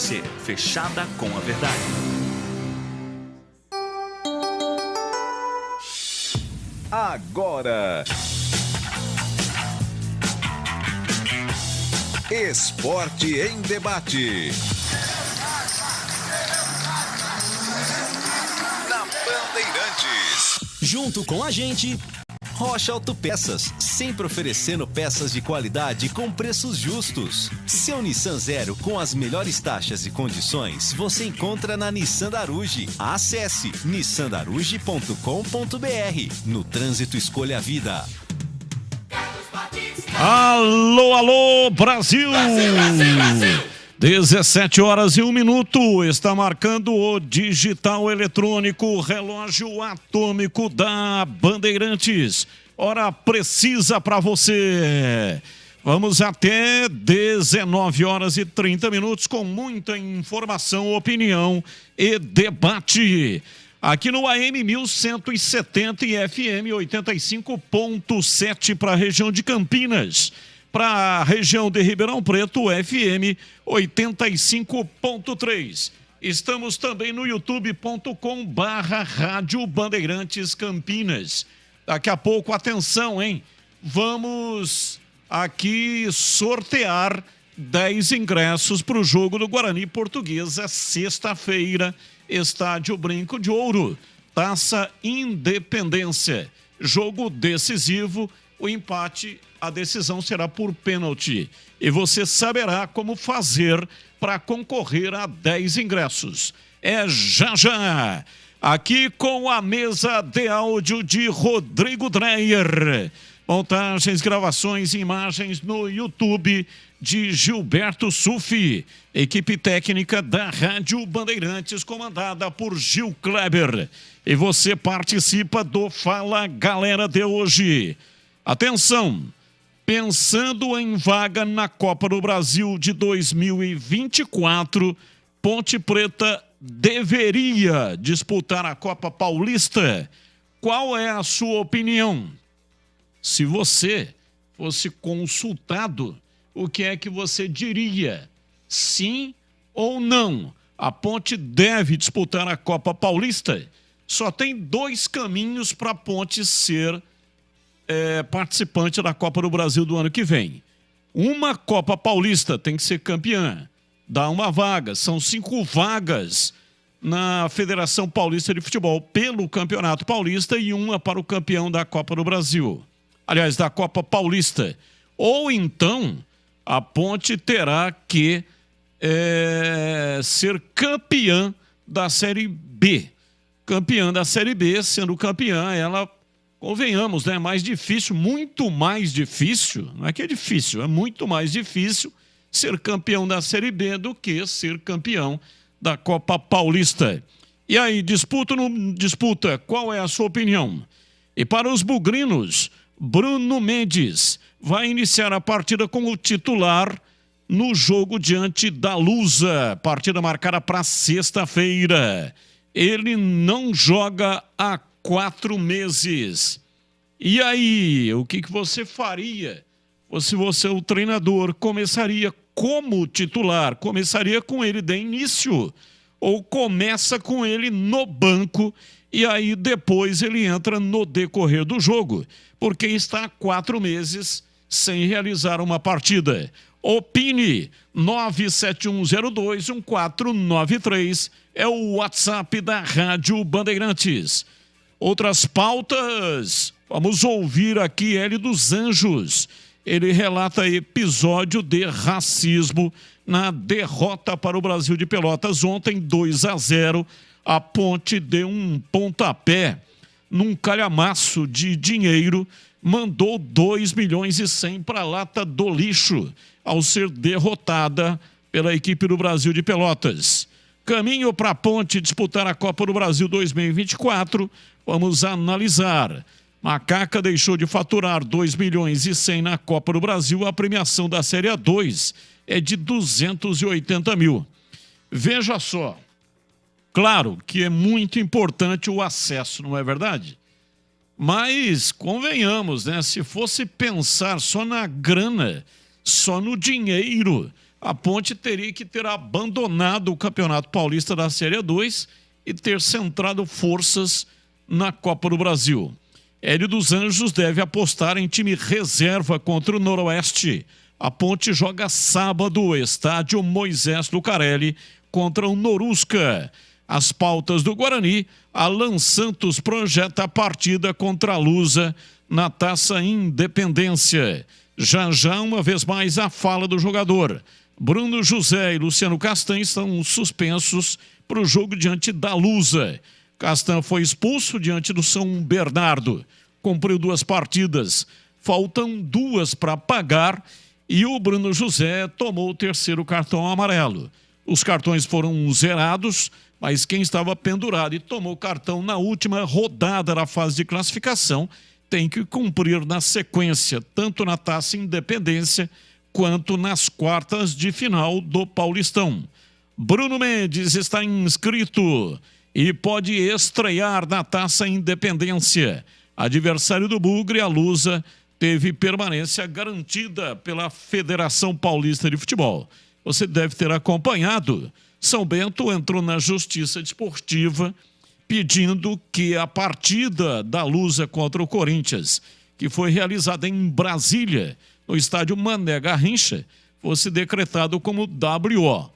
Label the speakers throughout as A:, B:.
A: você, fechada com a verdade.
B: Agora, Esporte em Debate. Na Bandeirantes.
C: Junto com a gente, Rocha Autopeças, sempre oferecendo peças de qualidade com preços justos. Seu Nissan Zero com as melhores taxas e condições você encontra na Nissan Daruge. Acesse nissandaruge.com.br. No trânsito, escolha a vida.
D: Alô, alô, Brasil! 17h01, está marcando o digital eletrônico, relógio atômico da Bandeirantes. Hora precisa para você. Vamos até 19h30 com muita informação, opinião e debate. Aqui no AM 1170 e FM 85.7 para a região de Campinas. Para a região de Ribeirão Preto, FM 85.3. Estamos também no youtube.com/Rádio Bandeirantes Campinas. Daqui a pouco, atenção, hein? Vamos aqui sortear 10 ingressos para o jogo do Guarani Portuguesa, sexta-feira, Estádio Brinco de Ouro, Taça Independência. Jogo decisivo, o empate, a decisão será por pênalti. E você saberá como fazer para concorrer a 10 ingressos. É já já. Aqui com a mesa de áudio de Rodrigo Dreyer. Montagens, gravações e imagens no YouTube de Gilberto Sufi. Equipe técnica da Rádio Bandeirantes, comandada por Gil Kleber. E você participa do Fala Galera de hoje. Atenção! Pensando em vaga na Copa do Brasil de 2024, Ponte Preta deveria disputar a Copa Paulista. Qual é a sua opinião? Se você fosse consultado, o que é que você diria? Sim ou não? A Ponte deve disputar a Copa Paulista? Só tem 2 caminhos para a Ponte ser participante da Copa do Brasil do ano que vem. Uma Copa Paulista, tem que ser campeã. Dá uma vaga, são 5 vagas na Federação Paulista de Futebol pelo Campeonato Paulista e uma para o campeão da Copa do Brasil. Aliás, da Copa Paulista. Ou então, a Ponte terá que ser campeã da Série B. Campeã da Série B, sendo campeã, ela, convenhamos, né, mais difícil, muito mais difícil, não é que é difícil, é muito mais difícil ser campeão da Série B do que ser campeão da Copa Paulista. E aí, disputa ou não disputa? Qual é a sua opinião? E para os bugrinos, Bruno Mendes vai iniciar a partida como titular no jogo diante da Lusa. Partida marcada para sexta-feira. Ele não joga há 4 meses. E aí, o que você faria? Se você é o treinador, começaria como titular? Começaria com ele de início? Ou começa com ele no banco e aí depois ele entra no decorrer do jogo? Porque está há 4 meses sem realizar uma partida. Opine, 971021493 é o WhatsApp da Rádio Bandeirantes. Outras pautas, vamos ouvir aqui Hélio dos Anjos. Ele relata episódio de racismo na derrota para o Brasil de Pelotas. Ontem, 2-0, a Ponte deu um pontapé num calhamaço de dinheiro, mandou 2.100.000 para a lata do lixo, ao ser derrotada pela equipe do Brasil de Pelotas. Caminho para a Ponte disputar a Copa do Brasil 2024, vamos analisar. Macaca deixou de faturar 2.100.000 na Copa do Brasil, a premiação da Série A2 é de 280.000. Veja só, claro que é muito importante o acesso, não é verdade? Mas, convenhamos, né? Se fosse pensar só na grana, só no dinheiro, a Ponte teria que ter abandonado o Campeonato Paulista da Série 2 e ter centrado forças na Copa do Brasil. Hélio dos Anjos deve apostar em time reserva contra o Noroeste. A Ponte joga sábado, estádio Moisés Lucarelli, contra o Norusca. As pautas do Guarani, Alan Santos projeta a partida contra a Lusa na Taça Independência. Já, uma vez mais, a fala do jogador. Bruno José e Luciano Castan estão suspensos para o jogo diante da Lusa. Castan foi expulso diante do São Bernardo. Cumpriu 2 partidas. Faltam 2 para pagar e o Bruno José tomou o 3º cartão amarelo. Os cartões foram zerados, mas quem estava pendurado e tomou cartão na última rodada da fase de classificação tem que cumprir na sequência, tanto na Taça Independência quanto nas quartas de final do Paulistão. Bruno Mendes está inscrito e pode estrear na Taça Independência. Adversário do Bugre, a Lusa, teve permanência garantida pela Federação Paulista de Futebol. Você deve ter acompanhado. São Bento entrou na Justiça Desportiva pedindo que a partida da Lusa contra o Corinthians, que foi realizada em Brasília, no estádio Mané Garrincha, fosse decretado como WO.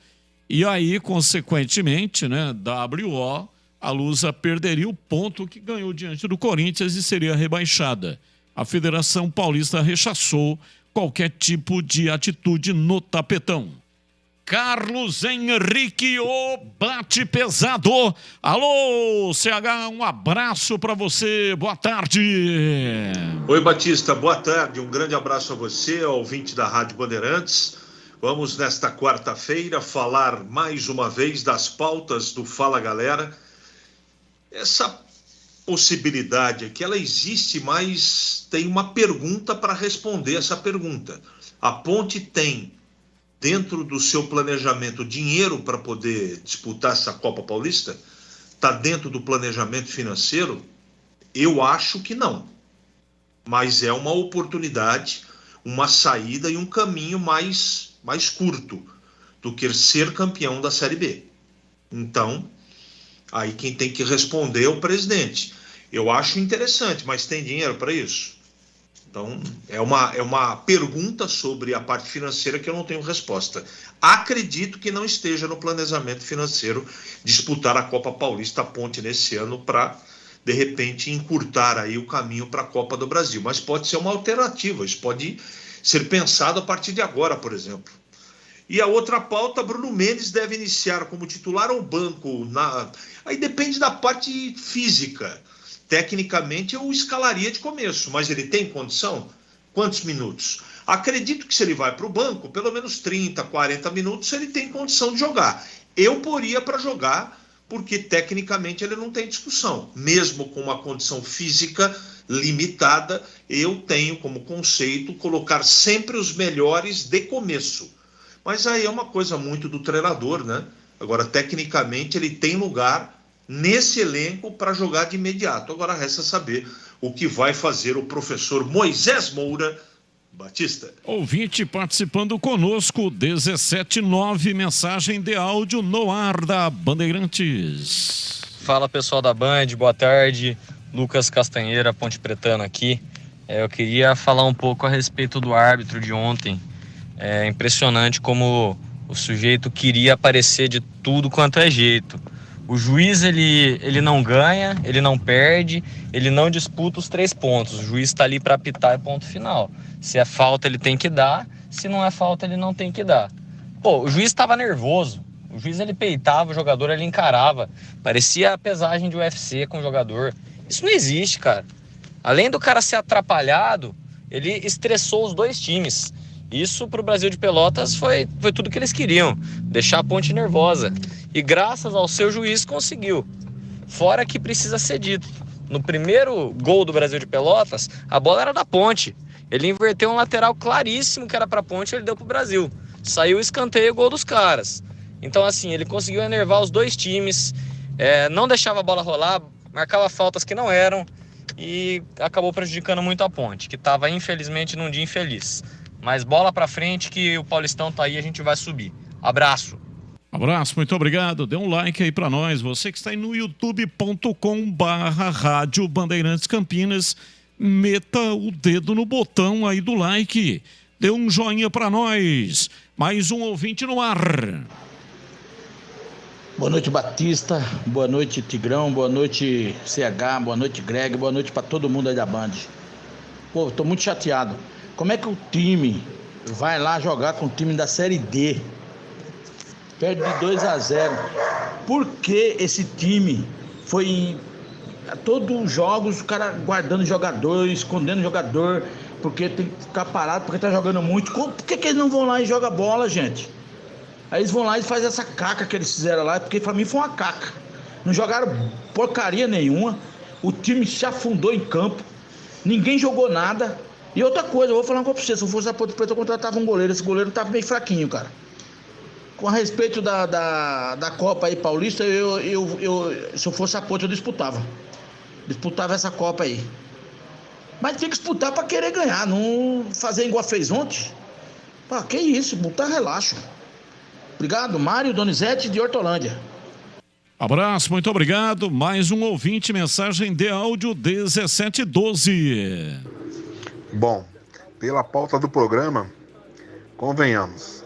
D: E aí, consequentemente, WO, a Lusa perderia o ponto que ganhou diante do Corinthians e seria rebaixada. A Federação Paulista rechaçou qualquer tipo de atitude no tapetão. Carlos Henrique, o bate pesado. Alô, CH, um abraço para você, boa tarde.
E: Oi, Batista, boa tarde, um grande abraço a você, ao ouvinte da Rádio Bandeirantes. Vamos, nesta quarta-feira, falar mais uma vez das pautas do Fala Galera. Essa possibilidade aqui, ela existe, mas tem uma pergunta para responder essa pergunta. A Ponte tem, dentro do seu planejamento, dinheiro para poder disputar essa Copa Paulista? Está dentro do planejamento financeiro? Eu acho que não. Mas é uma oportunidade, uma saída e um caminho mais curto do que ser campeão da Série B. Então, aí quem tem que responder é o presidente. Eu acho interessante, mas tem dinheiro para isso? Então, é uma pergunta sobre a parte financeira que eu não tenho resposta. Acredito que não esteja no planejamento financeiro disputar a Copa Paulista, a Ponte, nesse ano, para, de repente, encurtar aí o caminho para a Copa do Brasil. Mas pode ser uma alternativa, isso pode ser pensado a partir de agora, por exemplo. E a outra pauta, Bruno Mendes deve iniciar como titular ou banco? Aí depende da parte física. Tecnicamente, eu escalaria de começo, mas ele tem condição? Quantos minutos? Acredito que se ele vai para o banco, pelo menos 30, 40 minutos, ele tem condição de jogar. Eu poria para jogar, porque tecnicamente ele não tem discussão. Mesmo com uma condição física limitada, eu tenho como conceito colocar sempre os melhores de começo. Mas aí é uma coisa muito do treinador, né? Agora, tecnicamente, ele tem lugar nesse elenco para jogar de imediato. Agora resta saber o que vai fazer o professor Moisés Moura Batista.
D: Ouvinte participando conosco, 179, mensagem de áudio no ar da Bandeirantes.
F: Fala, pessoal da Band, boa tarde. Lucas Castanheira, Ponte Pretano aqui. Eu queria falar um pouco a respeito do árbitro de ontem. É impressionante como o sujeito queria aparecer de tudo quanto é jeito. O juiz, ele não ganha, ele não perde, ele não disputa os 3 pontos. O juiz está ali para apitar e ponto final. Se é falta, ele tem que dar. Se não é falta, ele não tem que dar. Pô, o juiz estava nervoso. O juiz, ele peitava o jogador, ele encarava. Parecia a pesagem de UFC com o jogador. Isso não existe, cara. Além do cara ser atrapalhado, ele estressou os 2 times. Isso para o Brasil de Pelotas foi tudo que eles queriam, deixar a Ponte nervosa. E graças ao seu juiz conseguiu. Fora que precisa ser dito, no primeiro gol do Brasil de Pelotas, a bola era da Ponte. Ele inverteu um lateral claríssimo que era para a Ponte e ele deu para o Brasil. Saiu o escanteio e o gol dos caras. Então assim, ele conseguiu enervar os 2 times, não deixava a bola rolar, marcava faltas que não eram e acabou prejudicando muito a Ponte, que estava infelizmente num dia infeliz. Mas bola pra frente que o Paulistão tá aí, a gente vai subir. Abraço.
D: Abraço, muito obrigado. Dê um like aí pra nós. Você que está aí no youtube.com/Rádio Bandeirantes Campinas, meta o dedo no botão aí do like. Dê um joinha pra nós. Mais um ouvinte no ar.
G: Boa noite, Batista. Boa noite, Tigrão. Boa noite, CH. Boa noite, Greg. Boa noite pra todo mundo aí da Band. Pô, tô muito chateado. Como é que o time vai lá jogar com o time da Série D? Perde de 2-0. Por que esse time foi em todos os jogos, o cara guardando jogador, escondendo jogador, porque tem que ficar parado, porque tá jogando muito? Por que eles não vão lá e jogam bola, gente? Aí eles vão lá e fazem essa caca que eles fizeram lá, porque pra mim foi uma caca. Não jogaram porcaria nenhuma, o time se afundou em campo, ninguém jogou nada. E outra coisa, eu vou falar uma coisa pra você, se eu fosse a Ponte Preta, eu contratava um goleiro, esse goleiro tava bem fraquinho, cara. Com a respeito da Copa aí paulista, se eu fosse a Ponte, eu disputava essa Copa aí. Mas tem que disputar pra querer ganhar, não fazer igual fez ontem. Pá, que isso, botar relaxo. Obrigado, Mário Donizete de Hortolândia.
D: Abraço, muito obrigado. Mais um ouvinte, mensagem de áudio 1712.
H: Bom, pela pauta do programa, convenhamos,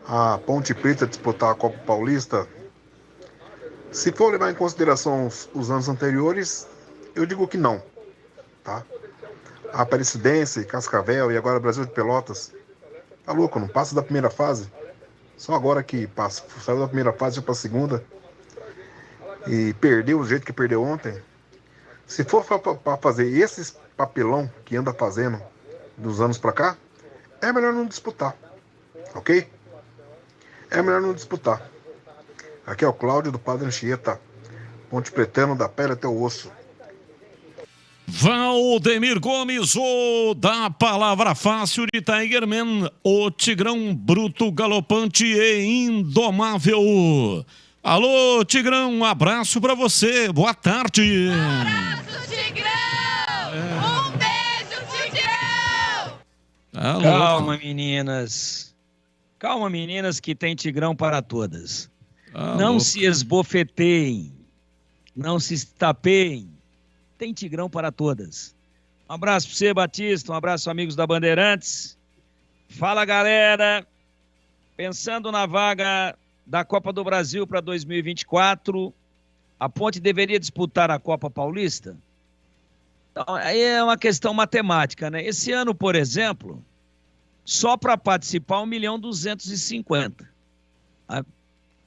H: a Ponte Preta disputar a Copa Paulista, se for levar em consideração os anos anteriores, eu digo que não, tá? A Aparecidense, Cascavel e agora Brasil de Pelotas, tá louco, não passa da primeira fase. Só agora que passa, saiu da primeira fase para a segunda e perdeu do jeito que perdeu ontem. Se for para fazer esses papelão que anda fazendo dos anos para cá, é melhor não disputar, ok? É melhor não disputar. Aqui é o Cláudio do Padre Anchieta, Ponte Pretano da pele até o osso.
D: Valdemir Gomes, o da palavra fácil de Tigerman, o Tigrão bruto, galopante e indomável. Alô, Tigrão, um abraço pra você, boa tarde.
I: Um abraço, Tigrão! Um beijo, Tigrão!
J: Calma, meninas. Calma, meninas, que tem Tigrão para todas. Não se esbofeteiem, não se estapeiem. Tem Tigrão para todas. Um abraço para você, Batista. Um abraço, amigos da Bandeirantes. Fala, galera. Pensando na vaga da Copa do Brasil para 2024, a Ponte deveria disputar a Copa Paulista? Então, aí é uma questão matemática, né? Esse ano, por exemplo, só para participar 1.250.000.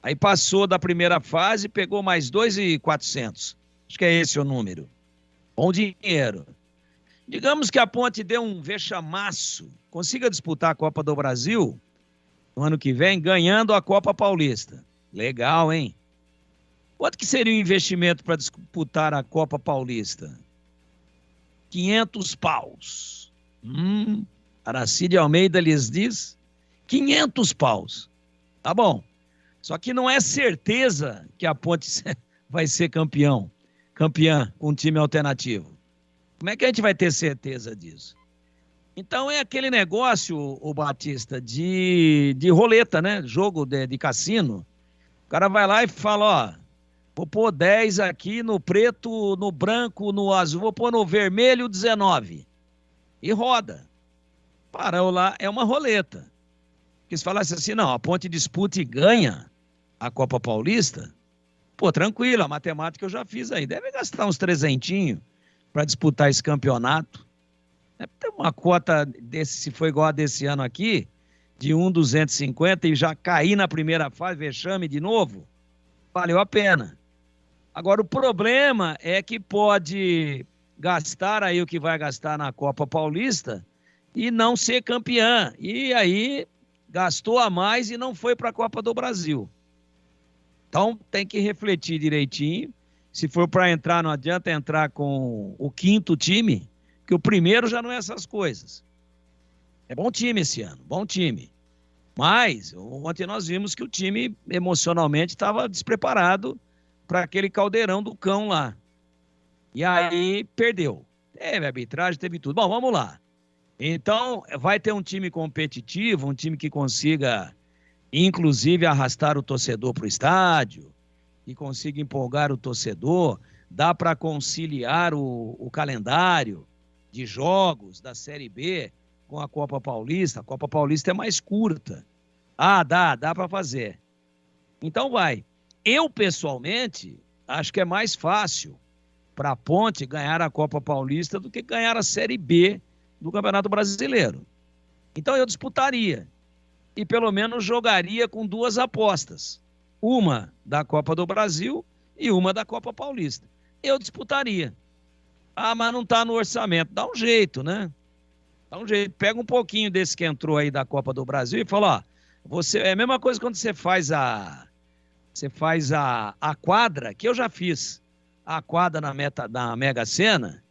J: Aí passou da primeira fase, pegou mais 2.400. Acho que é esse o número. Bom dinheiro. Digamos que a Ponte dê um vexamaço, consiga disputar a Copa do Brasil no ano que vem, ganhando a Copa Paulista. Legal, hein? Quanto que seria o investimento para disputar a Copa Paulista? 500 paus. Aracide Almeida lhes diz 500 paus. Tá bom. Só que não é certeza que a Ponte vai ser campeã com um time alternativo. Como é que a gente vai ter certeza disso? Então é aquele negócio, o Batista, de roleta, né? Jogo de cassino. O cara vai lá e fala, ó, vou pôr 10 aqui no preto, no branco, no azul, vou pôr no vermelho 19. E roda. Parou lá, é uma roleta. Porque se falasse assim, não, a Ponte disputa e ganha a Copa Paulista, pô, tranquilo, a matemática eu já fiz aí. Deve gastar uns 300 para disputar esse campeonato. Deve ter uma cota desse, se for igual a desse ano aqui, de 1.250 e já cair na primeira fase, vexame de novo, valeu a pena. Agora, o problema é que pode gastar aí o que vai gastar na Copa Paulista e não ser campeã. E aí gastou a mais e não foi para a Copa do Brasil. Então, tem que refletir direitinho. Se for para entrar, não adianta entrar com o quinto time, que o primeiro já não é essas coisas. É bom time esse ano, bom time. Mas, ontem nós vimos que o time emocionalmente estava despreparado para aquele caldeirão do cão lá. E aí, perdeu. Teve arbitragem, teve tudo. Bom, vamos lá. Então, vai ter um time competitivo, um time que consiga, inclusive, arrastar o torcedor para o estádio, que consiga empolgar o torcedor, dá para conciliar o calendário de jogos da Série B com a Copa Paulista. A Copa Paulista é mais curta. Dá para fazer. Então vai. Eu, pessoalmente, acho que é mais fácil para a Ponte ganhar a Copa Paulista do que ganhar a Série B do Campeonato Brasileiro. Então eu disputaria e pelo menos jogaria com 2 apostas. Uma da Copa do Brasil e uma da Copa Paulista. Eu disputaria. Mas não está no orçamento. Dá um jeito, né? Dá um jeito. Pega um pouquinho desse que entrou aí da Copa do Brasil e fala, é a mesma coisa quando você faz a quadra, que eu já fiz. A quadra na Mega Sena,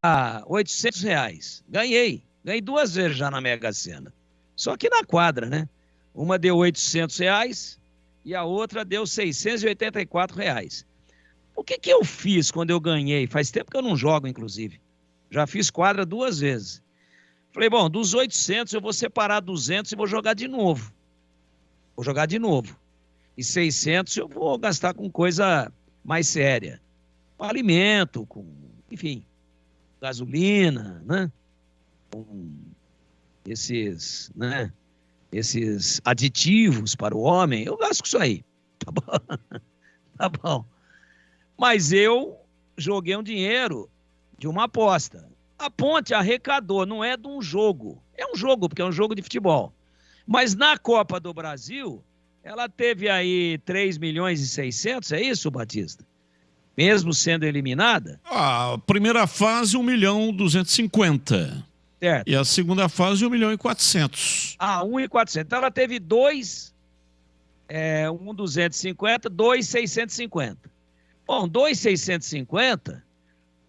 J: R$800. Ganhei 2 vezes já na Mega Sena. Só que na quadra, né? Uma deu R$800 e a outra deu R$684. O que eu fiz quando eu ganhei? Faz tempo que eu não jogo, inclusive. Já fiz quadra 2 vezes. Falei, bom, dos 800 eu vou separar 200 e vou jogar de novo. E 600 eu vou gastar com coisa mais séria. Com alimento, enfim, gasolina, né? Com esses aditivos para o homem. Eu gasto com isso aí. Tá bom. Mas eu joguei um dinheiro de uma aposta. A Ponte arrecadou, não é de um jogo. É um jogo, porque é um jogo de futebol. Mas na Copa do Brasil, ela teve aí 3.600.000, é isso, Batista? Mesmo sendo eliminada?
D: A primeira fase, 1.250.000.
J: Certo.
D: E a segunda fase, 1.400.000.
J: 1.400.000. Então ela teve 1.250, 2.650. Bom, 2.650,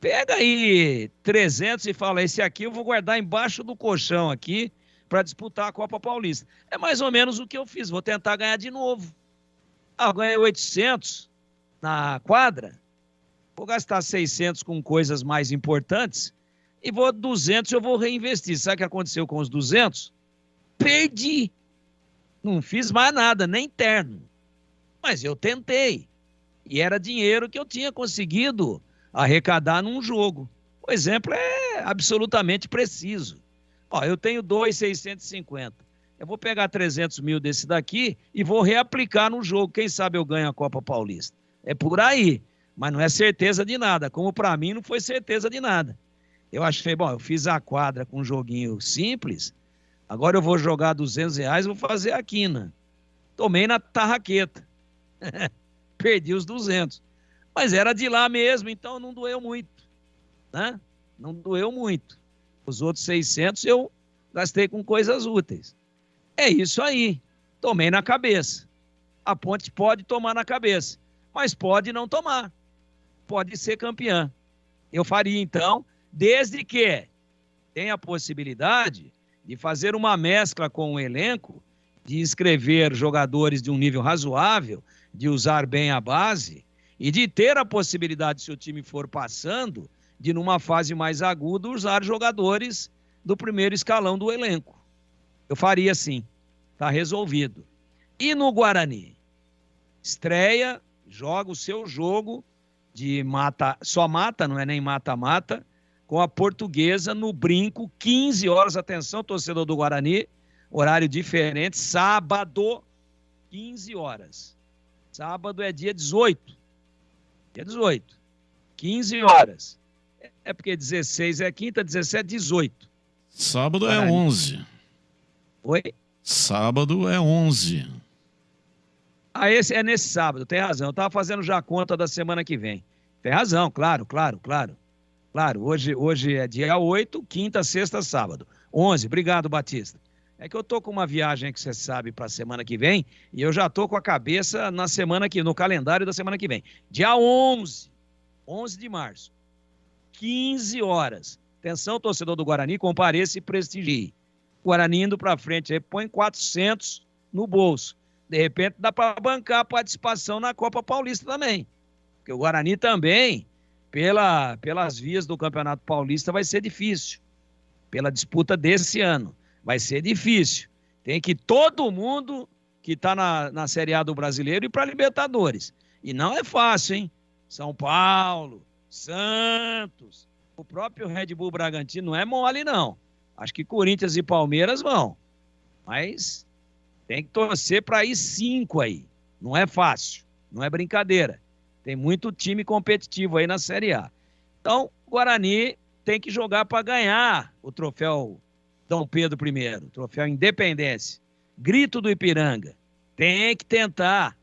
J: pega aí 300 e fala, esse aqui eu vou guardar embaixo do colchão aqui para disputar a Copa Paulista. É mais ou menos o que eu fiz, vou tentar ganhar de novo. Eu ganhei 800 na quadra, vou gastar 600 com coisas mais importantes e 200 eu vou reinvestir. Sabe o que aconteceu com os 200? Perdi. Não fiz mais nada, nem terno. Mas eu tentei. E era dinheiro que eu tinha conseguido arrecadar num jogo. O exemplo é absolutamente preciso. Eu tenho 2.650. Eu vou pegar 300.000 desse daqui e vou reaplicar no jogo. Quem sabe eu ganho a Copa Paulista. É por aí. Mas não é certeza de nada. Como para mim não foi certeza de nada. Eu achei, eu fiz a quadra com um joguinho simples. Agora eu vou jogar R$200 e vou fazer a quina. Tomei na tarraqueta. Perdi os 200. Mas era de lá mesmo, então não doeu muito, né? Não doeu muito. Os outros 600 eu gastei com coisas úteis. É isso aí. Tomei na cabeça. A Ponte pode tomar na cabeça, mas pode não tomar. Pode ser campeã. Eu faria, então, desde que tenha a possibilidade de fazer uma mescla com o elenco, de inscrever jogadores de um nível razoável, de usar bem a base e de ter a possibilidade, se o time for passando, de numa fase mais aguda usar jogadores do primeiro escalão do elenco. Eu faria assim, tá resolvido. E no Guarani? Estreia, joga o seu jogo de só mata, não é nem mata-mata, com a Portuguesa no Brinco, 15 horas, atenção, torcedor do Guarani, horário diferente, sábado, 15 horas. Sábado é dia 18. Dia 18. 15 horas. É porque 16 é quinta, 17, 18.
D: Sábado é 11.
J: Oi?
D: Sábado é 11.
J: Esse é nesse sábado, tem razão. Eu estava fazendo já a conta da semana que vem. Tem razão, claro. Claro, hoje é dia 8, quinta, sexta, sábado. 11, obrigado, Batista. É que eu tô com uma viagem que você sabe para a semana que vem e eu já tô com a cabeça no calendário da semana que vem. Dia 11 de março, 15 horas. Atenção, torcedor do Guarani, compareça e prestigie. Guarani indo para frente, aí põe 400 no bolso. De repente dá para bancar a participação na Copa Paulista também. Porque o Guarani também, pelas vias do Campeonato Paulista, vai ser difícil. pela disputa desse ano. Vai ser difícil. Tem que todo mundo que está na Série A do Brasileiro ir para a Libertadores. E não é fácil, hein? São Paulo, Santos, o próprio Red Bull Bragantino não é mole, não. Acho que Corinthians e Palmeiras vão. Mas tem que torcer para ir 5 aí. Não é fácil, não é brincadeira. Tem muito time competitivo aí na Série A. Então, o Guarani tem que jogar para ganhar o troféu Dom Pedro I, o troféu Independência. Grito do Ipiranga. Tem que tentar.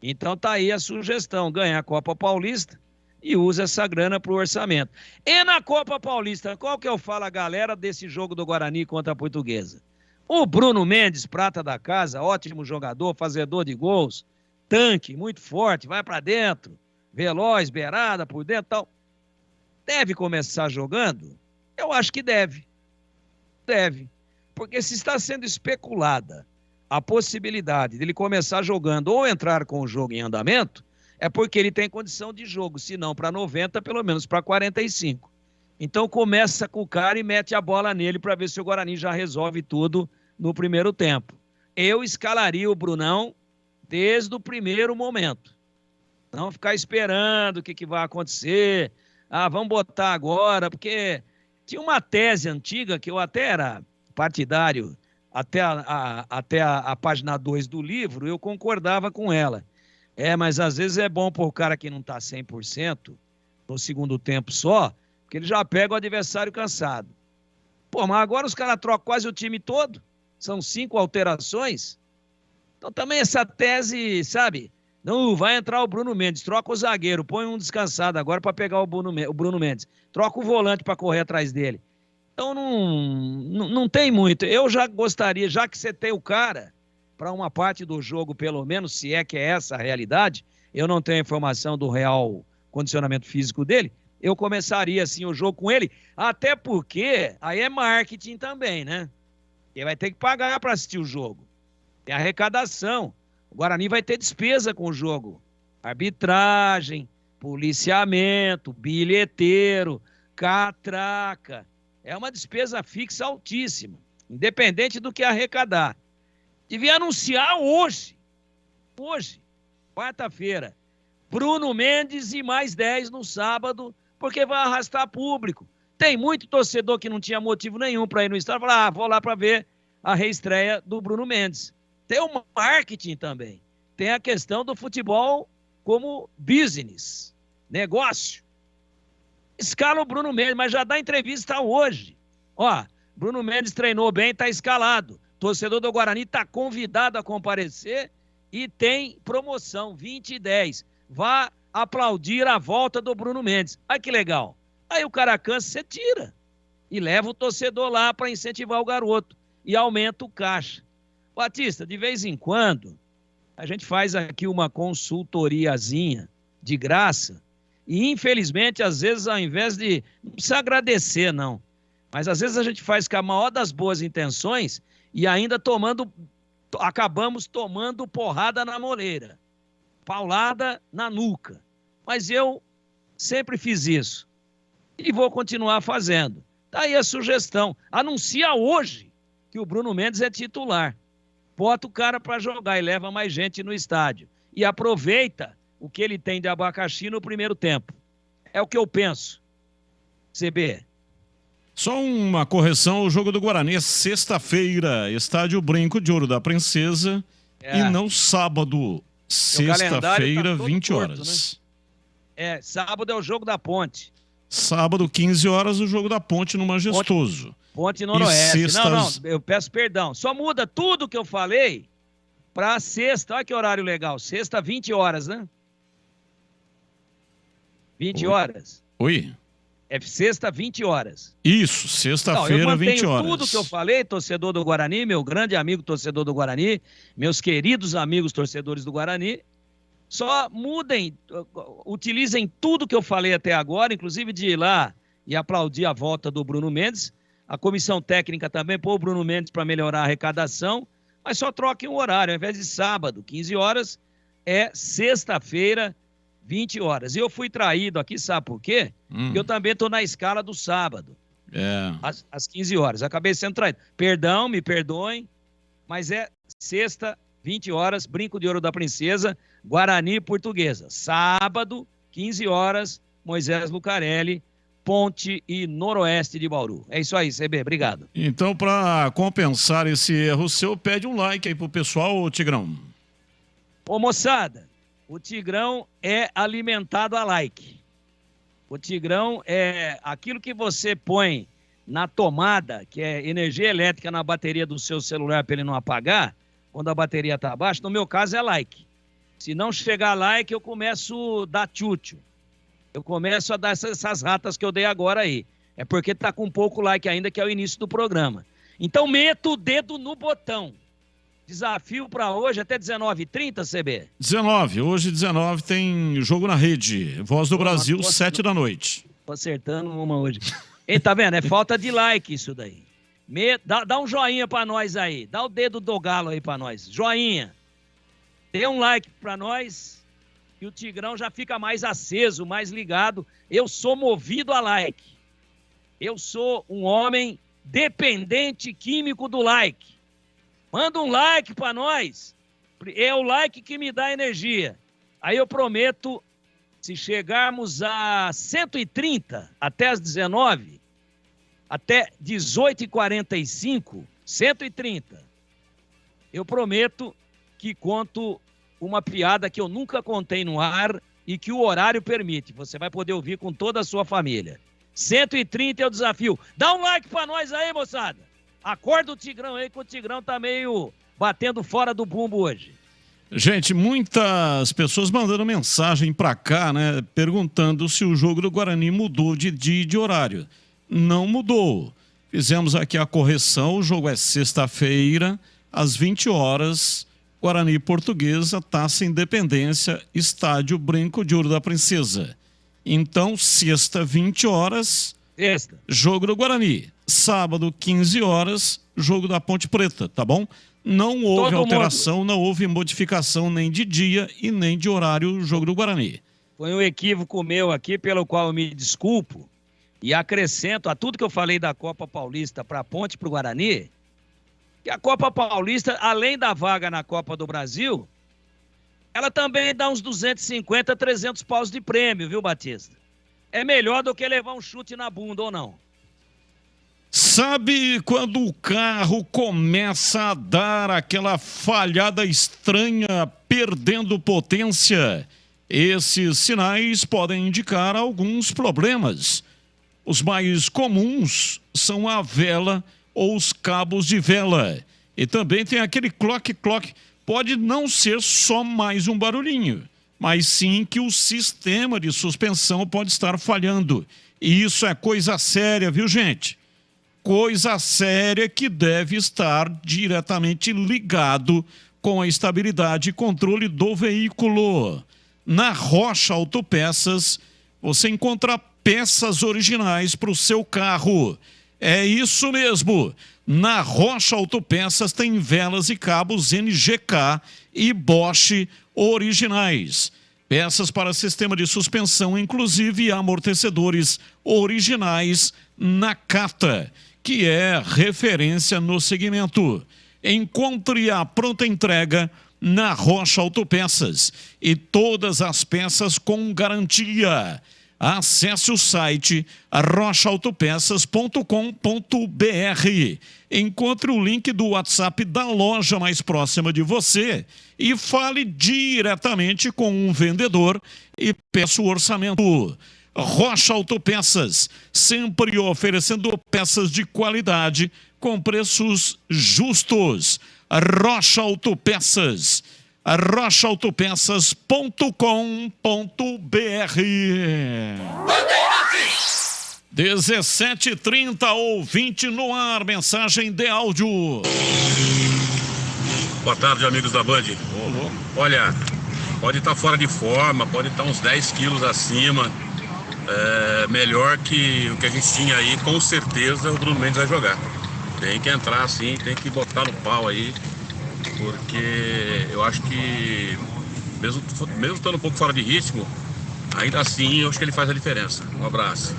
J: Então tá aí a sugestão, ganhar a Copa Paulista e usa essa grana pro orçamento. E na Copa Paulista, qual que eu falo a galera desse jogo do Guarani contra a Portuguesa? O Bruno Mendes, prata da casa, ótimo jogador, fazedor de gols, tanque, muito forte, vai para dentro, veloz, beirada por dentro e tal. Deve começar jogando? Eu acho que deve. Deve. Porque se está sendo especulada a possibilidade dele começar jogando ou entrar com o jogo em andamento, é porque ele tem condição de jogo, se não para 90, pelo menos para 45. Então começa com o cara e mete a bola nele para ver se o Guarani já resolve tudo no primeiro tempo. Eu escalaria o Brunão desde o primeiro momento. Não ficar esperando o que vai acontecer. Vamos botar agora, porque tinha uma tese antiga que eu até era partidário, até a página 2 do livro, eu concordava com ela. Mas às vezes é bom pôr o cara que não está 100% no segundo tempo só, porque ele já pega o adversário cansado. Pô, mas agora os caras trocam quase o time todo, são 5 alterações. Então também essa tese, sabe, não vai entrar o Bruno Mendes, troca o zagueiro, põe um descansado agora para pegar o Bruno Mendes, troca o volante para correr atrás dele. Então não tem muito. Eu já gostaria, já que você tem o cara para uma parte do jogo, pelo menos, se é que é essa a realidade, eu não tenho informação do real condicionamento físico dele, eu começaria assim o jogo com ele, até porque aí é marketing também, né? Ele vai ter que pagar para assistir o jogo. Tem arrecadação. O Guarani vai ter despesa com o jogo. Arbitragem, policiamento, bilheteiro, catraca. É uma despesa fixa altíssima, independente do que arrecadar. Devia anunciar hoje, quarta-feira, Bruno Mendes e mais 10 no sábado, porque vai arrastar público. Tem muito torcedor que não tinha motivo nenhum para ir no estádio, falar, vou lá para ver a reestreia do Bruno Mendes. Tem o marketing também, tem a questão do futebol como business, negócio. Escala o Bruno Mendes, mas já dá entrevista hoje. Bruno Mendes treinou bem, está escalado. Torcedor do Guarani está convidado a comparecer e tem promoção, 20 e 10. Vá aplaudir a volta do Bruno Mendes. Ai, que legal. Aí o cara cansa, você tira. E leva o torcedor lá para incentivar o garoto. E aumenta o caixa. Batista, de vez em quando, a gente faz aqui uma consultoriazinha de graça. E, infelizmente, às vezes, ao invés de... Não precisa agradecer, não. Mas, às vezes, a gente faz com a maior das boas intenções e ainda acabamos tomando porrada na moleira. Paulada na nuca. Mas eu sempre fiz isso. E vou continuar fazendo. Tá aí a sugestão. Anuncia hoje que o Bruno Mendes é titular. Bota o cara para jogar e leva mais gente no estádio. E aproveita o que ele tem de abacaxi no primeiro tempo. É o que eu penso. CB.
D: Só uma correção, o jogo do Guarani é sexta-feira, estádio Brinco de Ouro da Princesa, e não sábado, sexta-feira, 20 horas.
J: Né? Sábado é o jogo da Ponte.
D: Sábado, 15 horas, o jogo da Ponte no Majestoso.
J: Ponte Noroeste. Não, eu peço perdão. Só muda tudo que eu falei para sexta. Olha que horário legal. Sexta, 20 horas, né? 20 horas.
D: Oi?
J: É sexta, 20 horas.
D: Isso, sexta-feira, 20 horas.
J: Tudo que eu falei, torcedor do Guarani, meu grande amigo torcedor do Guarani, meus queridos amigos torcedores do Guarani, só mudem, utilizem tudo que eu falei até agora, inclusive de ir lá e aplaudir a volta do Bruno Mendes, a comissão técnica também pôr o Bruno Mendes para melhorar a arrecadação, mas só troquem o horário, ao invés de sábado, 15 horas, é sexta-feira, 20 horas. E eu fui traído aqui, sabe por quê? Porque eu também estou na escala do sábado. Às 15 horas. Acabei sendo traído. Perdão, me perdoem, mas é sexta, 20 horas, Brinco de Ouro da Princesa, Guarani Portuguesa. Sábado, 15 horas, Moisés Lucarelli, Ponte e Noroeste de Bauru. É isso aí, CB, obrigado.
D: Então, para compensar esse erro seu, pede um like aí pro pessoal, Tigrão.
J: Ô, moçada, o Tigrão é alimentado a like. O Tigrão é aquilo que você põe na tomada, que é energia elétrica na bateria do seu celular para ele não apagar, quando a bateria está baixa, no meu caso é like. Se não chegar like, eu começo a dar tchutchu. Eu começo a dar essas ratas que eu dei agora aí. É porque tá com pouco like ainda, que é o início do programa. Então, meto o dedo no botão. Desafio para hoje até 19h30, CB?
D: 19, hoje 19 tem jogo na rede. Voz do Brasil, 7 da noite.
J: Tô acertando uma hoje. E tá vendo? É falta de like isso daí. Dá um joinha para nós aí. Dá o dedo do galo aí para nós. Joinha. Dê um like para nós. E o Tigrão já fica mais aceso, mais ligado. Eu sou movido a like. Eu sou um homem dependente químico do like. Manda um like para nós. É o like que me dá energia. Aí eu prometo, se chegarmos a 130 até as 19, até 18h45, 130, eu prometo que conto uma piada que eu nunca contei no ar e que o horário permite. Você vai poder ouvir com toda a sua família. 130 é o desafio. Dá um like pra nós aí, moçada. Acorda o Tigrão aí, que o Tigrão tá meio batendo fora do bumbo hoje.
D: Gente, muitas pessoas mandando mensagem pra cá, né? Perguntando se o jogo do Guarani mudou de horário. Não mudou. Fizemos aqui a correção. O jogo é sexta-feira, às 20 horas. Guarani Portuguesa, Taça Independência, Estádio Brinco de Ouro da Princesa. Então, sexta, 20 horas, jogo do Guarani. Sábado, 15 horas, jogo da Ponte Preta, tá bom? Não houve alteração, não houve modificação nem de dia e nem de horário, jogo do Guarani.
J: Foi um equívoco meu aqui, pelo qual eu me desculpo, e acrescento a tudo que eu falei da Copa Paulista para a Ponte e para o Guarani, que a Copa Paulista, além da vaga na Copa do Brasil, ela também dá uns 250, 300 paus de prêmio, viu, Batista? É melhor do que levar um chute na bunda, ou não?
D: Sabe quando o carro começa a dar aquela falhada estranha, perdendo potência? Esses sinais podem indicar alguns problemas. Os mais comuns são a vela ou os cabos de vela. E também tem aquele clock. Pode não ser só mais um barulhinho, mas sim que o sistema de suspensão pode estar falhando. E isso é coisa séria, viu, gente? Coisa séria que deve estar diretamente ligado com a estabilidade e controle do veículo. Na Rocha Autopeças, você encontra peças originais para o seu carro. É isso mesmo. Na Rocha Autopeças tem velas e cabos NGK e Bosch originais. Peças para sistema de suspensão, inclusive amortecedores originais Nakata, que é referência no segmento. Encontre a pronta entrega na Rocha Autopeças e todas as peças com garantia. Acesse o site rochaautopeças.com.br. Encontre o link do WhatsApp da loja mais próxima de você e fale diretamente com um vendedor e peça o orçamento. Rocha Autopeças, sempre oferecendo peças de qualidade com preços justos. Rocha Autopeças, rochaautopeças.com.br. 17h30, ouvinte no ar, mensagem de áudio.
K: Boa tarde, amigos da Band. Olha, pode estar fora de forma, pode estar uns 10 quilos acima. Melhor que o que a gente tinha aí, com certeza o Bruno Mendes vai jogar. Tem que entrar assim, tem que botar no pau aí, porque eu acho que, mesmo estando um pouco fora de ritmo, ainda assim eu acho que ele faz a diferença. Um abraço.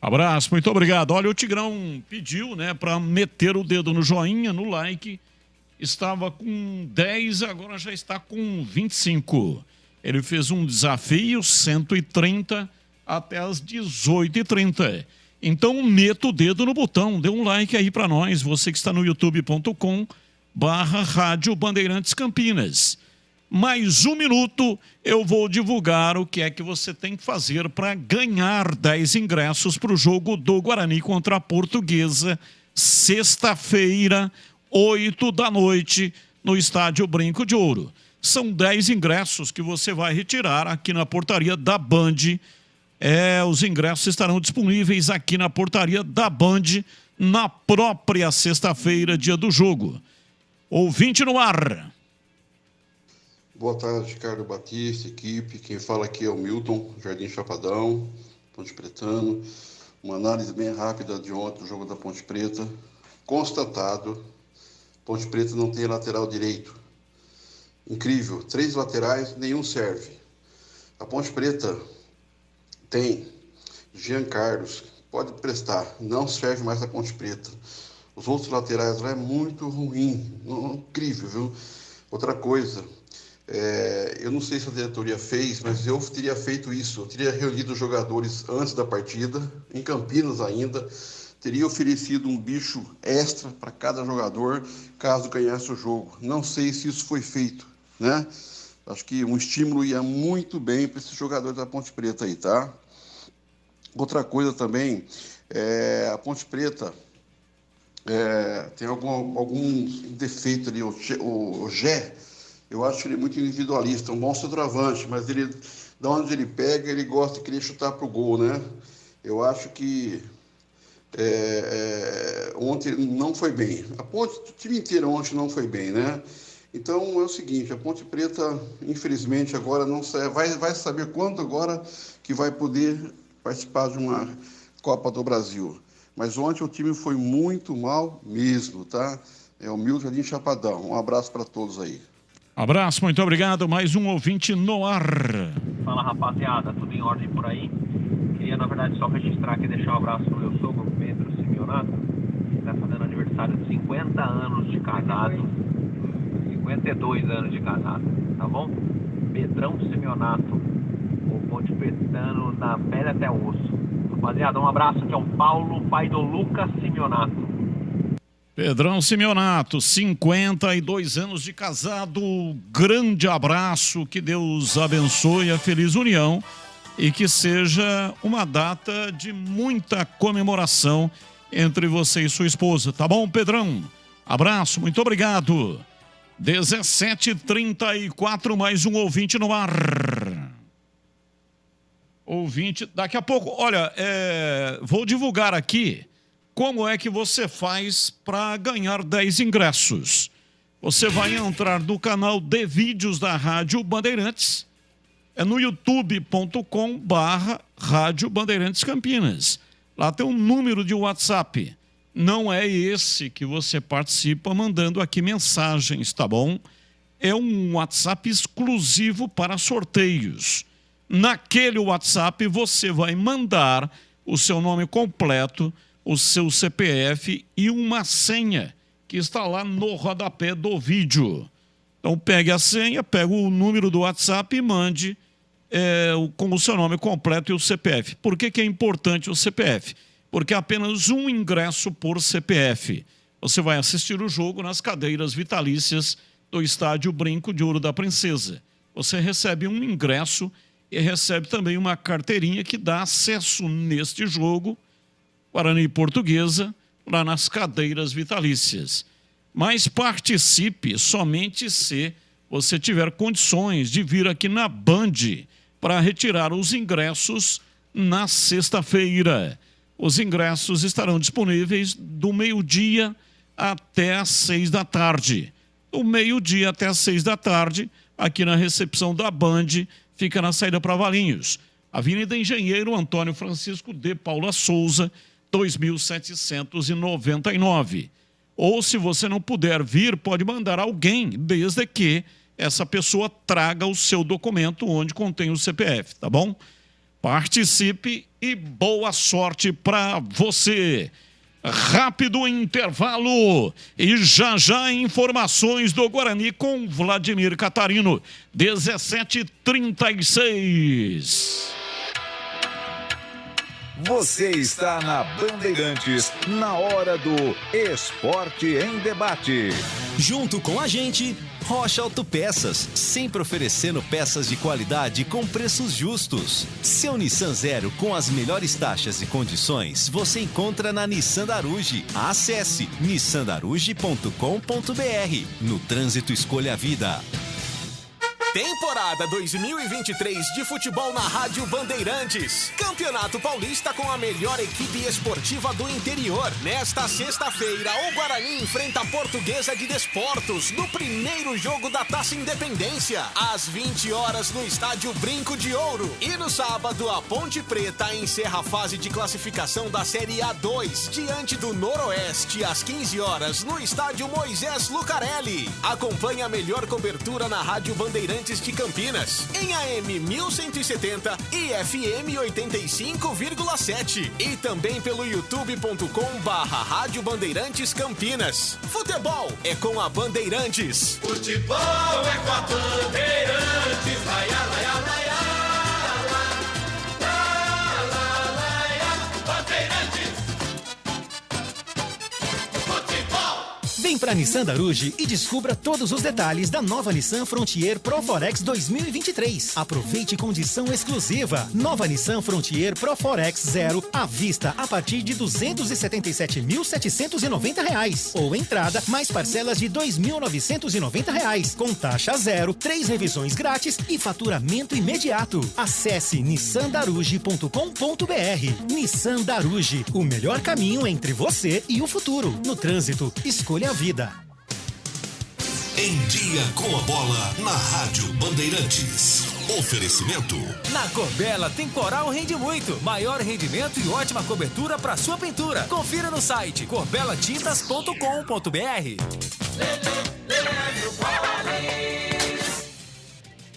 D: Abraço, muito obrigado. Olha, o Tigrão pediu, né, para meter o dedo no joinha, no like. Estava com 10, agora já está com 25. Ele fez um desafio, 130 até as 18h30. Então, meta o dedo no botão, dê um like aí para nós, você que está no youtube.com/Rádio Bandeirantes Campinas. Mais um minuto, eu vou divulgar o que é que você tem que fazer para ganhar 10 ingressos para o jogo do Guarani contra a Portuguesa, sexta-feira, 20h, no Estádio Brinco de Ouro. São 10 ingressos que você vai retirar aqui na portaria da Band. Os ingressos estarão disponíveis aqui na portaria da Band na própria sexta-feira, dia do jogo. Ouvinte no ar.
L: Boa tarde, Ricardo Batista, equipe. Quem fala aqui é o Milton, Jardim Chapadão, Ponte Pretano. Uma análise bem rápida de ontem do jogo da Ponte Preta. Constatado, Ponte Preta não tem lateral direito. Incrível, 3 laterais, nenhum serve. A Ponte Preta tem Jean Carlos, pode prestar, não serve mais a Ponte Preta. Os outros laterais lá é muito ruim, incrível, viu? Outra coisa, eu não sei se a diretoria fez, mas eu teria feito isso. Eu teria reunido os jogadores antes da partida, em Campinas ainda, teria oferecido um bicho extra para cada jogador, caso ganhasse o jogo. Não sei se isso foi feito, né? Acho que um estímulo ia muito bem para esses jogadores da Ponte Preta aí, tá? Outra coisa também, a Ponte Preta tem algum defeito ali, o Gé. Eu acho que ele é muito individualista, um bom centroavante, mas ele, da onde ele pega, ele gosta de querer chutar pro gol, né? Eu acho que ontem não foi bem. O time inteiro ontem não foi bem, né? Então é o seguinte, a Ponte Preta, infelizmente, agora não vai saber quando agora que vai poder participar de uma Copa do Brasil. Mas ontem o time foi muito mal mesmo, tá? É o Milton Jardim Chapadão. Um abraço para todos aí.
D: Abraço, muito obrigado. Mais um ouvinte no ar.
M: Fala, rapaziada, tudo em ordem por aí? Queria, na verdade, só registrar aqui e deixar um abraço pro meu sogro, Pedro Simeonato, que está fazendo aniversário de 50 anos de casado, 52 anos de casado, tá bom? Pedrão Simeonato, o Ponte Pretano, da pele até o osso. Rapaziada, um abraço, que é o Paulo, pai do Lucas Simeonato.
D: Pedrão Simeonato, 52 anos de casado, grande abraço, que Deus abençoe a feliz união e que seja uma data de muita comemoração entre você e sua esposa, tá bom, Pedrão? Abraço, muito obrigado. 17h34, mais um ouvinte no ar. Ouvinte, daqui a pouco, olha, vou divulgar aqui como é que você faz para ganhar 10 ingressos. Você vai entrar no canal de vídeos da Rádio Bandeirantes, no youtube.com/Rádio Bandeirantes Campinas. Lá tem um número de WhatsApp. Não é esse que você participa mandando aqui mensagens, tá bom? É um WhatsApp exclusivo para sorteios. Naquele WhatsApp você vai mandar o seu nome completo, o seu CPF e uma senha que está lá no rodapé do vídeo. Então pegue a senha, pegue o número do WhatsApp e mande com o seu nome completo e o CPF. Por que é importante o CPF? Porque é apenas um ingresso por CPF. Você vai assistir o jogo nas cadeiras vitalícias do Estádio Brinco de Ouro da Princesa. Você recebe um ingresso e recebe também uma carteirinha que dá acesso neste jogo, Guarani e Portuguesa, lá nas cadeiras vitalícias. Mas participe somente se você tiver condições de vir aqui na Band para retirar os ingressos na sexta-feira. Os ingressos estarão disponíveis do meio-dia até às 6h. Do meio-dia até às 6h, aqui na recepção da Band, fica na saída para Valinhos. Avenida Engenheiro Antônio Francisco de Paula Souza, 2799. Ou, se você não puder vir, pode mandar alguém, desde que essa pessoa traga o seu documento onde contém o CPF, tá bom? Participe e boa sorte para você. Rápido intervalo e já informações do Guarani com Vladimir Catarino, 17h36.
B: Você está na Bandeirantes, na hora do Esporte em Debate.
C: Junto com a gente, Rocha Autopeças, sempre oferecendo peças de qualidade com preços justos. Seu Nissan Zero com as melhores taxas e condições você encontra na Nissan Daruge. Acesse nissandaruge.com.br. No trânsito, escolha a vida.
N: Temporada 2023 de futebol na Rádio Bandeirantes. Campeonato Paulista com a melhor equipe esportiva do interior. Nesta sexta-feira, o Guarani enfrenta a Portuguesa de Desportos no primeiro jogo da Taça Independência, às 20 horas no estádio Brinco de Ouro. E no sábado, a Ponte Preta encerra a fase de classificação da Série A2 diante do Noroeste, às 15 horas no estádio Moisés Lucarelli. Acompanhe a melhor cobertura na Rádio Bandeirantes de Campinas, em AM 1170 e FM 85,7 e também pelo youtube.com/Rádio Bandeirantes Campinas. Futebol é com a Bandeirantes.
I: Futebol é com a Bandeirantes. Laia, laia, laia.
O: Vem pra Nissan Daruge e descubra todos os detalhes da nova Nissan Frontier Proforex 2023. Aproveite condição exclusiva. Nova Nissan Frontier Proforex Zero à vista a partir de R$ 277.790 ou entrada mais parcelas de R$ 2.990 com taxa zero, 3 revisões grátis e faturamento imediato. Acesse nissandaruge.com.br. Nissan Daruge, o melhor caminho entre você e o futuro. No trânsito, escolha a vida.
P: Em dia com a bola na Rádio Bandeirantes. Oferecimento.
Q: Na Corbella tem Coral Rende Muito. Maior rendimento e ótima cobertura para sua pintura. Confira no site corbelatintas.com.br.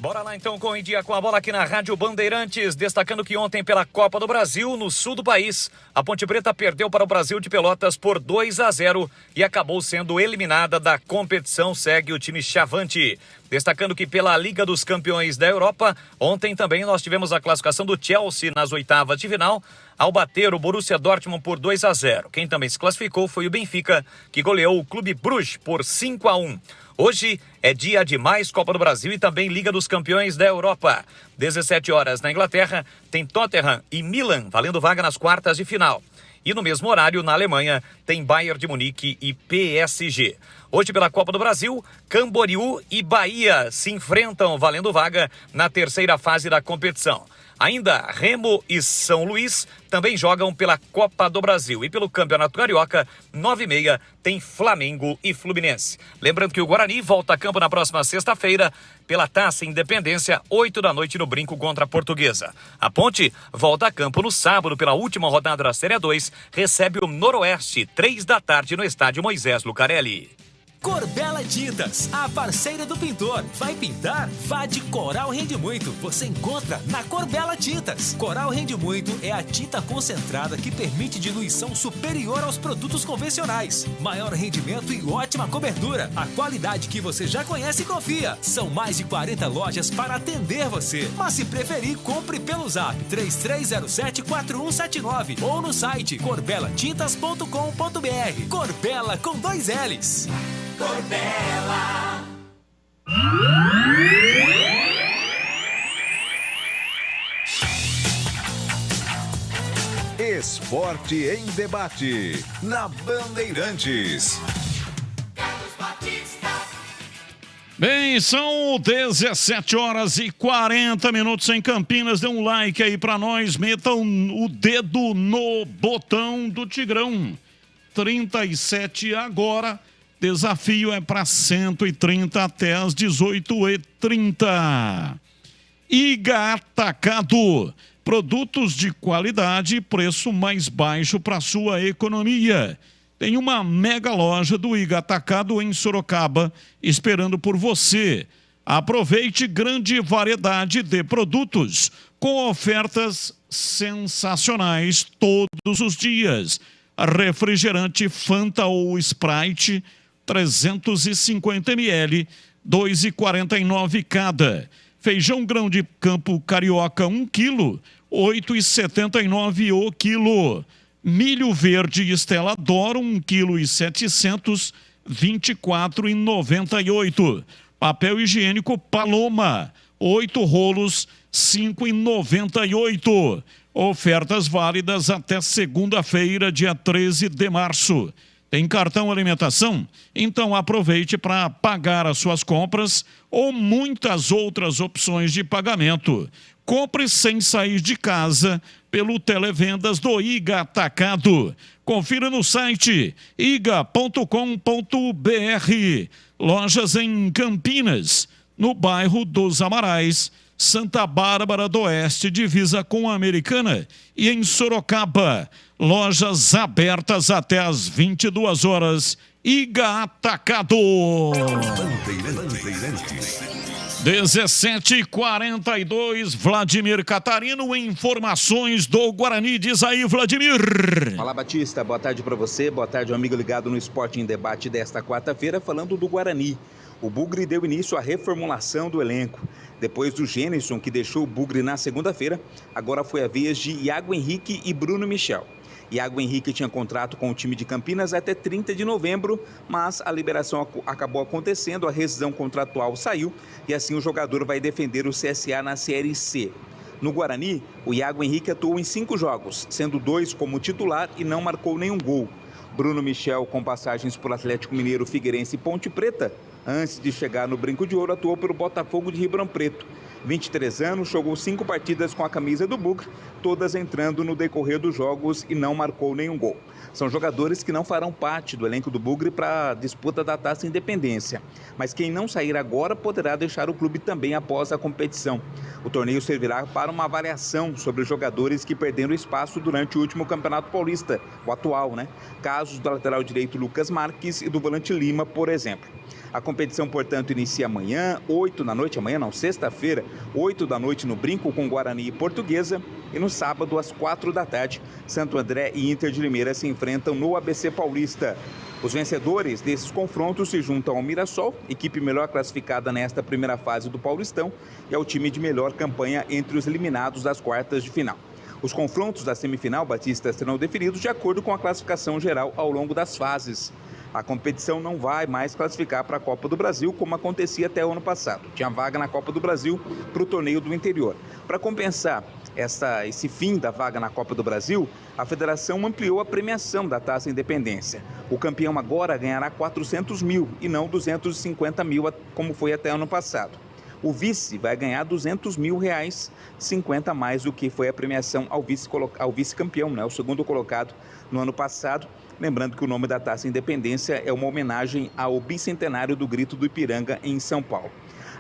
R: Bora lá então com o Em Dia com a Bola aqui na Rádio Bandeirantes, destacando que ontem pela Copa do Brasil, no sul do país, a Ponte Preta perdeu para o Brasil de Pelotas por 2-0 e acabou sendo eliminada da competição, segue o time chavante. Destacando que pela Liga dos Campeões da Europa, ontem também nós tivemos a classificação do Chelsea nas oitavas de final, ao bater o Borussia Dortmund por 2-0. Quem também se classificou foi o Benfica, que goleou o Clube Bruges por 5-1. Hoje é dia de mais Copa do Brasil e também Liga dos Campeões da Europa. 17 horas na Inglaterra, tem Tottenham e Milan valendo vaga nas quartas de final. E no mesmo horário, na Alemanha, tem Bayern de Munique e PSG. Hoje, pela Copa do Brasil, Camboriú e Bahia se enfrentam valendo vaga na terceira fase da competição. Ainda Remo e São Luís também jogam pela Copa do Brasil. E pelo Campeonato Carioca, 9h30, tem Flamengo e Fluminense. Lembrando que o Guarani volta a campo na próxima sexta-feira pela Taça Independência, 8 da noite no Brinco contra a Portuguesa. A Ponte volta a campo no sábado pela última rodada da Série 2, recebe o Noroeste, 3 da tarde no estádio Moisés Lucarelli.
Q: Corbella Tintas, a parceira do pintor. Vai pintar? Vá de Coral Rende Muito. Você encontra na Corbella Tintas. Coral Rende Muito é a tinta concentrada que permite diluição superior aos produtos convencionais. Maior rendimento e ótima cobertura. A qualidade que você já conhece e confia. São mais de 40 lojas para atender você. Mas se preferir, compre pelo zap 3307-4179 ou no site corbelatintas.com.br. Corbella com 2 L's.
I: Corbella.
B: Esporte em Debate, na Bandeirantes.
D: Bem, são 17 horas e 40 minutos em Campinas. Dê um like aí pra nós, metam o dedo no botão do Tigrão. 37 agora. Desafio é para 130 até às 18h30. Iga Atacado. Produtos de qualidade e preço mais baixo para sua economia. Tem uma mega loja do Iga Atacado em Sorocaba esperando por você. Aproveite grande variedade de produtos com ofertas sensacionais todos os dias. Refrigerante Fanta ou Sprite, 350 ml, 2,49 cada. Feijão grão de campo carioca, 1 kg, 8,79 o quilo. Milho verde Estela D'Oro, 1,7 kg, 24,98. Papel higiênico Paloma, 8 rolos, 5,98. Ofertas válidas até segunda-feira, dia 13 de março. Tem cartão alimentação? Então aproveite para pagar as suas compras ou muitas outras opções de pagamento. Compre sem sair de casa pelo Televendas do Iga Atacado. Confira no site iga.com.br. Lojas em Campinas, no bairro dos Amarais, Santa Bárbara do Oeste, divisa com a Americana, e em Sorocaba, lojas abertas até às 22 horas. Iga Atacado. 17h42, Vladimir Catarino, informações do Guarani. Diz aí, Vladimir.
S: Fala, Batista, boa tarde para você, boa tarde, um amigo ligado no Esporte em Debate desta quarta-feira, falando do Guarani. O Bugre deu início à reformulação do elenco. Depois do Gênison, que deixou o Bugre na segunda-feira, agora foi a vez de Iago Henrique e Bruno Michel. Iago Henrique tinha contrato com o time de Campinas até 30 de novembro, mas a liberação acabou acontecendo, a rescisão contratual saiu e assim o jogador vai defender o CSA na Série C. No Guarani, o Iago Henrique atuou em 5 jogos, sendo 2 como titular e não marcou nenhum gol. Bruno Michel, com passagens por Atlético Mineiro, Figueirense e Ponte Preta, antes de chegar no Brinco de Ouro, atuou pelo Botafogo de Ribeirão Preto. 23 anos, jogou 5 partidas com a camisa do Bugre, todas entrando no decorrer dos jogos e não marcou nenhum gol. São jogadores que não farão parte do elenco do Bugre para a disputa da Taça Independência. Mas quem não sair agora poderá deixar o clube também após a competição. O torneio servirá para uma avaliação sobre os jogadores que perderam espaço durante o último Campeonato Paulista, o atual, né? Casos do lateral direito Lucas Marques e do volante Lima, por exemplo. A competição, portanto, inicia amanhã, 8 da noite, sexta-feira, 8 da noite no Brinco com Guarani e Portuguesa. E no sábado, às 4 da tarde, Santo André e Inter de Limeira se enfrentam no ABC Paulista. Os vencedores desses confrontos se juntam ao Mirassol, equipe melhor classificada nesta primeira fase do Paulistão, e ao time de melhor campanha entre os eliminados das quartas de final. Os confrontos da semifinal, Batista, serão definidos de acordo com a classificação geral ao longo das fases. A competição não vai mais classificar para a Copa do Brasil, como acontecia até o ano passado. Tinha vaga na Copa do Brasil para o torneio do interior. Para compensar esse fim da vaga na Copa do Brasil, a federação ampliou a premiação da Taça Independência. O campeão agora ganhará 400 mil e não 250 mil, como foi até o ano passado. O vice vai ganhar 200 mil reais, 50 mais do que foi a premiação ao vice-campeão, né? O segundo colocado no ano passado. Lembrando que o nome da Taça Independência é uma homenagem ao bicentenário do Grito do Ipiranga, em São Paulo.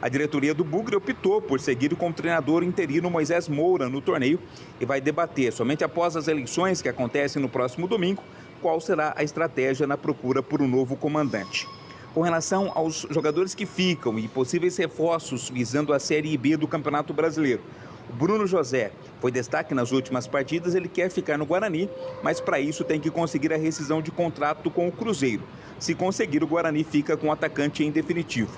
S: A diretoria do Bugre optou por seguir com o treinador interino Moisés Moura no torneio e vai debater, somente após as eleições que acontecem no próximo domingo, qual será a estratégia na procura por um novo comandante. Com relação aos jogadores que ficam e possíveis reforços visando a Série B do Campeonato Brasileiro, o Bruno José foi destaque nas últimas partidas, ele quer ficar no Guarani, mas para isso tem que conseguir a rescisão de contrato com o Cruzeiro. Se conseguir, o Guarani fica com o atacante em definitivo.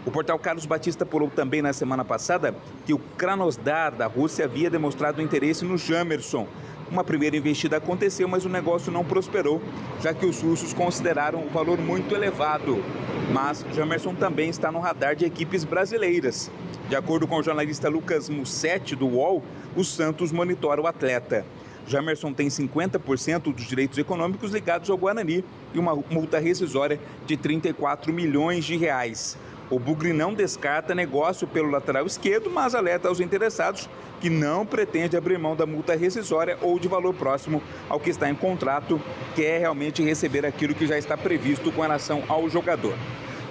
S: O portal Carlos Batista apurou também na semana passada que o Krasnodar da Rússia havia demonstrado interesse no Jamerson. Uma primeira investida aconteceu, mas o negócio não prosperou, já que os russos consideraram o valor muito elevado. Mas Jamerson também está no radar de equipes brasileiras. De acordo com o jornalista Lucas Mussetti, do UOL, o Santos monitora o atleta. Jamerson tem 50% dos direitos econômicos ligados ao Guarani e uma multa rescisória de 34 milhões de reais. O Bugre não descarta negócio pelo lateral esquerdo, mas alerta aos interessados que não pretende abrir mão da multa rescisória ou de valor próximo ao que está em contrato, quer realmente receber aquilo que já está previsto com relação ao jogador.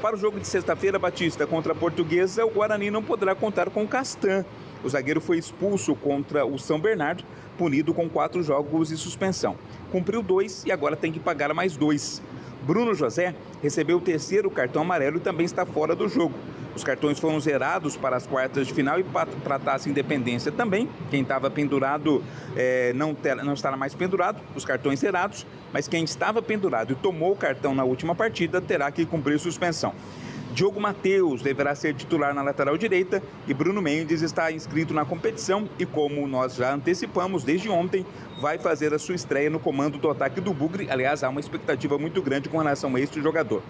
S: Para o jogo de sexta-feira, Batista, contra a Portuguesa, o Guarani não poderá contar com Castan. O zagueiro foi expulso contra o São Bernardo, punido com 4 jogos de suspensão. Cumpriu 2 e agora tem que pagar mais 2. Bruno José recebeu o 3º cartão amarelo e também está fora do jogo. Os cartões foram zerados para as quartas de final e para a Taça Independência também. Quem estava pendurado não estará mais pendurado, os cartões zerados, mas quem estava pendurado e tomou o cartão na última partida terá que cumprir suspensão. Diogo Matheus deverá ser titular na lateral direita e Bruno Mendes está inscrito na competição e, como nós já antecipamos desde ontem, vai fazer a sua estreia no comando do ataque do Bugre. Aliás, há uma expectativa muito grande com relação a este jogador.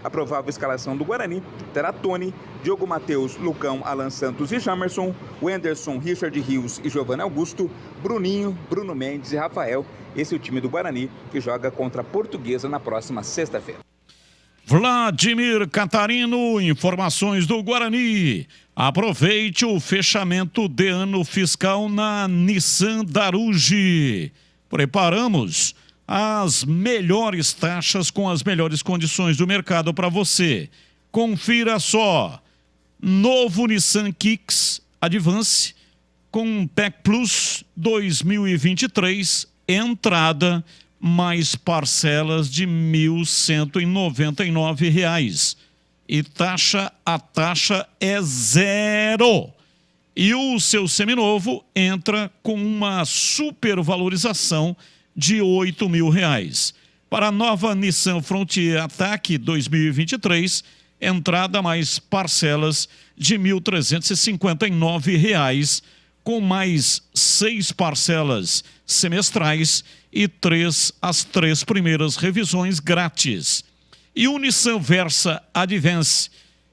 S: A provável escalação do Guarani terá Tony, Diogo Matheus, Lucão, Alan Santos e Jamerson, Wenderson, Richard Rios e Giovanni Augusto, Bruninho, Bruno Mendes e Rafael. Esse é o time do Guarani que joga contra a Portuguesa na próxima sexta-feira.
D: Vladimir Catarino, informações do Guarani. Aproveite o fechamento de ano fiscal na Nissan Daruge. Preparamos as melhores taxas com as melhores condições do mercado para você. Confira só. Novo Nissan Kicks Advance com PEC Plus 2023, entrada mais parcelas de R$ 1.199. E a taxa é zero. E o seu seminovo entra com uma supervalorização de R$ 8.000. Para a nova Nissan Frontier Attack 2023, entrada mais parcelas de R$ 1.359, com mais 6 parcelas semestrais e as 3 primeiras revisões grátis. E o Nissan Versa Advance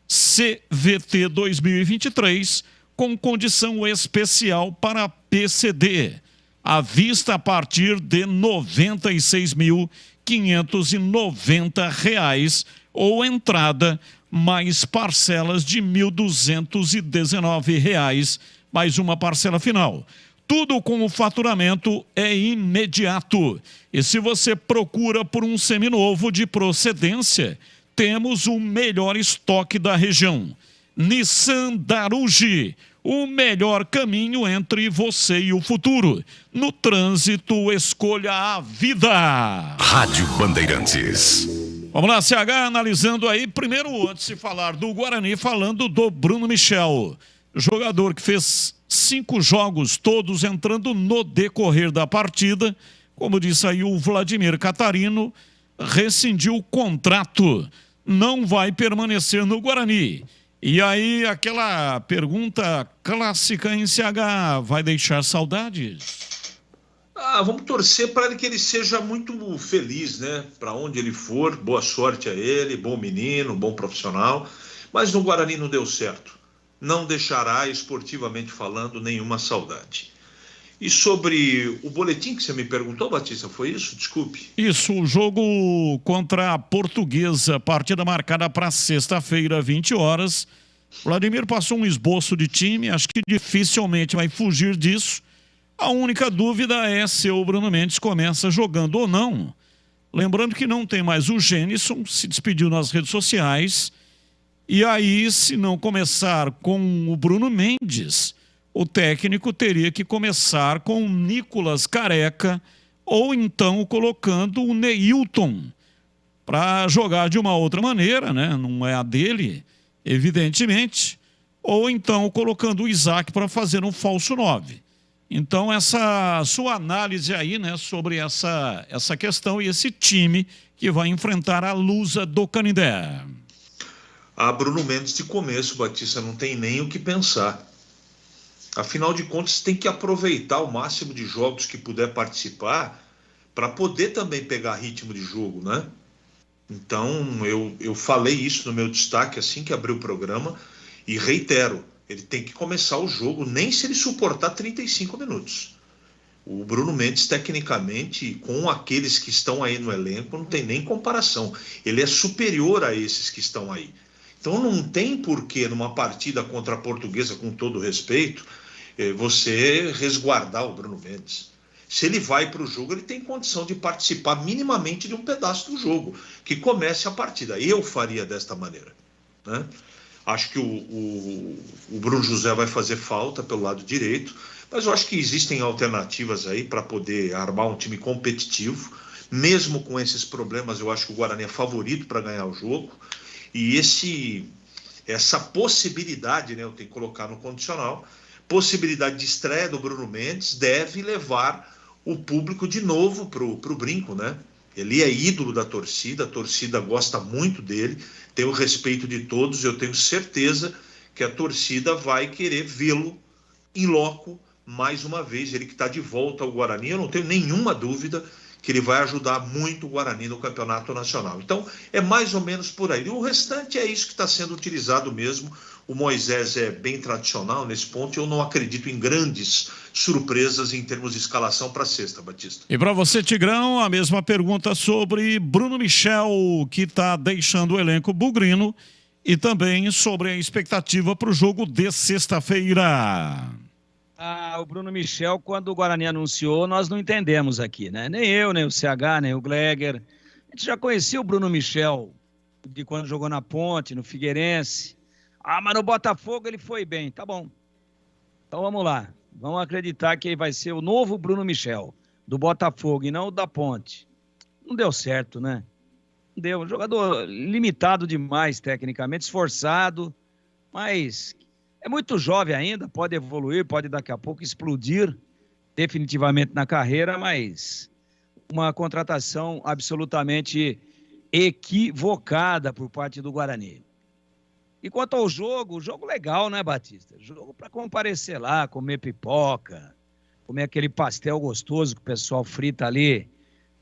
D: CVT 2023 com condição especial para PCD, à vista a partir de R$ 96.590 ou entrada mais parcelas de R$ 1.219, mais uma parcela final. Tudo com o faturamento é imediato. E se você procura por um seminovo de procedência, temos o melhor estoque da região. Nissan Daruge, o melhor caminho entre você e o futuro. No trânsito, escolha a vida.
P: Rádio Bandeirantes.
D: Vamos lá, CH, analisando aí, primeiro, antes de falar do Guarani, falando do Bruno Michel, jogador que fez 5 jogos, todos entrando no decorrer da partida. Como disse aí o Vladimir Catarino, rescindiu o contrato, não vai permanecer no Guarani. E aí, aquela pergunta clássica em CH, vai deixar saudades?
E: Vamos torcer para que ele seja muito feliz, né? Para onde ele for, boa sorte a ele, bom menino, bom profissional. Mas no Guarani não deu certo. Não deixará, esportivamente falando, nenhuma saudade. E sobre o boletim que você me perguntou, Batista, foi isso? Desculpe.
D: Isso, o jogo contra a Portuguesa, partida marcada para sexta-feira, 20 horas. Vladimir passou um esboço de time, acho que dificilmente vai fugir disso. A única dúvida é se o Bruno Mendes começa jogando ou não. Lembrando que não tem mais o Gênison, se despediu nas redes sociais. E aí, se não começar com o Bruno Mendes, o técnico teria que começar com o Nicolas Careca ou então colocando o Neilton para jogar de uma outra maneira, né? Não é a dele, evidentemente, ou então colocando o Isaac para fazer um falso 9. Então, essa sua análise aí, né, sobre essa questão e esse time que vai enfrentar a Lusa do Canindé.
E: Bruno Mendes de começo, Batista, não tem nem o que pensar. Afinal de contas, tem que aproveitar o máximo de jogos que puder participar para poder também pegar ritmo de jogo, né? Então, eu falei isso no meu destaque assim que abri o programa e reitero, ele tem que começar o jogo, nem se ele suportar 35 minutos. O Bruno Mendes, tecnicamente, com aqueles que estão aí no elenco, não tem nem comparação. Ele é superior a esses que estão aí. Então não tem porquê, numa partida contra a Portuguesa, com todo respeito, você resguardar o Bruno Mendes. Se ele vai para o jogo, ele tem condição de participar minimamente de um pedaço do jogo, que comece a partida. Eu faria desta maneira, né? Acho que o Bruno José vai fazer falta pelo lado direito, mas eu acho que existem alternativas aí para poder armar um time competitivo. Mesmo com esses problemas, eu acho que o Guarani é favorito para ganhar o jogo. E essa possibilidade, né, eu tenho que colocar no condicional, possibilidade de estreia do Bruno Mendes deve levar o público de novo pro brinco, né? Ele é ídolo da torcida, a torcida gosta muito dele, tem o respeito de todos, eu tenho certeza que a torcida vai querer vê-lo em loco mais uma vez, ele que está de volta ao Guarani, eu não tenho nenhuma dúvida que ele vai ajudar muito o Guarani no Campeonato Nacional. Então, é mais ou menos por aí. E o restante é isso que está sendo utilizado mesmo. O Moisés é bem tradicional nesse ponto. Eu não acredito em grandes surpresas em termos de escalação para sexta, Batista.
D: E para você, Tigrão, a mesma pergunta sobre Bruno Michel, que está deixando o elenco bugrino, e também sobre a expectativa para o jogo de sexta-feira.
J: O Bruno Michel, quando o Guarani anunciou, nós não entendemos aqui, né? Nem eu, nem o CH, nem o Gleger. A gente já conhecia o Bruno Michel de quando jogou na Ponte, no Figueirense. Mas no Botafogo ele foi bem. Tá bom. Então vamos lá. Vamos acreditar que ele vai ser o novo Bruno Michel, do Botafogo, e não o da Ponte. Não deu certo, né? Não deu. Um jogador limitado demais, tecnicamente, esforçado, mas... é muito jovem ainda, pode evoluir, pode daqui a pouco explodir definitivamente na carreira, mas uma contratação absolutamente equivocada por parte do Guarani. E quanto ao jogo legal, né, Batista? Jogo para comparecer lá, comer pipoca, comer aquele pastel gostoso que o pessoal frita ali,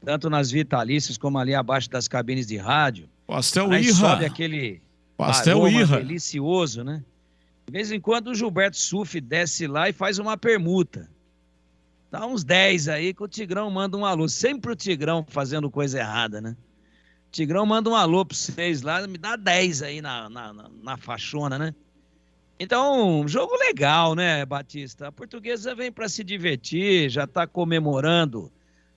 J: tanto nas vitalícias como ali abaixo das cabines de rádio.
D: Pastel
J: Aí
D: Irra.
J: sobe aquele
D: Pastel
J: aroma
D: Irra.
J: delicioso, né? De vez em quando o Gilberto Suf desce lá e faz uma permuta. Dá uns 10 aí que o Tigrão manda um alô. Sempre o Tigrão fazendo coisa errada, né? O Tigrão manda um alô pra vocês lá, me dá 10 aí na faixona, né? Então, jogo legal, né, Batista? A Portuguesa vem para se divertir, já tá comemorando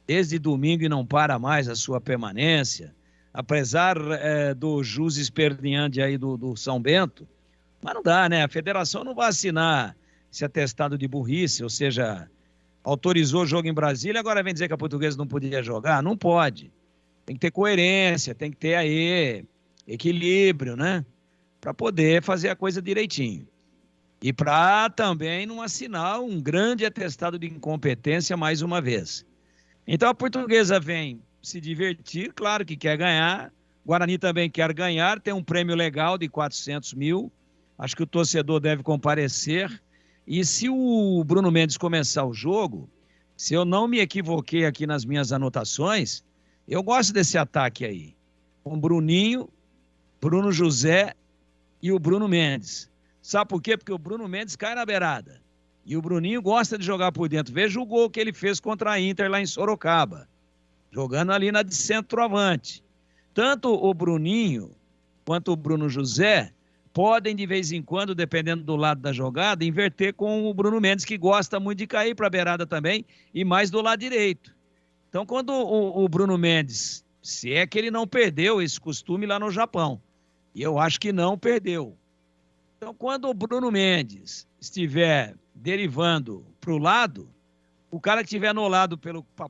J: desde domingo e não para mais a sua permanência. Apesar do jus esperdiante aí do São Bento, mas não dá, né? A federação não vai assinar esse atestado de burrice, ou seja, autorizou o jogo em Brasília, agora vem dizer que a Portuguesa não podia jogar? Não pode. Tem que ter coerência, tem que ter aí equilíbrio, né? Para poder fazer a coisa direitinho. E para também não assinar um grande atestado de incompetência mais uma vez. Então a Portuguesa vem se divertir, claro que quer ganhar, o Guarani também quer ganhar, tem um prêmio legal de 400 mil, acho que o torcedor deve comparecer. E se o Bruno Mendes começar o jogo, se eu não me equivoquei aqui nas minhas anotações, eu gosto desse ataque aí. Com o Bruninho, Bruno José e o Bruno Mendes. Sabe por quê? Porque o Bruno Mendes cai na beirada. E o Bruninho gosta de jogar por dentro. Veja o gol que ele fez contra a Inter lá em Sorocaba. Jogando ali na de centroavante. Tanto o Bruninho quanto o Bruno José podem, de vez em quando, dependendo do lado da jogada, inverter com o Bruno Mendes, que gosta muito de cair para a beirada também, e mais do lado direito. Então, quando o Bruno Mendes, se é que ele não perdeu esse costume lá no Japão, e eu acho que não perdeu. Então, quando o Bruno Mendes estiver derivando para o lado, o cara que estiver no lado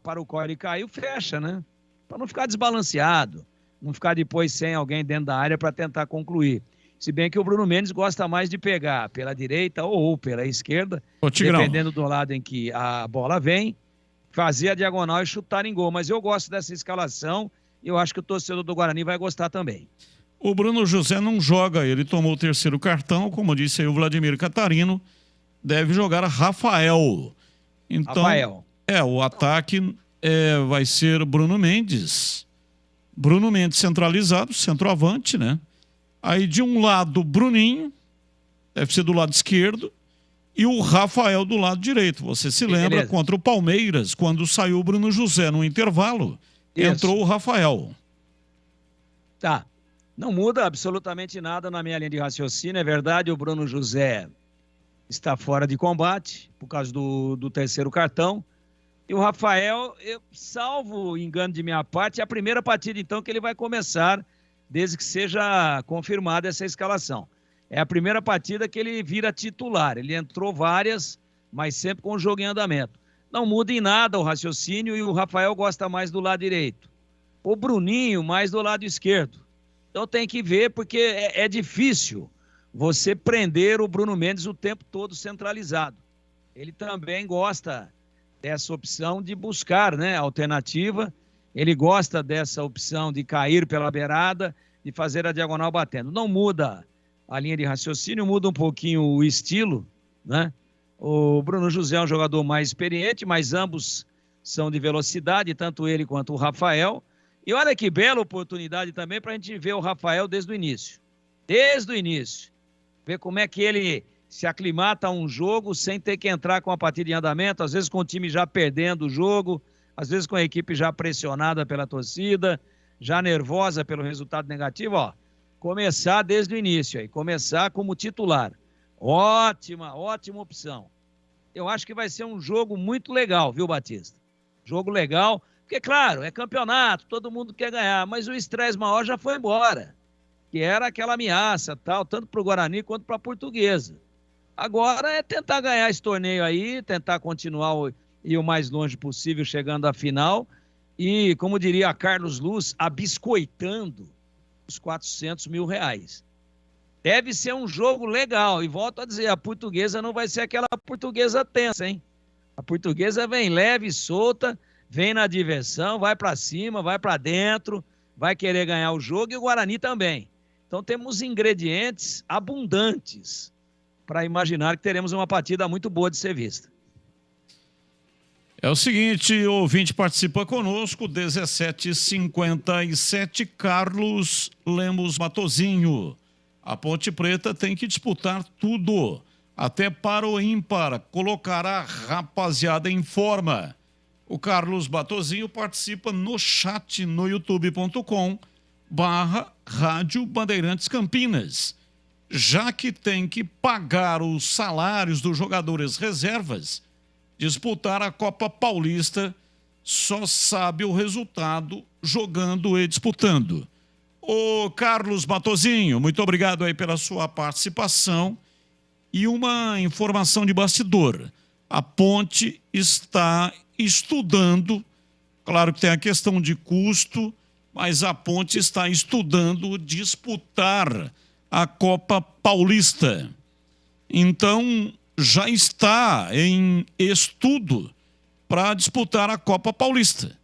J: para o qual ele caiu, fecha, né? Para não ficar desbalanceado, não ficar depois sem alguém dentro da área para tentar concluir. Se bem que o Bruno Mendes gosta mais de pegar pela direita ou pela esquerda, dependendo do lado em que a bola vem, fazer a diagonal e chutar em gol. Mas eu gosto dessa escalação e eu acho que o torcedor do Guarani vai gostar também.
D: O Bruno José não joga, ele tomou o terceiro cartão, como disse aí o Vladimir Catarino, deve jogar Rafael. Então,
J: Rafael.
D: O ataque vai ser Bruno Mendes. Bruno Mendes centralizado, centroavante, né? Aí de um lado, Bruninho, deve ser do lado esquerdo, e o Rafael do lado direito. Você se lembra, beleza, contra o Palmeiras, quando saiu o Bruno José no intervalo, entrou o Rafael.
J: Tá. Não muda absolutamente nada na minha linha de raciocínio. É verdade, o Bruno José está fora de combate por causa do terceiro cartão. E o Rafael, salvo engano de minha parte, é a primeira partida então que ele vai começar desde que seja confirmada essa escalação. É a primeira partida que ele vira titular. Ele entrou várias, mas sempre com o jogo em andamento. Não muda em nada o raciocínio e o Rafael gosta mais do lado direito. O Bruninho mais do lado esquerdo. Então tem que ver, porque é difícil você prender o Bruno Mendes o tempo todo centralizado. Ele também gosta dessa opção de buscar, né, alternativa. Ele gosta dessa opção de cair pela beirada, de fazer a diagonal batendo. Não muda a linha de raciocínio, muda um pouquinho o estilo, né? O Bruno José é um jogador mais experiente, mas ambos são de velocidade, tanto ele quanto o Rafael. E olha que bela oportunidade também para a gente ver o Rafael desde o início. Desde o início. Ver como é que ele se aclimata a um jogo sem ter que entrar com a partida em andamento, às vezes com o time já perdendo o jogo, às vezes com a equipe já pressionada pela torcida, já nervosa pelo resultado negativo, ó. Começar desde o início aí, começar como titular. Ótima opção. Eu acho que vai ser um jogo muito legal, viu, Batista? Jogo legal, porque, claro, é campeonato, todo mundo quer ganhar, mas o estresse maior já foi embora, que era aquela ameaça, tal, tanto para o Guarani quanto para a Portuguesa. Agora é tentar ganhar esse torneio aí, tentar continuar e o mais longe possível, chegando à final, e, como diria Carlos Luz, abiscoitando os R$400 mil. Deve ser um jogo legal, e volto a dizer, a Portuguesa não vai ser aquela Portuguesa tensa, hein? A Portuguesa vem leve e solta, vem na diversão, vai para cima, vai para dentro, vai querer ganhar o jogo, e o Guarani também. Então temos ingredientes abundantes para imaginar que teremos uma partida muito boa de ser vista.
D: É o seguinte, o ouvinte participa conosco, 17h57, Carlos Lemos Matozinho. A Ponte Preta tem que disputar tudo, até para o ímpar, colocar a rapaziada em forma. O Carlos Matozinho participa no chat no youtube.com/Rádio Bandeirantes Campinas. Já que tem que pagar os salários dos jogadores reservas, disputar a Copa Paulista só sabe o resultado jogando e disputando. Ô Carlos Matozinho, muito obrigado aí pela sua participação. E uma informação de bastidor. A Ponte está estudando, claro que tem a questão de custo, mas a Ponte está estudando disputar a Copa Paulista. Então, já está em estudo para disputar a Copa Paulista.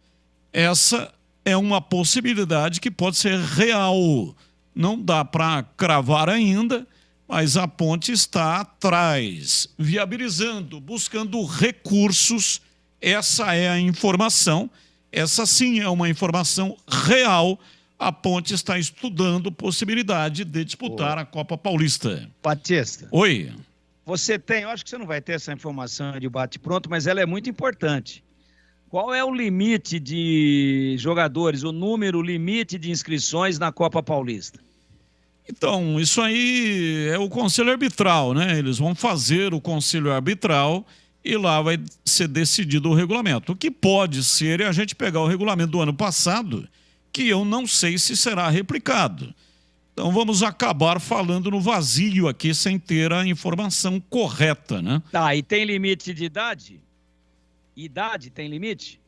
D: Essa é uma possibilidade que pode ser real. Não dá para cravar ainda, mas a Ponte está atrás, viabilizando, buscando recursos. Essa é a informação. Essa sim é uma informação real. A Ponte está estudando possibilidade de disputar a Copa Paulista.
J: Batista.
D: Oi.
J: Você tem, eu acho que você não vai ter essa informação de bate-pronto, mas ela é muito importante. Qual é o limite de jogadores, o limite de inscrições na Copa Paulista?
D: Então, isso aí é o conselho arbitral, né? Eles vão fazer o conselho arbitral e lá vai ser decidido o regulamento. O que pode ser é a gente pegar o regulamento do ano passado, que eu não sei se será replicado. Então vamos acabar falando no vazio aqui, sem ter a informação correta, né?
J: Tá, e tem limite de idade? Idade tem limite?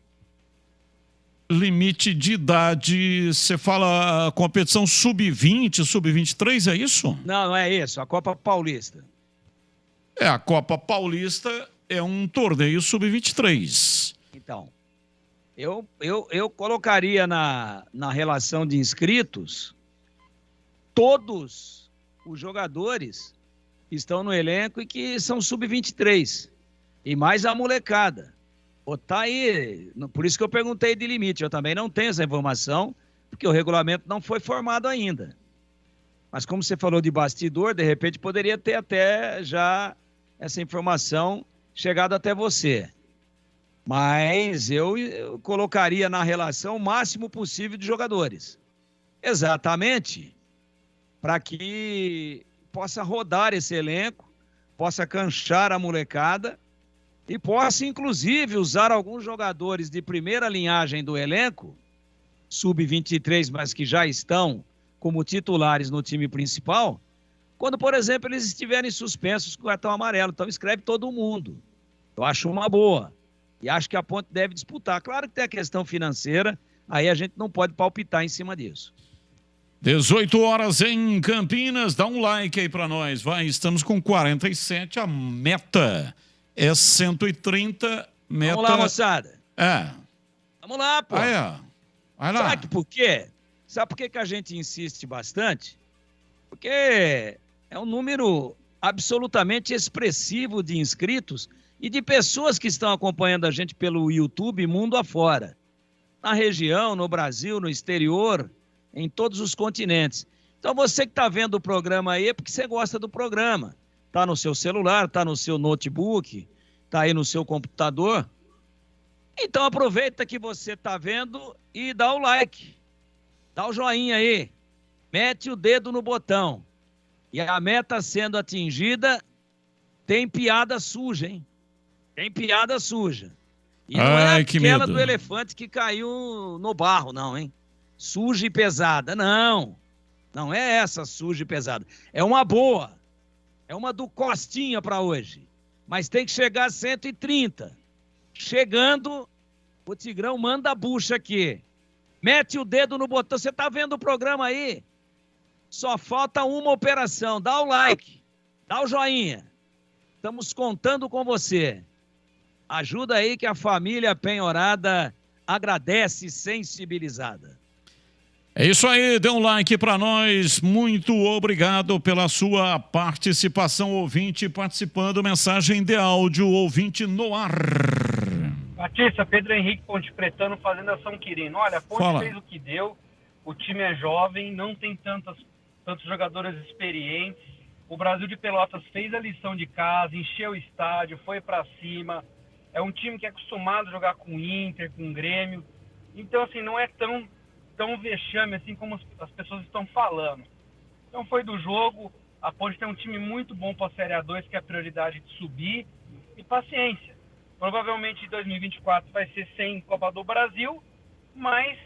D: Limite de idade, você fala competição sub-20, sub-23, é isso?
J: Não é isso, a Copa Paulista.
D: A Copa Paulista é um torneio sub-23.
J: Então, eu colocaria na relação de inscritos todos os jogadores que estão no elenco e que são sub-23. E mais a molecada. Tá aí, por isso que eu perguntei de limite. Eu também não tenho essa informação, porque o regulamento não foi formado ainda. Mas como você falou de bastidor, de repente poderia ter até já essa informação chegado até você. Mas eu colocaria na relação o máximo possível de jogadores. Exatamente para que possa rodar esse elenco, possa canchar a molecada e possa, inclusive, usar alguns jogadores de primeira linhagem do elenco, sub-23, mas que já estão como titulares no time principal, quando, por exemplo, eles estiverem suspensos com o cartão amarelo. Então, escreve todo mundo. Eu acho uma boa. E acho que a Ponte deve disputar. Claro que tem a questão financeira, aí a gente não pode palpitar em cima disso.
D: 18 horas em Campinas, dá um like aí pra nós, vai, estamos com 47, a meta é 130, meta...
J: Vamos lá, moçada. Vamos lá, pô.
D: Vai lá.
J: Sabe por quê? Sabe por que a gente insiste bastante? Porque é um número absolutamente expressivo de inscritos e de pessoas que estão acompanhando a gente pelo YouTube mundo afora. Na região, no Brasil, no exterior, em todos os continentes. Então você que está vendo o programa aí é porque você gosta do programa. Está no seu celular, está no seu notebook, está aí no seu computador. Então aproveita que você está vendo e dá o like. Dá o joinha aí. Mete o dedo no botão. E a meta sendo atingida, tem piada suja, hein? Tem piada suja. E não é aquela do elefante que caiu no barro, não, hein? Suja e pesada. Não. Não é essa suja e pesada. É uma boa. É uma do Costinha para hoje. Mas tem que chegar a 130. Chegando, o Tigrão manda a bucha aqui. Mete o dedo no botão. Você tá vendo o programa aí? Só falta uma operação. Dá o like. Dá o joinha. Estamos contando com você. Ajuda aí que a família Penhorada agradece, sensibilizada.
D: É isso aí, dê um like para nós, muito obrigado pela sua participação, ouvinte participando, mensagem de áudio, ouvinte no ar.
T: Batista, Pedro Henrique Ponte Pretano fazendo ação Quirino. Olha, a Ponte fez o que deu, o time é jovem, não tem tantos jogadores experientes, o Brasil de Pelotas fez a lição de casa, encheu o estádio, foi para cima, é um time que é acostumado a jogar com o Inter, com o Grêmio, então assim, não é tão vexame assim como as pessoas estão falando. Então foi do jogo, a Ponte tem um time muito bom para a Série A2, que é a prioridade de subir, e paciência. Provavelmente em 2024 vai ser sem Copa do Brasil, mas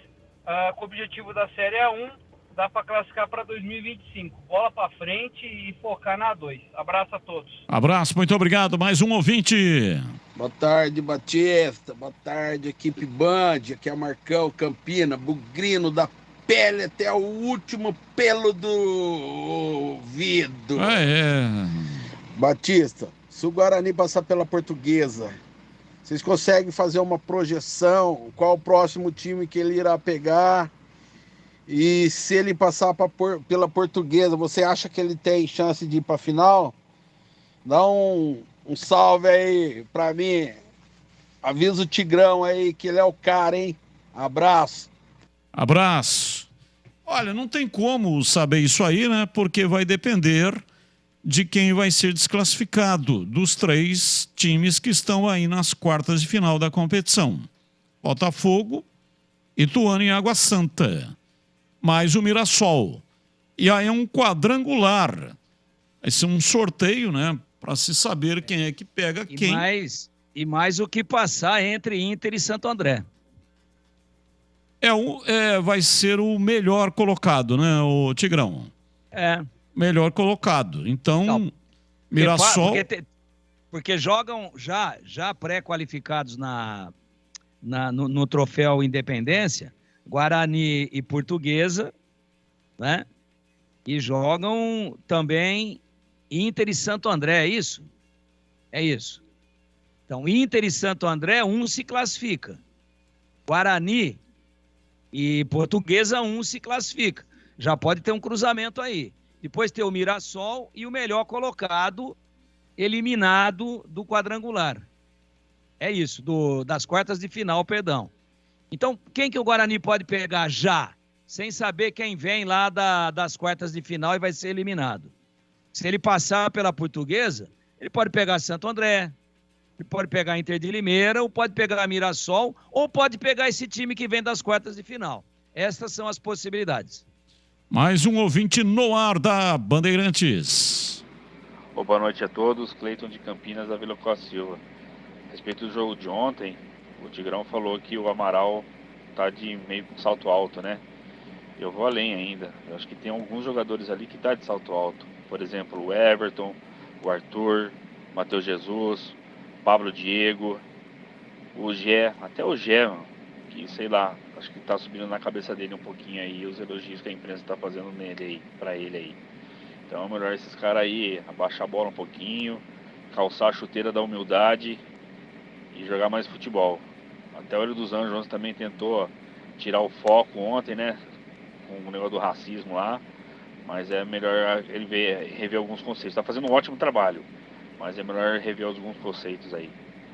T: com o objetivo da Série A1, dá para classificar para 2025. Bola para frente e focar na A2. Abraço a todos.
D: Abraço, muito obrigado. Mais um ouvinte.
U: Boa tarde, Batista. Boa tarde, equipe Band. Aqui é o Marcão, Campina, bugrino da pele até o último pelo do ouvido. Batista, se o Guarani passar pela Portuguesa, vocês conseguem fazer uma projeção? Qual o próximo time que ele irá pegar? E se ele passar pela Portuguesa, você acha que ele tem chance de ir para a final? Dá um salve aí para mim. Avisa o Tigrão aí que ele é o cara, hein? Abraço.
D: Abraço. Olha, não tem como saber isso aí, né? Porque vai depender de quem vai ser desclassificado dos 3 times que estão aí nas quartas de final da competição. Botafogo, Ituano e Água Santa. Mais o Mirassol. E aí é um quadrangular. Vai ser um sorteio, né? Para se saber quem é que pega quem.
J: E mais o que passar entre Inter e Santo André.
D: Vai ser o melhor colocado, né, o Tigrão? Melhor colocado. Então, Mirassol...
J: Porque jogam já pré-qualificados no troféu Independência, Guarani e Portuguesa, né? E jogam também Inter e Santo André, é isso? É isso. Então, Inter e Santo André, um se classifica. Guarani e Portuguesa, um se classifica. Já pode ter um cruzamento aí. Depois tem o Mirassol e o melhor colocado eliminado do quadrangular. É isso, das quartas de final, perdão. Então, quem que o Guarani pode pegar já, sem saber quem vem lá das quartas de final e vai ser eliminado? Se ele passar pela Portuguesa, ele pode pegar Santo André, ele pode pegar Inter de Limeira, ou pode pegar Mirassol, ou pode pegar esse time que vem das quartas de final. Essas são as possibilidades.
D: Mais um ouvinte no ar da Bandeirantes.
V: Boa noite a todos, Cleiton de Campinas, da Vila Costa Silva. A respeito do jogo de ontem, o Tigrão falou que o Amaral tá de meio com salto alto, né? Eu vou além ainda. Eu acho que tem alguns jogadores ali que tá de salto alto. Por exemplo, o Everton, o Arthur, o Matheus Jesus, o Pablo Diego, o Gé, até o Gé, que sei lá, Acho que tá subindo na cabeça dele um pouquinho aí os elogios que a imprensa tá fazendo nele aí, pra ele aí. Então é melhor esses caras aí abaixar a bola um pouquinho, calçar a chuteira da humildade e jogar mais futebol. Até o Hélio dos Anjos também tentou tirar o foco ontem, né? Com o negócio do racismo lá. Mas é melhor ele rever alguns conceitos. Tá fazendo um ótimo trabalho, mas é melhor rever alguns conceitos aí.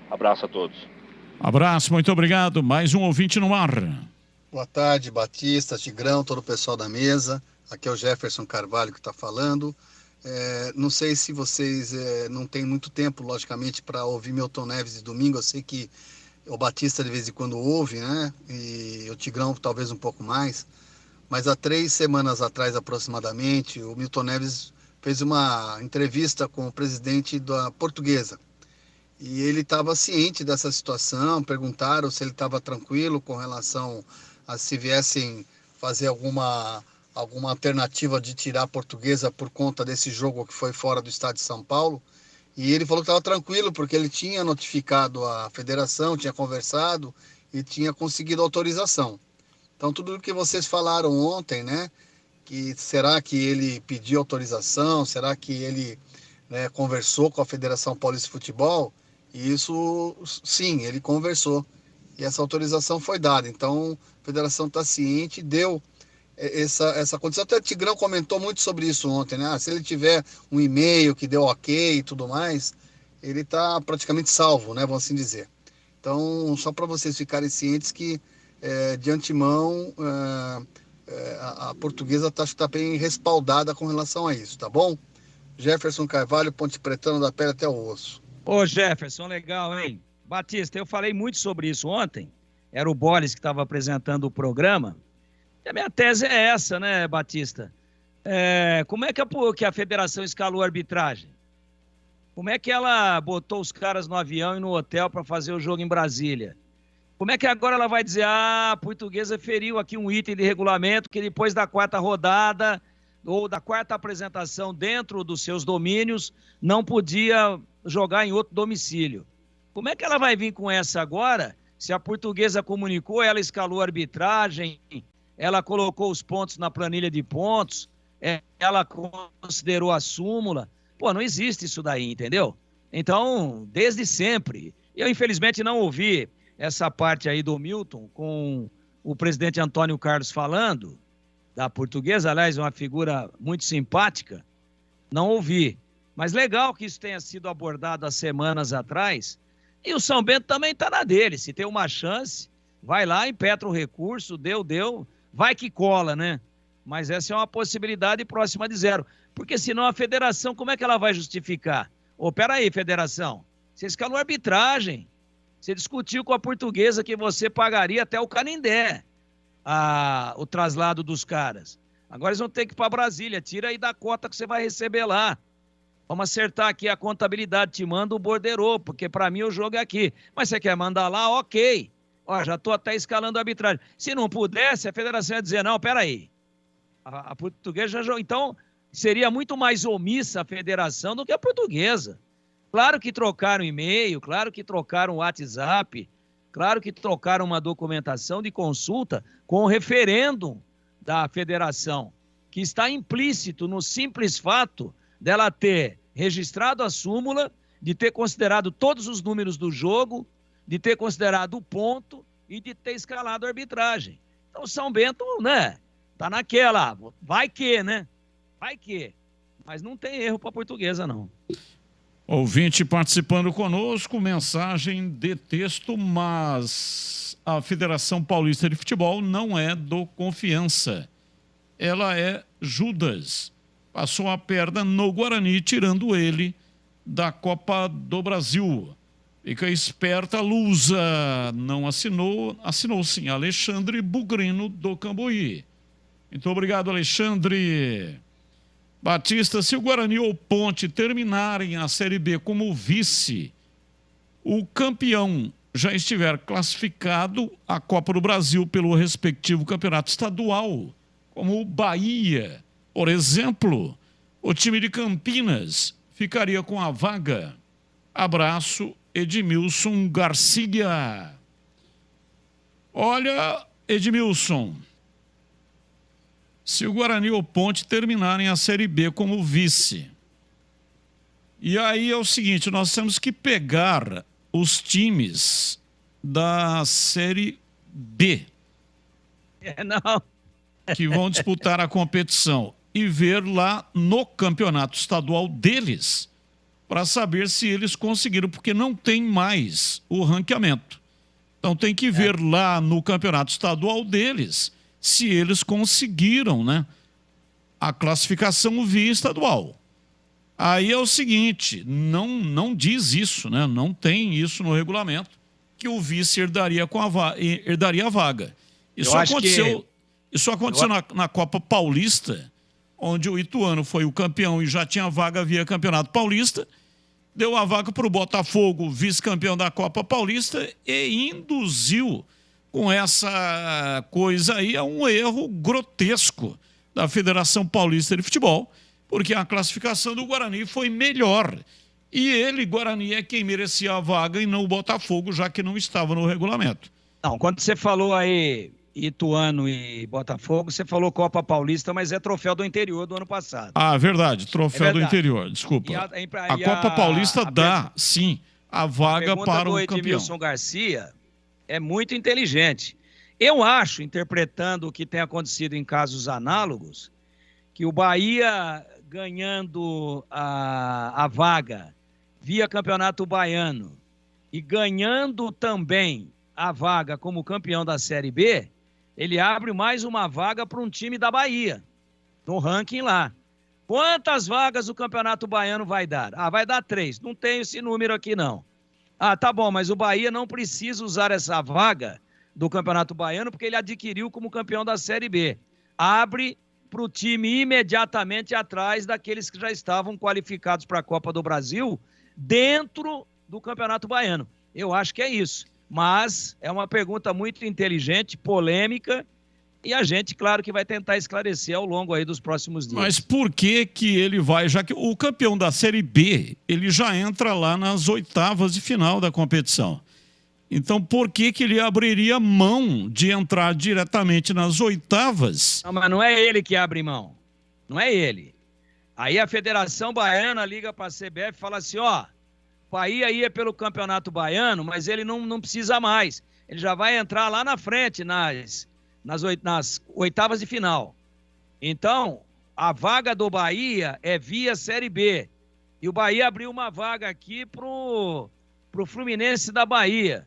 V: Abraço a todos.
D: Abraço, muito obrigado. Mais um ouvinte no ar.
A: Boa tarde, Batista, Tigrão, todo o pessoal da mesa. Aqui é o Jefferson Carvalho que está falando. Não sei se vocês não têm muito tempo, logicamente, para ouvir Milton Neves de domingo. Eu sei que o Batista de vez em quando ouve, né? E o Tigrão talvez um pouco mais. Mas há 3 semanas atrás, aproximadamente, o Milton Neves fez uma entrevista com o presidente da Portuguesa. E ele estava ciente dessa situação, perguntaram se ele estava tranquilo com relação a se viessem fazer alguma alternativa de tirar a Portuguesa por conta desse jogo que foi fora do estado de São Paulo. E ele falou que estava tranquilo, porque ele tinha notificado a federação, tinha conversado e tinha conseguido autorização. Então, tudo o que vocês falaram ontem, né? Que será que ele pediu autorização? Será que ele conversou com a Federação Paulista de Futebol? E isso, sim, ele conversou. E essa autorização foi dada. Então, a federação está ciente, deu essa condição. Até o Tigrão comentou muito sobre isso ontem, né? Se ele tiver um e-mail que deu ok e tudo mais, ele está praticamente salvo, né? Vamos assim dizer. Então, só para vocês ficarem cientes que, de antemão, a Portuguesa está bem respaldada com relação a isso, tá bom? Jefferson Carvalho, Ponte Pretano, da pele até o osso.
J: Ô Jefferson, legal, hein? Batista, eu falei muito sobre isso ontem. Era o Boris que estava apresentando o programa. E a minha tese é essa, né, Batista? Como é que a federação escalou a arbitragem? Como é que ela botou os caras no avião e no hotel para fazer o jogo em Brasília? Como é que agora ela vai dizer, a Portuguesa feriu aqui um item de regulamento que depois da 4ª rodada ou da 4ª apresentação dentro dos seus domínios não podia jogar em outro domicílio? Como é que ela vai vir com essa agora, se a Portuguesa comunicou, ela escalou a arbitragem, ela colocou os pontos na planilha de pontos, ela considerou a súmula? Pô, não existe isso daí, entendeu? Então, desde sempre, eu infelizmente não ouvi essa parte aí do Milton com o presidente Antônio Carlos falando da Portuguesa, aliás, uma figura muito simpática, não ouvi. Mas legal que isso tenha sido abordado há semanas atrás. E o São Bento também está na dele. Se tem uma chance, vai lá, impetra o recurso, deu, vai que cola, né? Mas essa é uma possibilidade próxima de zero. Porque senão a federação, como é que ela vai justificar? Peraí, federação, você escalou arbitragem. Você discutiu com a Portuguesa que você pagaria até o Canindé o traslado dos caras. Agora eles vão ter que ir para Brasília. Tira aí da cota que você vai receber lá. Vamos acertar aqui a contabilidade. Te manda o borderô, porque para mim o jogo é aqui. Mas você quer mandar lá? Ok. Ó, já estou até escalando a arbitragem. Se não pudesse, a federação ia dizer, não, peraí. A Portuguesa já jogou. Então, seria muito mais omissa a federação do que a Portuguesa. Claro que trocaram e-mail, claro que trocaram WhatsApp, claro que trocaram uma documentação de consulta com o referêndum da federação, que está implícito no simples fato dela ter registrado a súmula, de ter considerado todos os números do jogo, de ter considerado o ponto e de ter escalado a arbitragem. Então, São Bento, né, tá naquela, vai que, né? Vai que. Mas não tem erro para a Portuguesa, não.
D: Ouvinte participando conosco, mensagem de texto, mas a Federação Paulista de Futebol não é do Confiança. Ela é Judas. Passou a perna no Guarani, tirando ele da Copa do Brasil. Fica esperta, Lusa. Não assinou sim, Alexandre Bugrino do Cambuí. Muito obrigado, Alexandre. Batista, se o Guarani ou Ponte terminarem a Série B como vice, o campeão já estiver classificado à Copa do Brasil pelo respectivo campeonato estadual, como o Bahia, por exemplo, o time de Campinas ficaria com a vaga. Abraço, Edmilson Garcia. Olha, Edmilson, se o Guarani ou Ponte terminarem a Série B como vice, e aí é o seguinte, nós temos que pegar os times da Série B que vão disputar a competição e ver lá no campeonato estadual deles para saber se eles conseguiram, porque não tem mais o ranqueamento. Então tem que ver lá no campeonato estadual deles se eles conseguiram, né, a classificação via estadual. Aí é o seguinte, não diz isso, né? Não tem isso no regulamento, que o vice herdaria a vaga. Isso aconteceu na Copa Paulista, onde o Ituano foi o campeão e já tinha vaga via Campeonato Paulista, deu a vaga para o Botafogo, vice-campeão da Copa Paulista, e induziu com essa coisa aí a um erro grotesco da Federação Paulista de Futebol, porque a classificação do Guarani foi melhor. E ele, Guarani, é quem merecia a vaga e não o Botafogo, já que não estava no regulamento.
J: Não, quando você falou aí Ituano e Botafogo, você falou Copa Paulista, mas é troféu do interior do ano passado.
D: Ah, verdade, troféu do interior, desculpa. A Copa Paulista dá, sim, a vaga para o campeão.
J: Edmilson Garcia é muito inteligente. Eu acho, interpretando o que tem acontecido em casos análogos, que o Bahia ganhando a vaga via Campeonato Baiano e ganhando também a vaga como campeão da Série B, ele abre mais uma vaga para um time da Bahia, no ranking lá. Quantas vagas o Campeonato Baiano vai dar? Ah, vai dar 3. Não tenho esse número aqui, não. Ah, tá bom, mas o Bahia não precisa usar essa vaga do Campeonato Baiano porque ele adquiriu como campeão da Série B. Abre para o time imediatamente atrás daqueles que já estavam qualificados para a Copa do Brasil dentro do Campeonato Baiano. Eu acho que é isso. Mas é uma pergunta muito inteligente, polêmica, e a gente, claro, que vai tentar esclarecer ao longo aí dos próximos dias.
D: Mas por que ele vai, já que o campeão da Série B, ele já entra lá nas oitavas de final da competição? Então, por que ele abriria mão de entrar diretamente nas oitavas?
J: Não, mas não é ele que abre mão. Não é ele. Aí a Federação Baiana liga para a CBF e fala assim, ó, o Bahia ia pelo Campeonato Baiano, mas ele não precisa mais. Ele já vai entrar lá na frente, nas oitavas de final. Então, a vaga do Bahia é via Série B. E o Bahia abriu uma vaga aqui pro Fluminense da Bahia.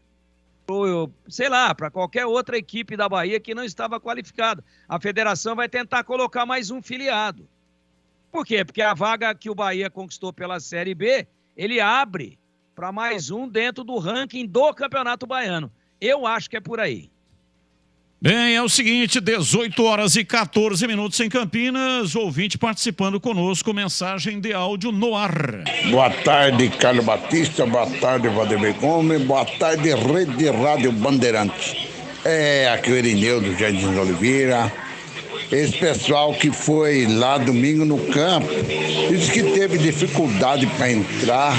J: Sei lá, para qualquer outra equipe da Bahia que não estava qualificada. A federação vai tentar colocar mais um filiado. Por quê? Porque a vaga que o Bahia conquistou pela Série B, ele abre para mais um dentro do ranking do Campeonato Baiano. Eu acho que é por aí.
D: Bem, é o seguinte, 18h14 em Campinas, ouvinte participando conosco, mensagem de áudio no ar.
F: Boa tarde, Carlos Batista, boa tarde, Valdemir Gomes, boa tarde, Rede Rádio Bandeirantes. Aqui o Irineu do Jardim de Oliveira. Esse pessoal que foi lá domingo no campo, disse que teve dificuldade para entrar.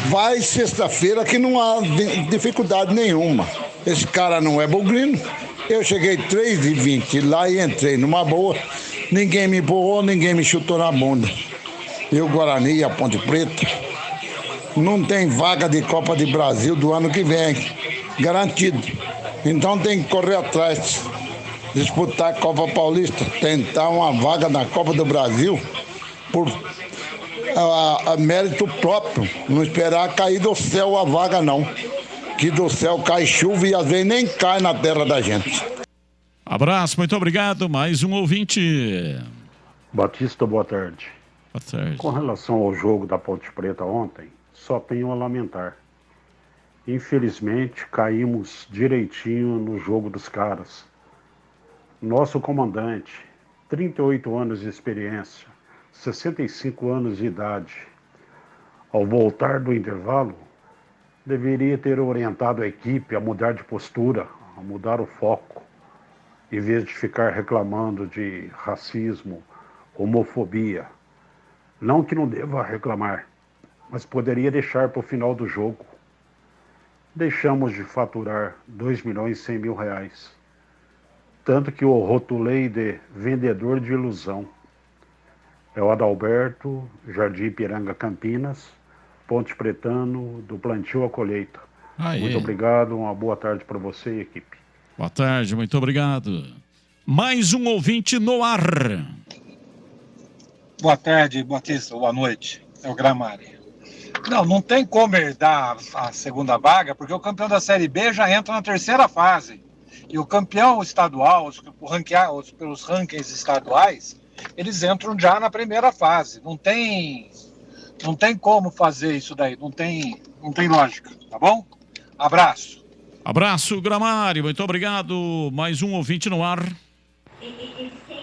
F: Vai sexta-feira que não há dificuldade nenhuma. Esse cara não é bugrino. Eu cheguei 3h20 lá e entrei numa boa. Ninguém me empurrou, ninguém me chutou na bunda. E o Guarani e a Ponte Preta não tem vaga de Copa do Brasil do ano que vem. Garantido. Então tem que correr atrás. Disputar a Copa Paulista. Tentar uma vaga na Copa do Brasil por a mérito próprio. Não esperar cair do céu a vaga, não. Que do céu cai chuva e às vezes nem cai na terra da gente.
D: Abraço, muito obrigado. Mais um ouvinte.
G: Batista, boa tarde.
D: Boa tarde.
G: Com relação ao jogo da Ponte Preta ontem, só tenho a lamentar. Infelizmente, caímos direitinho no jogo dos caras. Nosso comandante, 38 anos de experiência, 65 anos de idade, ao voltar do intervalo, deveria ter orientado a equipe a mudar de postura, a mudar o foco, em vez de ficar reclamando de racismo, homofobia. Não que não deva reclamar, mas poderia deixar para o final do jogo. Deixamos de faturar R$ 2.100.000. tanto que eu rotulei de vendedor de ilusão. É o Adalberto, Jardim Ipiranga, Campinas, Ponte Pretano, do plantio à colheita. Muito obrigado, uma boa tarde para você e equipe.
D: Boa tarde, muito obrigado. Mais um ouvinte no ar.
H: Boa tarde, Batista, boa noite. É o Gramari. Não tem como herdar a segunda vaga, porque o campeão da Série B já entra na terceira fase. E o campeão estadual, pelos rankings estaduais, eles entram já na primeira fase. Não tem como fazer isso daí, não tem lógica, tá bom? Abraço.
D: Abraço, Gramário, muito obrigado. Mais um ouvinte no ar.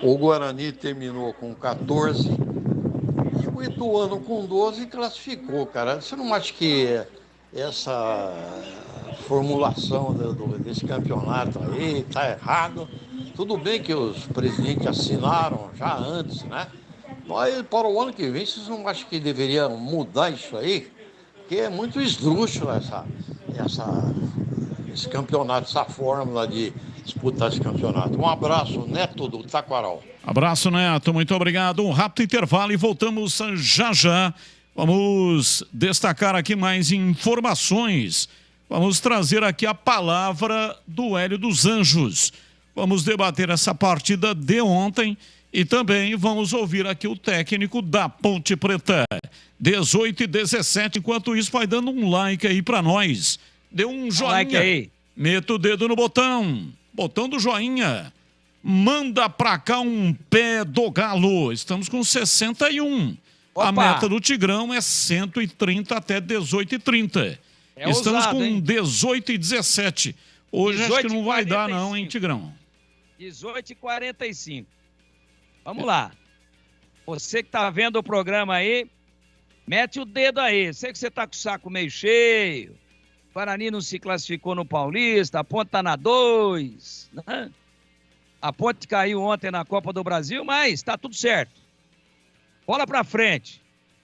K: O Guarani terminou com 14 e o Ituano com 12 classificou, cara. Você não acha que essa formulação desse campeonato aí tá errado? Tudo bem que os presidentes assinaram já antes, né? Mas para o ano que vem, vocês não acham que deveriam mudar isso aí? Porque é muito esdrúxulo esse campeonato, essa fórmula de disputar esse campeonato. Um abraço, Neto do Taquaral.
D: Abraço, Neto, muito obrigado. Um rápido intervalo e voltamos já já. Vamos destacar aqui mais informações. Vamos trazer aqui a palavra do Hélio dos Anjos. Vamos debater essa partida de ontem e também vamos ouvir aqui o técnico da Ponte Preta. 18 e 17, enquanto isso vai dando um like aí pra nós. Dê um joinha.
J: Like aí.
D: Meta o dedo no botão do joinha. Manda pra cá um pé do galo. Estamos com 61. Opa. A meta do Tigrão é 130 até 18h30. Estamos ousado, com 18 e 17. Hoje acho que não vai dar não, hein, Tigrão?
J: 18h45. Vamos lá. Você que tá vendo o programa aí, mete o dedo aí. Sei que você tá com o saco meio cheio. O Guarani não se classificou no Paulista, a Ponte tá na 2, né? A Ponte caiu ontem na Copa do Brasil, mas tá tudo certo. Bola pra frente.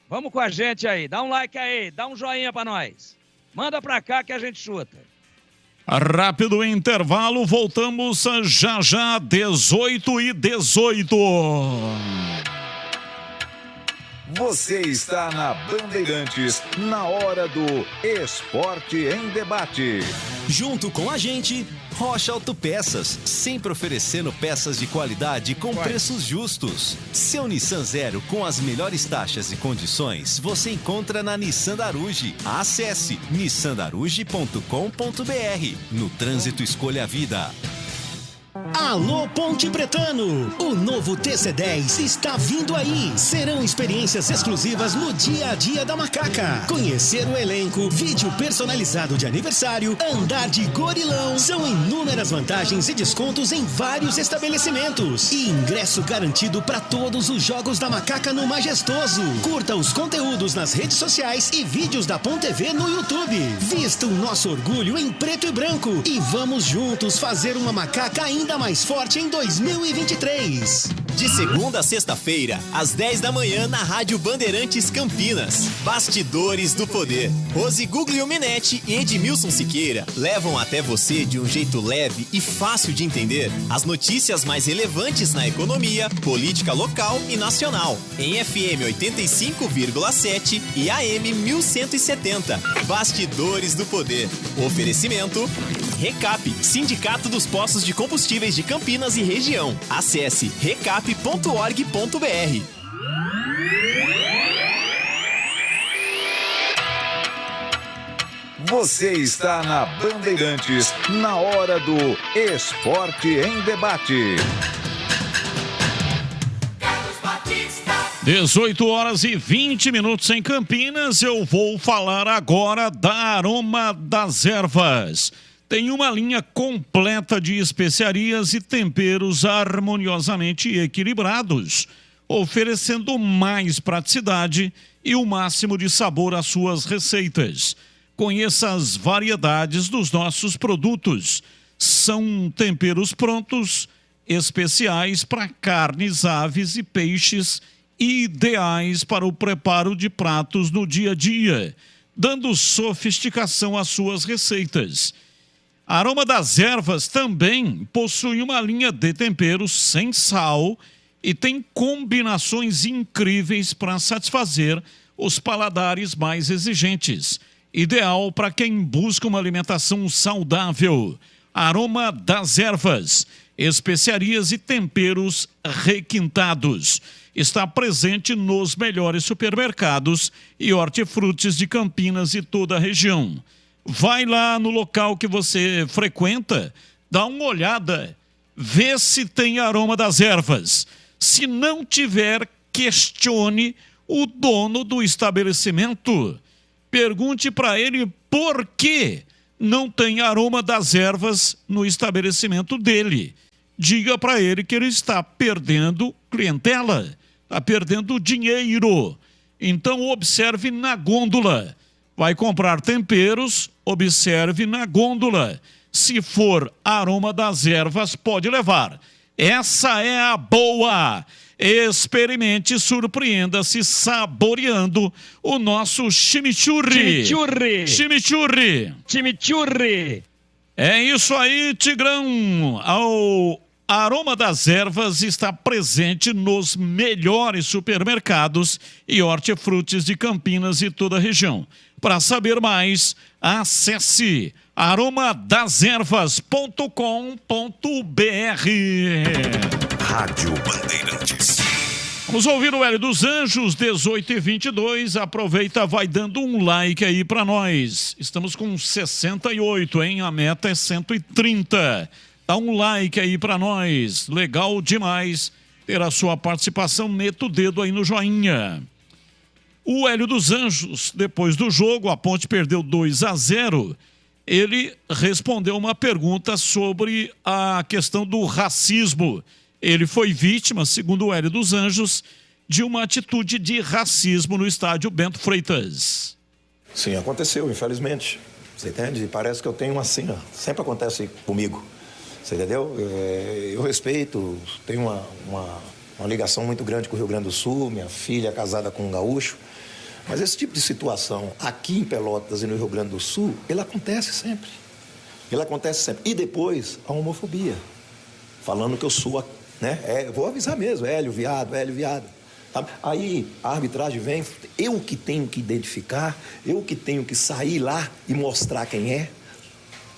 J: Vamos com a gente aí. Dá um like aí, dá um joinha pra nós. Manda pra cá que a gente chuta.
D: Rápido intervalo, voltamos já já, 18 e 18.
B: Você está na Bandeirantes, na hora do Esporte em Debate.
C: Junto com a gente, Rocha Autopeças, sempre oferecendo peças de qualidade com preços justos. Seu Nissan Zero com as melhores taxas e condições você encontra na Nissan Daruge. Acesse nissandaruge.com.br. No trânsito, escolha a vida.
O: Alô Ponte Pretano, o novo TC10 está vindo aí. Serão experiências exclusivas no dia a dia da Macaca. Conhecer o elenco, vídeo personalizado de aniversário, andar de gorilão. São inúmeras vantagens e descontos em vários estabelecimentos. E ingresso garantido para todos os jogos da Macaca no Majestoso. Curta os conteúdos nas redes sociais e vídeos da Ponte TV no YouTube. Vista o nosso orgulho em preto e branco e vamos juntos fazer uma Macaca ainda mais forte em 2023.
C: De segunda a sexta-feira, às 10 da manhã, na Rádio Bandeirantes Campinas. Bastidores do Poder. Rose Guglielminetti e Edmilson Siqueira levam até você, de um jeito leve e fácil de entender, as notícias mais relevantes na economia, política local e nacional. Em FM 85,7 e AM 1170. Bastidores do Poder. Oferecimento Recap, Sindicato dos Postos de Combustíveis de Campinas e região. Acesse recap.org.br.
B: Você está na Bandeirantes, na hora do Esporte em Debate.
D: 18 horas e 20 minutos em Campinas. Eu vou falar agora da Aroma das Ervas. Tem uma linha completa de especiarias e temperos harmoniosamente equilibrados, oferecendo mais praticidade e o máximo de sabor às suas receitas. Conheça as variedades dos nossos produtos. São temperos prontos, especiais para carnes, aves e peixes, ideais para o preparo de pratos no dia a dia, dando sofisticação às suas receitas. A Aroma das Ervas também possui uma linha de temperos sem sal e tem combinações incríveis para satisfazer os paladares mais exigentes. Ideal para quem busca uma alimentação saudável. Aroma das Ervas, especiarias e temperos requintados. Está presente nos melhores supermercados e hortifrutis de Campinas e toda a região. Vai lá no local que você frequenta, dá uma olhada, vê se tem Aroma das Ervas. Se não tiver, questione o dono do estabelecimento. Pergunte para ele por que não tem Aroma das Ervas no estabelecimento dele. Diga para ele que ele está perdendo clientela, está perdendo dinheiro. Então observe na gôndola. Vai comprar temperos, observe na gôndola. Se for Aroma das Ervas, pode levar. Essa é a boa. Experimente e surpreenda-se saboreando o nosso chimichurri. Chimichurri. É isso aí, Tigrão. O Aroma das Ervas está presente nos melhores supermercados e hortifrutis de Campinas e toda a região. Para saber mais, acesse aromadeservas.com.br.
P: Rádio Bandeirantes.
D: Vamos ouvir o Hélio dos Anjos, 18h22. Aproveita, vai dando um like aí para nós. Estamos com 68, hein? A meta é 130. Dá um like aí para nós. Legal demais ter a sua participação. Meta o dedo aí no joinha. O Hélio dos Anjos, depois do jogo, a Ponte perdeu 2-0. Ele respondeu uma pergunta sobre a questão do racismo. Ele foi vítima, segundo o Hélio dos Anjos, de uma atitude de racismo no estádio Bento Freitas.
L: Sim, aconteceu, infelizmente. Você entende? Parece que eu tenho uma sina. Sempre acontece comigo. Você entendeu? Eu respeito, tenho uma ligação muito grande com o Rio Grande do Sul. Minha filha é casada com um gaúcho. Mas esse tipo de situação aqui em Pelotas e no Rio Grande do Sul, ele acontece sempre. Ele acontece sempre. E depois, a homofobia. Falando que eu sou, né? Vou avisar mesmo, Hélio viado. Sabe? Aí a arbitragem vem, eu que tenho que identificar, eu que tenho que sair lá e mostrar quem é.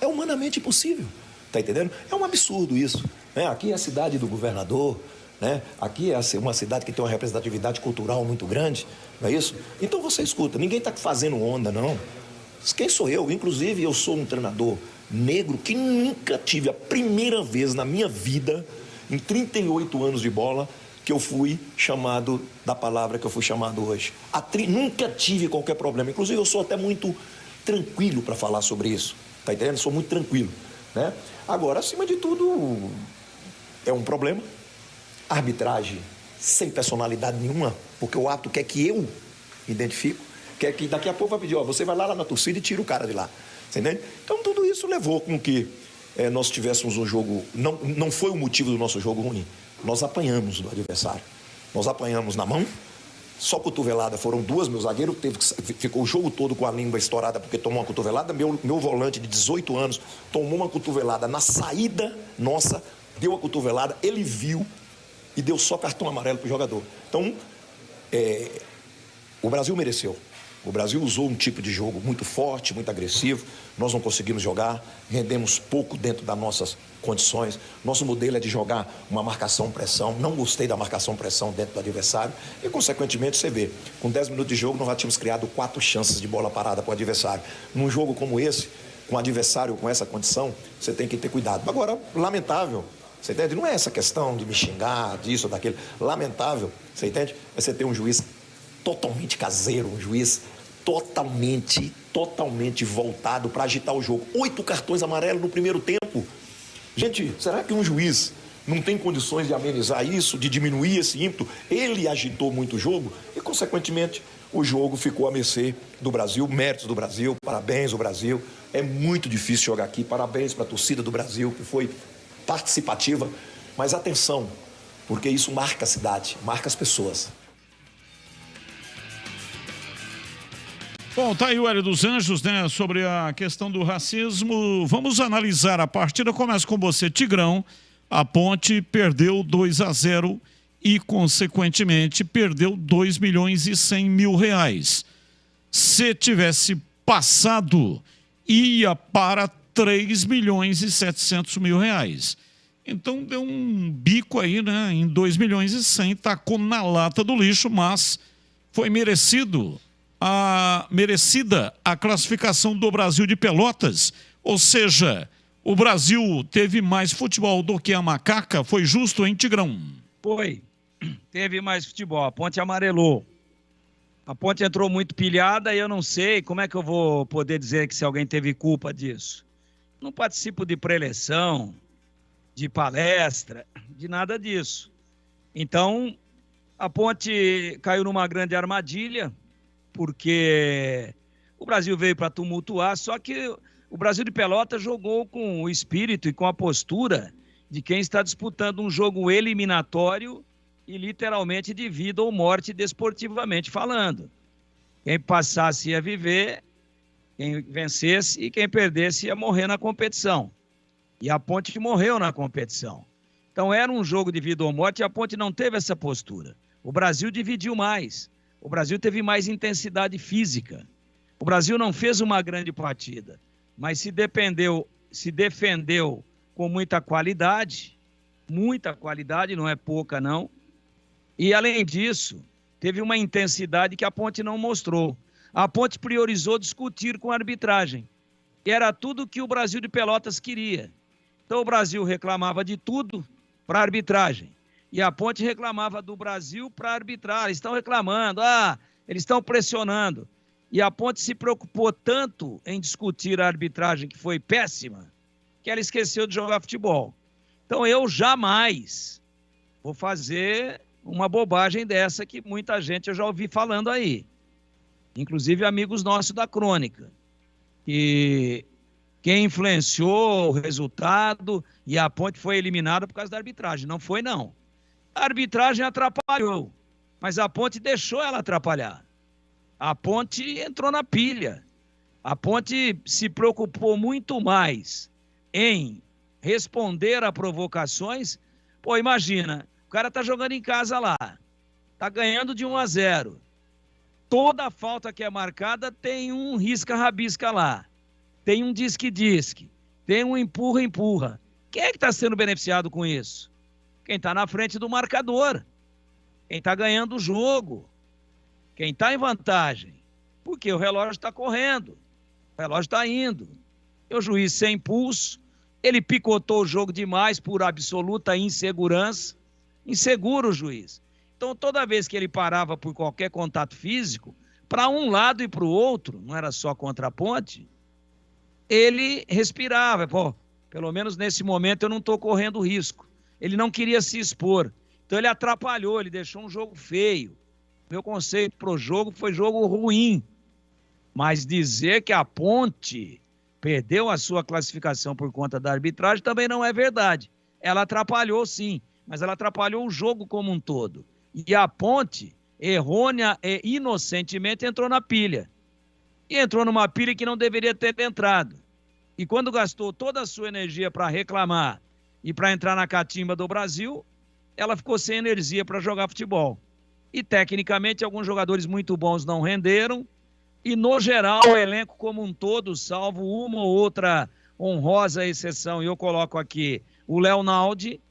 L: É humanamente impossível. Tá entendendo? É um absurdo isso. Né? Aqui é a cidade do governador, né? Aqui é uma cidade que tem uma representatividade cultural muito grande, não é isso? Então você escuta, ninguém está fazendo onda, não. Quem sou eu? Inclusive, eu sou um treinador negro que nunca tive a primeira vez na minha vida, em 38 anos de bola, que eu fui chamado da palavra que eu fui chamado hoje. Nunca tive qualquer problema. Inclusive, eu sou até muito tranquilo para falar sobre isso. Tá entendendo? Sou muito tranquilo, né? Agora, acima de tudo, é um problema. Arbitragem sem personalidade nenhuma, porque o árbitro quer que eu identifico, quer que daqui a pouco vai pedir, você vai lá na torcida e tira o cara de lá. Você entende? Então tudo isso levou com que nós tivéssemos um jogo, não foi o motivo do nosso jogo ruim. Nós apanhamos do adversário. Nós apanhamos na mão, só cotovelada, foram duas, meu zagueiro ficou o jogo todo com a língua estourada porque tomou uma cotovelada, meu volante de 18 anos tomou uma cotovelada na saída nossa, deu a cotovelada, ele viu e deu só cartão amarelo para o jogador. Então, o Brasil mereceu. O Brasil usou um tipo de jogo muito forte, muito agressivo. Nós não conseguimos jogar, rendemos pouco dentro das nossas condições. Nosso modelo é de jogar uma marcação-pressão. Não gostei da marcação-pressão dentro do adversário. E, consequentemente, você vê, com 10 minutos de jogo, nós já tínhamos criado 4 chances de bola parada para o adversário. Num jogo como esse, com o adversário com essa condição, você tem que ter cuidado. Agora, lamentável, você entende? Não é essa questão de me xingar, disso ou daquilo. Lamentável, você entende? É você ter um juiz totalmente caseiro, um juiz totalmente voltado para agitar o jogo. 8 cartões amarelos no primeiro tempo. Gente, será que um juiz não tem condições de amenizar isso, de diminuir esse ímpeto? Ele agitou muito o jogo e, consequentemente, o jogo ficou à mercê do Brasil, méritos do Brasil, parabéns ao Brasil. É muito difícil jogar aqui, parabéns para a torcida do Brasil, que foi participativa, mas atenção, porque isso marca a cidade, marca as pessoas.
D: Bom, tá aí o Hélio dos Anjos, né, sobre a questão do racismo. Vamos analisar a partida. Começa com você, Tigrão. A Ponte perdeu 2-0 e, consequentemente, perdeu 2.100.000 reais. Se tivesse passado, ia para 3.700.000 reais. Então, deu um bico aí, né, em 2.100.000, tacou na lata do lixo, mas foi merecida a classificação do Brasil de Pelotas, ou seja, o Brasil teve mais futebol do que a macaca. Foi justo, hein, Tigrão?
J: Foi. Teve mais futebol. A Ponte amarelou. A Ponte entrou muito pilhada e eu não sei como é que eu vou poder dizer que se alguém teve culpa disso. Não participo de preleção, de palestra, de nada disso. Então, a Ponte caiu numa grande armadilha, porque o Brasil veio para tumultuar, só que o Brasil de Pelotas jogou com o espírito e com a postura de quem está disputando um jogo eliminatório e literalmente de vida ou morte desportivamente falando. Quem passasse ia viver, quem vencesse, e quem perdesse ia morrer na competição. E a Ponte morreu na competição. Então era um jogo de vida ou morte e a Ponte não teve essa postura. O Brasil dividiu mais. O Brasil teve mais intensidade física. O Brasil não fez uma grande partida, mas se defendeu com muita qualidade, não é pouca não. E além disso, teve uma intensidade que a Ponte não mostrou. A Ponte priorizou discutir com a arbitragem. E era tudo que o Brasil de Pelotas queria. Então o Brasil reclamava de tudo para a arbitragem. E a Ponte reclamava do Brasil para arbitrar. Eles estão reclamando, eles estão pressionando. E a Ponte se preocupou tanto em discutir a arbitragem, que foi péssima, que ela esqueceu de jogar futebol. Então eu jamais vou fazer uma bobagem dessa que muita gente eu já ouvi falando aí. Inclusive amigos nossos da crônica. Que quem influenciou o resultado e a Ponte foi eliminada por causa da arbitragem. Não foi, não. A arbitragem atrapalhou, mas a Ponte deixou ela atrapalhar. A Ponte entrou na pilha. A Ponte se preocupou muito mais em responder a provocações. Pô, imagina, o cara tá jogando em casa lá, tá ganhando de 1-0. Toda falta que é marcada tem um risca-rabisca lá, tem um disque-disque, tem um empurra-empurra. Quem é que está sendo beneficiado com isso? Quem está na frente do marcador, quem está ganhando o jogo, quem está em vantagem, porque o relógio está correndo, o relógio está indo. E o juiz sem pulso, ele picotou o jogo demais por absoluta insegurança, inseguro o juiz. Então toda vez que ele parava por qualquer contato físico, para um lado e para o outro, não era só contra a Ponte, ele respirava, pô, pelo menos nesse momento eu não estou correndo risco. Ele não queria se expor. Então ele atrapalhou, ele deixou um jogo feio. Meu conceito para o jogo foi jogo ruim. Mas dizer que a Ponte perdeu a sua classificação por conta da arbitragem também não é verdade. Ela atrapalhou sim, mas ela atrapalhou o jogo como um todo. E a Ponte, errônea e inocentemente, entrou na pilha. E entrou numa pilha que não deveria ter entrado. E quando gastou toda a sua energia para reclamar e para entrar na catimba do Brasil, ela ficou sem energia para jogar futebol. E, tecnicamente, alguns jogadores muito bons não renderam. E, no geral, o elenco como um todo, salvo uma ou outra honrosa exceção, e eu coloco aqui o Léo Naldi,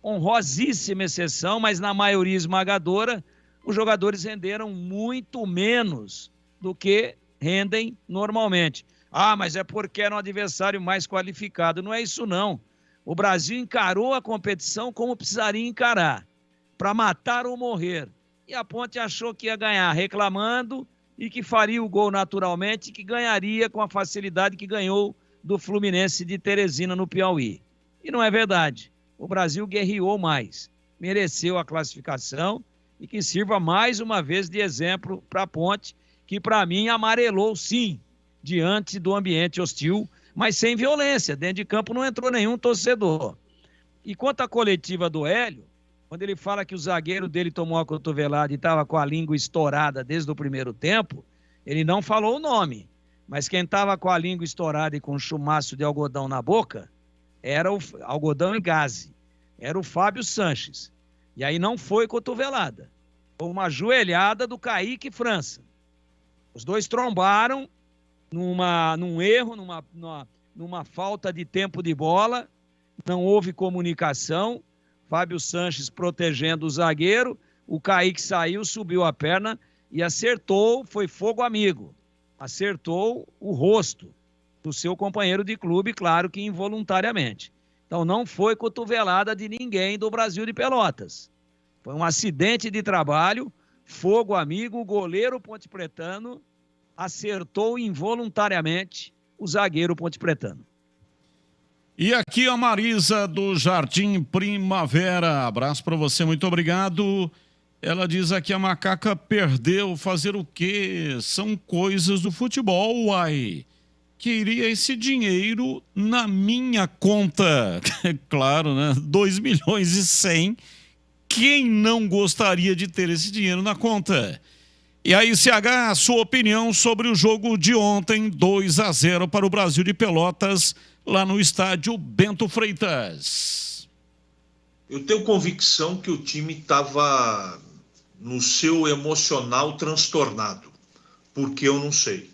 J: honrosíssima exceção, mas na maioria esmagadora, os jogadores renderam muito menos do que rendem normalmente. Mas é porque era um adversário mais qualificado. Não é isso, não. O Brasil encarou a competição como precisaria encarar, para matar ou morrer. E a Ponte achou que ia ganhar reclamando e que faria o gol naturalmente e que ganharia com a facilidade que ganhou do Fluminense de Teresina no Piauí. E não é verdade. O Brasil guerreou mais, mereceu a classificação e que sirva mais uma vez de exemplo para a Ponte, que para mim amarelou sim, diante do ambiente hostil, mas sem violência. Dentro de campo não entrou nenhum torcedor. E quanto à coletiva do Hélio, quando ele fala que o zagueiro dele tomou a cotovelada e estava com a língua estourada desde o primeiro tempo, Ele não falou o nome, mas quem estava com a língua estourada e com um chumaço de algodão na boca era o algodão e gaze. Era o Fábio Sanches. E aí não foi cotovelada. Foi uma joelhada do Kaique França. Os dois trombaram num erro, numa falta de tempo de bola. Não houve comunicação. Fábio Sanches protegendo o zagueiro. O Kaique saiu, subiu a perna e acertou, foi fogo amigo. Acertou o rosto do seu companheiro de clube, claro que involuntariamente. Então não foi cotovelada de ninguém do Brasil de Pelotas. Foi um acidente de trabalho, fogo amigo, o goleiro pontepretano acertou involuntariamente o zagueiro pontepretano.
D: E aqui a Marisa do Jardim Primavera. Abraço para você, muito obrigado. Ela diz aqui: a macaca perdeu, fazer o quê? São coisas do futebol, uai. Queria esse dinheiro na minha conta. Claro, né? 2.100.000. Quem não gostaria de ter esse dinheiro na conta? E aí, CH, a sua opinião sobre o jogo de ontem, 2-0 para o Brasil de Pelotas, lá no estádio Bento Freitas.
E: Eu tenho convicção que o time estava no seu emocional transtornado, porque eu não sei.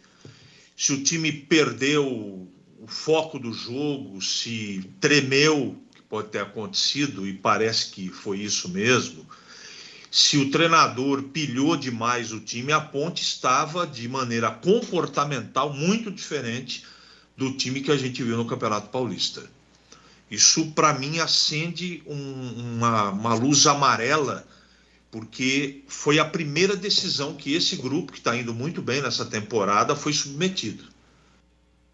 E: Se o time perdeu o foco do jogo, se tremeu, que pode ter acontecido, e parece que foi isso mesmo, se o treinador pilhou demais o time, a Ponte estava de maneira comportamental muito diferente do time que a gente viu no Campeonato Paulista. Isso, para mim, acende uma luz amarela, porque foi a primeira decisão que esse grupo, que está indo muito bem nessa temporada, foi submetido.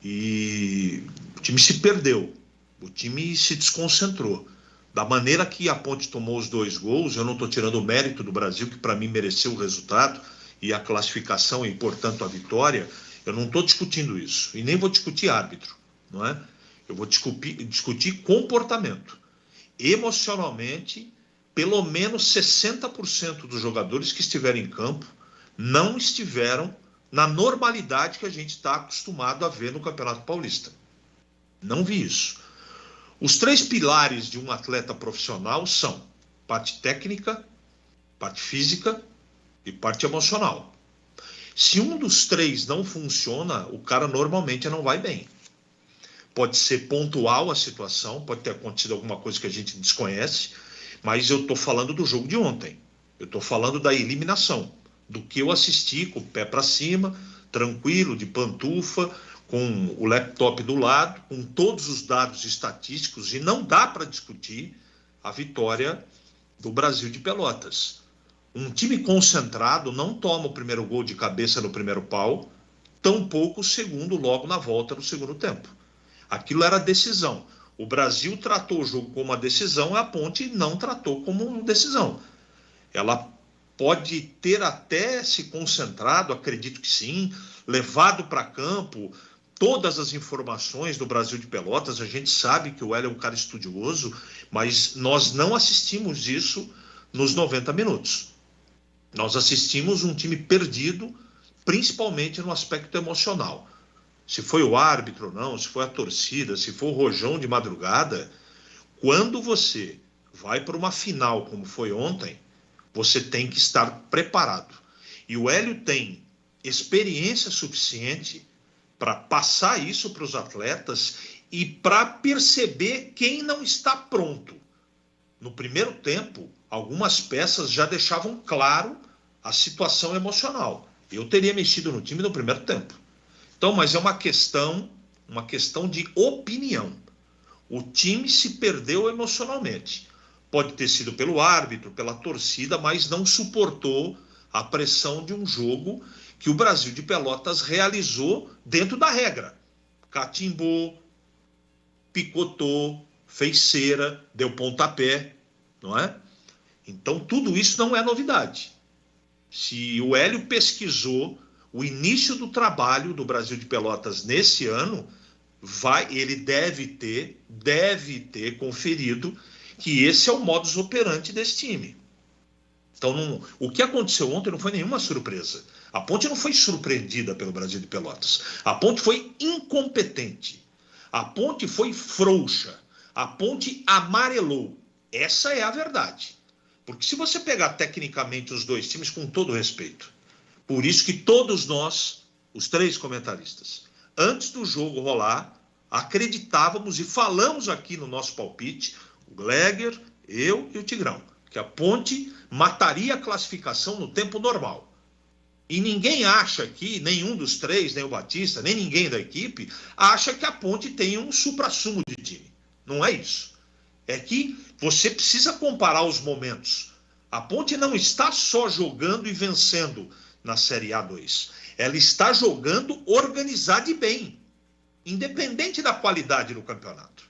E: E o time se perdeu, o time se desconcentrou. Da maneira que a Ponte tomou os 2 gols, eu não estou tirando o mérito do Brasil, que para mim mereceu o resultado e a classificação e, portanto, a vitória, eu não estou discutindo isso. E nem vou discutir árbitro, não é? Eu vou discutir comportamento. Emocionalmente, pelo menos 60% dos jogadores que estiveram em campo não estiveram na normalidade que a gente está acostumado a ver no Campeonato Paulista. Não vi isso. Os 3 pilares de um atleta profissional são parte técnica, parte física e parte emocional. Se um dos 3 não funciona, o cara normalmente não vai bem. Pode ser pontual a situação, pode ter acontecido alguma coisa que a gente desconhece, mas eu estou falando do jogo de ontem. Eu estou falando da eliminação, do que eu assisti com o pé para cima, tranquilo, de pantufa, com o laptop do lado, com todos os dados estatísticos, e não dá para discutir a vitória do Brasil de Pelotas. Um time concentrado não toma o primeiro gol de cabeça no primeiro pau, tampouco o segundo logo na volta no segundo tempo. Aquilo era decisão. O Brasil tratou o jogo como uma decisão, a Ponte não tratou como uma decisão. Ela pode ter até se concentrado, acredito que sim, levado para campo todas as informações do Brasil de Pelotas. A gente sabe que o Hélio é um cara estudioso, mas nós não assistimos isso nos 90 minutos. Nós assistimos um time perdido, principalmente no aspecto emocional. Se foi o árbitro ou não, se foi a torcida, se foi o rojão de madrugada, quando você vai para uma final como foi ontem, você tem que estar preparado. E o Hélio tem experiência suficiente para passar isso para os atletas e para perceber quem não está pronto. No primeiro tempo, algumas peças já deixavam claro a situação emocional. Eu teria mexido no time no primeiro tempo. Então, mas é uma questão de opinião. O time se perdeu emocionalmente. Pode ter sido pelo árbitro, pela torcida, mas não suportou a pressão de um jogo que o Brasil de Pelotas realizou dentro da regra. Catimbou, picotou, fez cera, deu pontapé, não é? Então, tudo isso não é novidade. Se o Hélio pesquisou o início do trabalho do Brasil de Pelotas nesse ano, ele deve ter conferido que esse é o modus operandi desse time. Então, o que aconteceu ontem não foi nenhuma surpresa. A Ponte não foi surpreendida pelo Brasil de Pelotas. A Ponte foi incompetente. A Ponte foi frouxa. A Ponte amarelou. Essa é a verdade. Porque se você pegar tecnicamente os dois times, com todo respeito, por isso que todos nós, os 3 comentaristas, antes do jogo rolar, acreditávamos e falamos aqui no nosso palpite, o Gleger, eu e o Tigrão, que a Ponte mataria a classificação no tempo normal. E ninguém acha aqui, nenhum dos 3, nem o Batista, nem ninguém da equipe, acha que a Ponte tem um suprassumo de time. Não é isso. É que você precisa comparar os momentos. A Ponte não está só jogando e vencendo na Série A2. Ela está jogando organizada e bem, independente da qualidade do campeonato.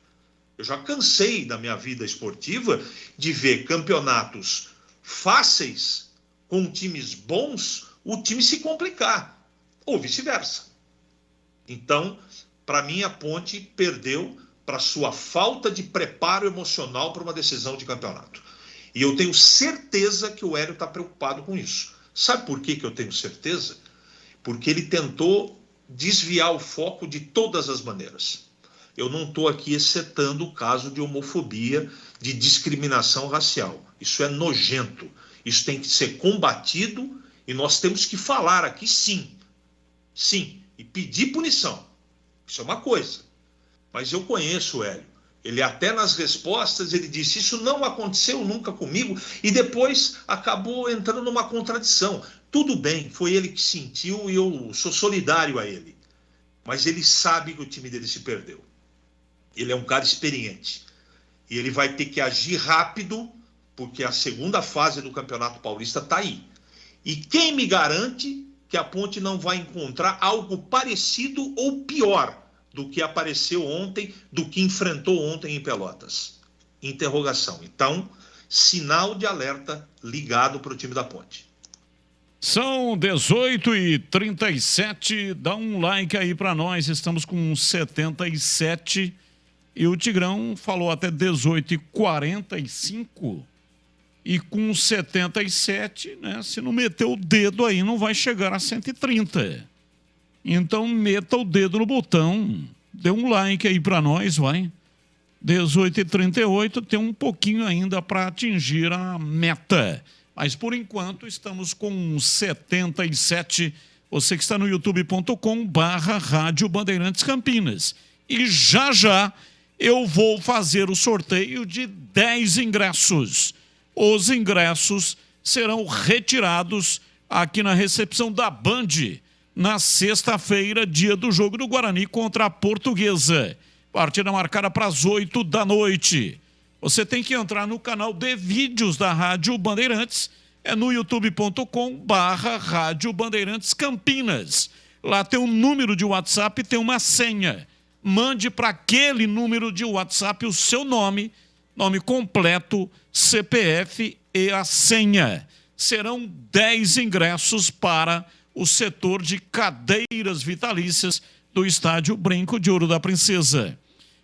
E: Eu já cansei da minha vida esportiva de ver campeonatos fáceis com times bons, o time se complicar, ou vice-versa. Então, para mim, a Ponte perdeu para sua falta de preparo emocional para uma decisão de campeonato. E eu tenho certeza que o Hélio está preocupado com isso. Sabe por que eu tenho certeza? Porque ele tentou desviar o foco de todas as maneiras. Eu não estou aqui excetuando o caso de homofobia, de discriminação racial. Isso é nojento. Isso tem que ser combatido e nós temos que falar aqui sim. Sim. E pedir punição. Isso é uma coisa. Mas eu conheço o Hélio. Ele até nas respostas, ele disse, isso não aconteceu nunca comigo, e depois acabou entrando numa contradição. Tudo bem, foi ele que sentiu e eu sou solidário a ele. Mas ele sabe que o time dele se perdeu. Ele é um cara experiente. E ele vai ter que agir rápido, porque a segunda fase do Campeonato Paulista está aí. E quem me garante que a Ponte não vai encontrar algo parecido ou pior do que apareceu ontem, do que enfrentou ontem em Pelotas? Interrogação. Então, sinal de alerta ligado para o time da Ponte.
D: São 18h37, dá um like aí para nós, estamos com 77 e o Tigrão falou até 18h45 e com 77, né, se não meter o dedo aí não vai chegar a 130. Então meta o dedo no botão, dê um like aí para nós, vai. 18h38, tem um pouquinho ainda para atingir a meta. Mas, por enquanto, estamos com 77. Você que está no youtube.com/Rádio Bandeirantes Campinas. E já eu vou fazer o sorteio de 10 ingressos. Os ingressos serão retirados aqui na recepção da Band na sexta-feira, dia do jogo do Guarani contra a Portuguesa. Partida marcada para as 8 da noite. Você tem que entrar no canal de vídeos da Rádio Bandeirantes, é no youtube.com/Rádio Bandeirantes Campinas. Lá tem um número de WhatsApp e tem uma senha. Mande para aquele número de WhatsApp o seu nome completo, CPF e a senha. Serão 10 ingressos para o setor de cadeiras vitalícias do Estádio Brinco de Ouro da Princesa.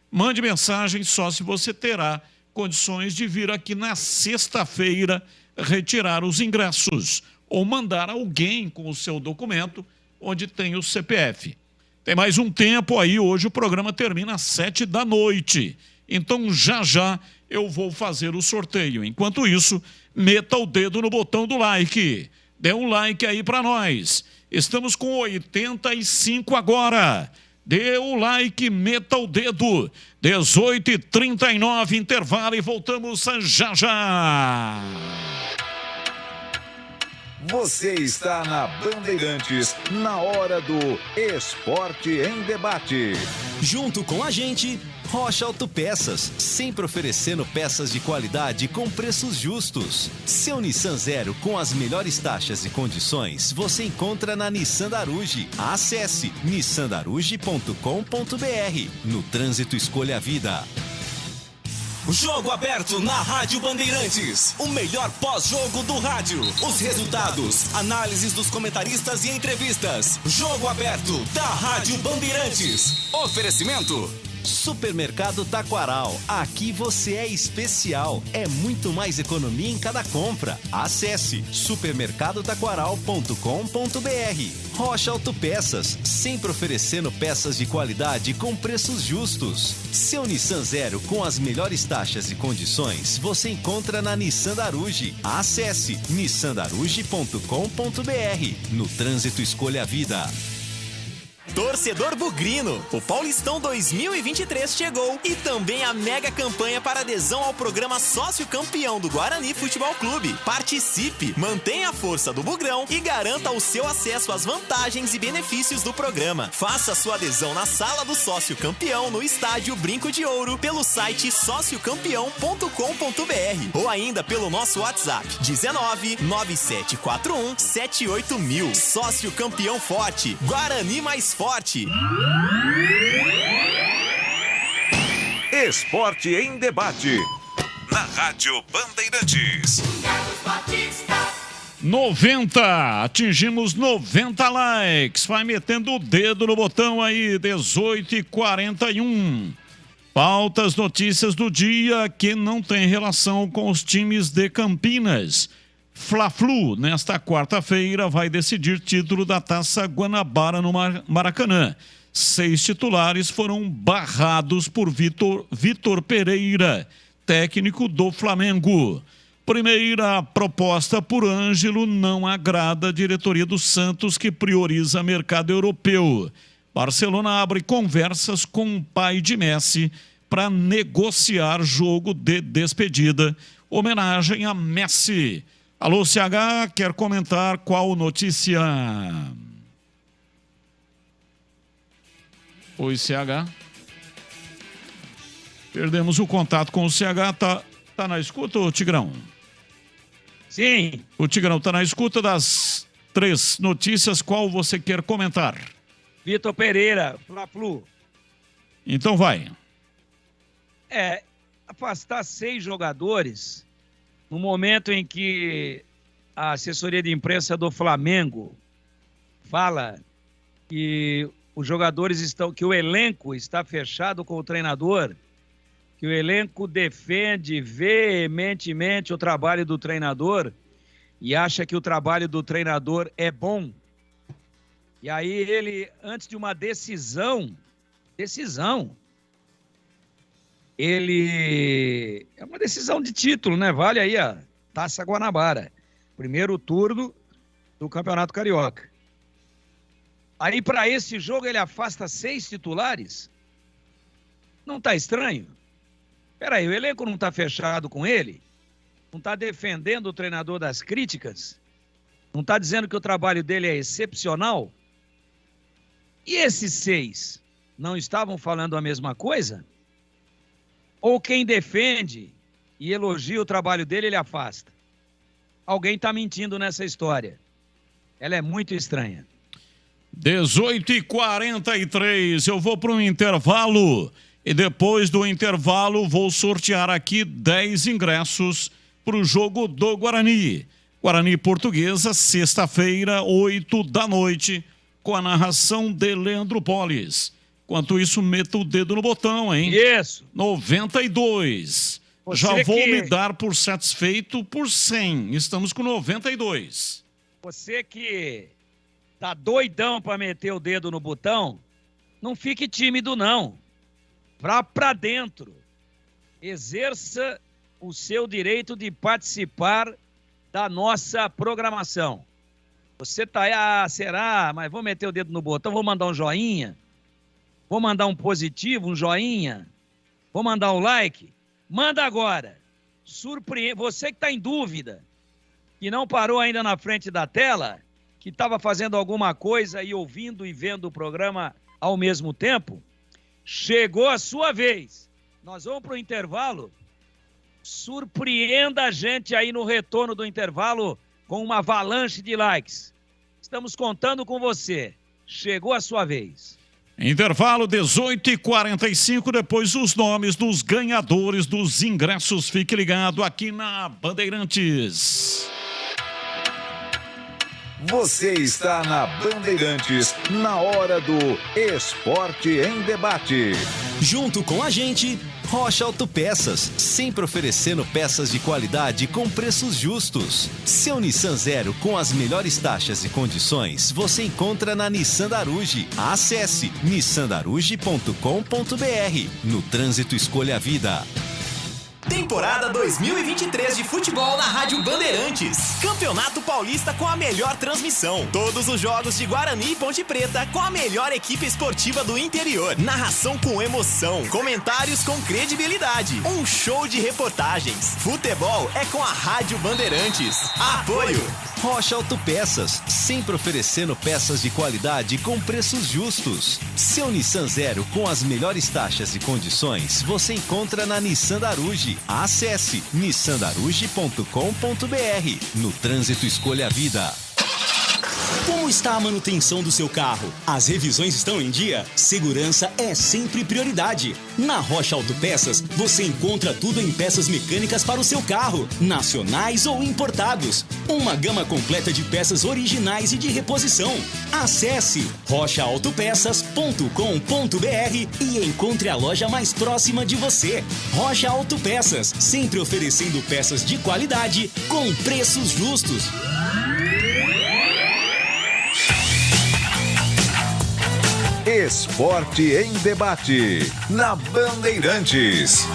D: Mande mensagem só se você terá condições de vir aqui na sexta-feira retirar os ingressos ou mandar alguém com o seu documento onde tem o CPF. Tem mais um tempo aí, hoje o programa termina às 7 da noite. Então já eu vou fazer o sorteio. Enquanto isso, meta o dedo no botão do like. Dê um like aí para nós. Estamos com 85 agora. Dê o like, meta o dedo. 18h39, intervalo e voltamos já.
B: Você está na Bandeirantes, na hora do Esporte em Debate.
C: Junto com a gente, Rocha Autopeças, sempre oferecendo peças de qualidade com preços justos. Seu Nissan Zero com as melhores taxas e condições você encontra na Nissan da Aruge. Acesse nissandaruge.com.br. No trânsito, escolha a vida.
Q: Jogo aberto na Rádio Bandeirantes. O melhor pós-jogo do rádio. Os resultados, análises dos comentaristas e entrevistas. Jogo aberto da Rádio Bandeirantes. Oferecimento
C: Supermercado Taquaral. Aqui você é especial. É muito mais economia em cada compra. Acesse supermercadotaquaral.com.br. Rocha Autopeças, sempre oferecendo peças de qualidade com preços justos. Seu Nissan Zero com as melhores taxas e condições você encontra na Nissan da Aruge. Acesse nissandaruge.com.br. No trânsito, escolha a vida.
M: Torcedor bugrino, o Paulistão 2023 chegou e também a mega campanha para adesão ao programa Sócio Campeão do Guarani Futebol Clube. Participe, mantenha a força do Bugrão e garanta o seu acesso às vantagens e benefícios do programa. Faça sua adesão na Sala do Sócio Campeão no Estádio Brinco de Ouro pelo site sociocampeão.com.br ou ainda pelo nosso WhatsApp 19 9741 78000. Sócio Campeão Forte, Guarani mais forte.
B: Esporte em debate. Na Rádio Bandeirantes.
D: 90, atingimos 90 likes. Vai metendo o dedo no botão aí, 18h41. Pautas, notícias do dia que não tem relação com os times de Campinas. Fla-Flu, nesta quarta-feira, vai decidir título da Taça Guanabara no Maracanã. 6 titulares foram barrados por Vitor Pereira, técnico do Flamengo. Primeira proposta por Ângelo não agrada a diretoria do Santos, que prioriza mercado europeu. Barcelona abre conversas com o pai de Messi para negociar jogo de despedida. Homenagem a Messi. Alô, CH, quer comentar qual notícia? Oi, CH. Perdemos o contato com o CH. Tá na escuta, ô Tigrão?
J: Sim.
D: O Tigrão tá na escuta das 3 notícias. Qual você quer comentar?
J: Vitor Pereira, Fla-Flu.
D: Então vai.
J: Afastar 6 jogadores no momento em que a assessoria de imprensa do Flamengo fala que os jogadores que o elenco está fechado com o treinador, que o elenco defende veementemente o trabalho do treinador e acha que o trabalho do treinador é bom. E aí ele, antes de uma decisão, ele é uma decisão de título, né? Vale aí a Taça Guanabara, primeiro turno do Campeonato Carioca. Aí para esse jogo ele afasta 6 titulares? Não tá estranho? Peraí, o elenco não tá fechado com ele? Não tá defendendo o treinador das críticas? Não tá dizendo que o trabalho dele é excepcional? E esses 6 não estavam falando a mesma coisa? Ou quem defende e elogia o trabalho dele, ele afasta? Alguém está mentindo nessa história. Ela é muito estranha.
D: 18h43, eu vou para um intervalo e depois do intervalo vou sortear aqui 10 ingressos para o jogo do Guarani. Guarani Portuguesa, sexta-feira, 20h, com a narração de Leandro Polis. Enquanto isso, meta o dedo no botão, hein?
J: Isso.
D: 92. Já vou me dar por satisfeito por 100. Estamos com 92.
J: Você que tá doidão para meter o dedo no botão, não fique tímido, não. Vá pra dentro. Exerça o seu direito de participar da nossa programação. Você tá aí, será? Mas vou meter o dedo no botão, vou mandar um joinha. Vou mandar um positivo, um joinha. Vou mandar um like. Manda agora. Surpreende. Você que está em dúvida, que não parou ainda na frente da tela, que estava fazendo alguma coisa e ouvindo e vendo o programa ao mesmo tempo, chegou a sua vez. Nós vamos para o intervalo. Surpreenda a gente aí no retorno do intervalo com uma avalanche de likes. Estamos contando com você. Chegou a sua vez.
D: Intervalo 18h45, depois os nomes dos ganhadores dos ingressos. Fique ligado aqui na Bandeirantes.
B: Você está na Bandeirantes, na hora do Esporte em Debate.
C: Junto com a gente, Rocha Autopeças, sempre oferecendo peças de qualidade com preços justos. Seu Nissan Zero com as melhores taxas e condições você encontra na Nissan da Aruge. Acesse nissandaruge.com.br. No trânsito, escolha a vida.
M: Temporada 2023 de futebol na Rádio Bandeirantes. Campeonato Paulista com a melhor transmissão. Todos os jogos de Guarani e Ponte Preta com a melhor equipe esportiva do interior. Narração com emoção. Comentários com credibilidade. Um show de reportagens. Futebol é com a Rádio Bandeirantes. Apoio
C: Rocha Autopeças, sempre oferecendo peças de qualidade com preços justos. Seu Nissan Zero com as melhores taxas e condições você encontra na Nissan da Aruge. Acesse nissandaruge.com.br. No trânsito, escolha a vida.
N: Como está a manutenção do seu carro? As revisões estão em dia? Segurança é sempre prioridade. Na Rocha Autopeças, você encontra tudo em peças mecânicas para o seu carro, nacionais ou importados. Uma gama completa de peças originais e de reposição. Acesse rochaautopeças.com.br e encontre a loja mais próxima de você. Rocha Autopeças, sempre oferecendo peças de qualidade com preços justos.
B: Esporte em Debate, na Bandeirantes.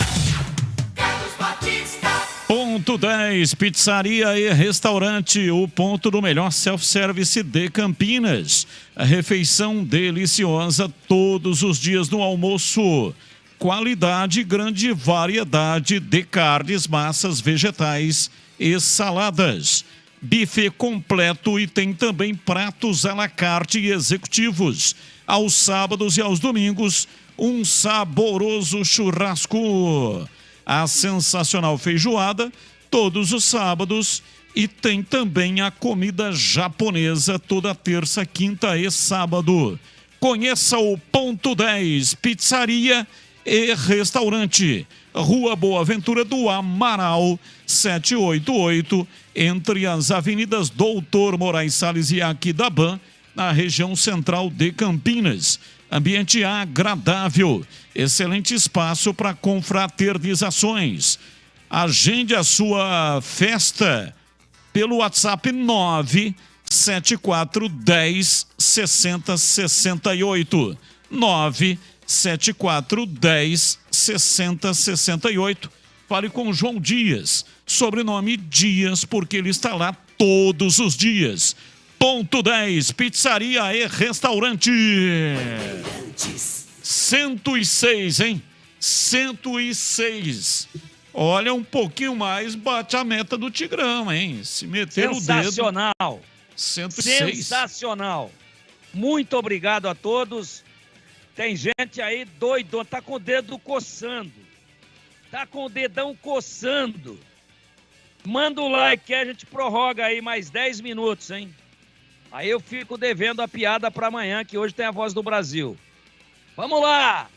D: Ponto 10, pizzaria e restaurante, o ponto do melhor self-service de Campinas. A refeição deliciosa todos os dias no almoço. Qualidade, grande variedade de carnes, massas, vegetais e saladas. Buffet completo e tem também pratos à la carte e executivos. Aos sábados e aos domingos, um saboroso churrasco. A sensacional feijoada, todos os sábados. E tem também a comida japonesa, toda terça, quinta e sábado. Conheça o Ponto 10, pizzaria e restaurante. Rua Boa Ventura do Amaral, 788, entre as avenidas Doutor Moraes Salles e Aquidabã, na região central de Campinas. Ambiente agradável, excelente espaço para confraternizações. Agende a sua festa pelo WhatsApp 97410 6068. 97410 6068. Fale com João Dias, sobrenome Dias, porque ele está lá todos os dias. Ponto 10, pizzaria e restaurante. 106, hein? 106. Olha, um pouquinho mais, bate a meta do Tigrão, hein? Se meter o dedo.
J: Sensacional.
D: 106.
J: Sensacional. Muito obrigado a todos. Tem gente aí doido, tá com o dedo coçando. Tá com o dedão coçando. Manda o like que a gente prorroga aí mais 10 minutos, hein? Aí eu fico devendo a piada para amanhã, que hoje tem a Voz do Brasil. Vamos lá!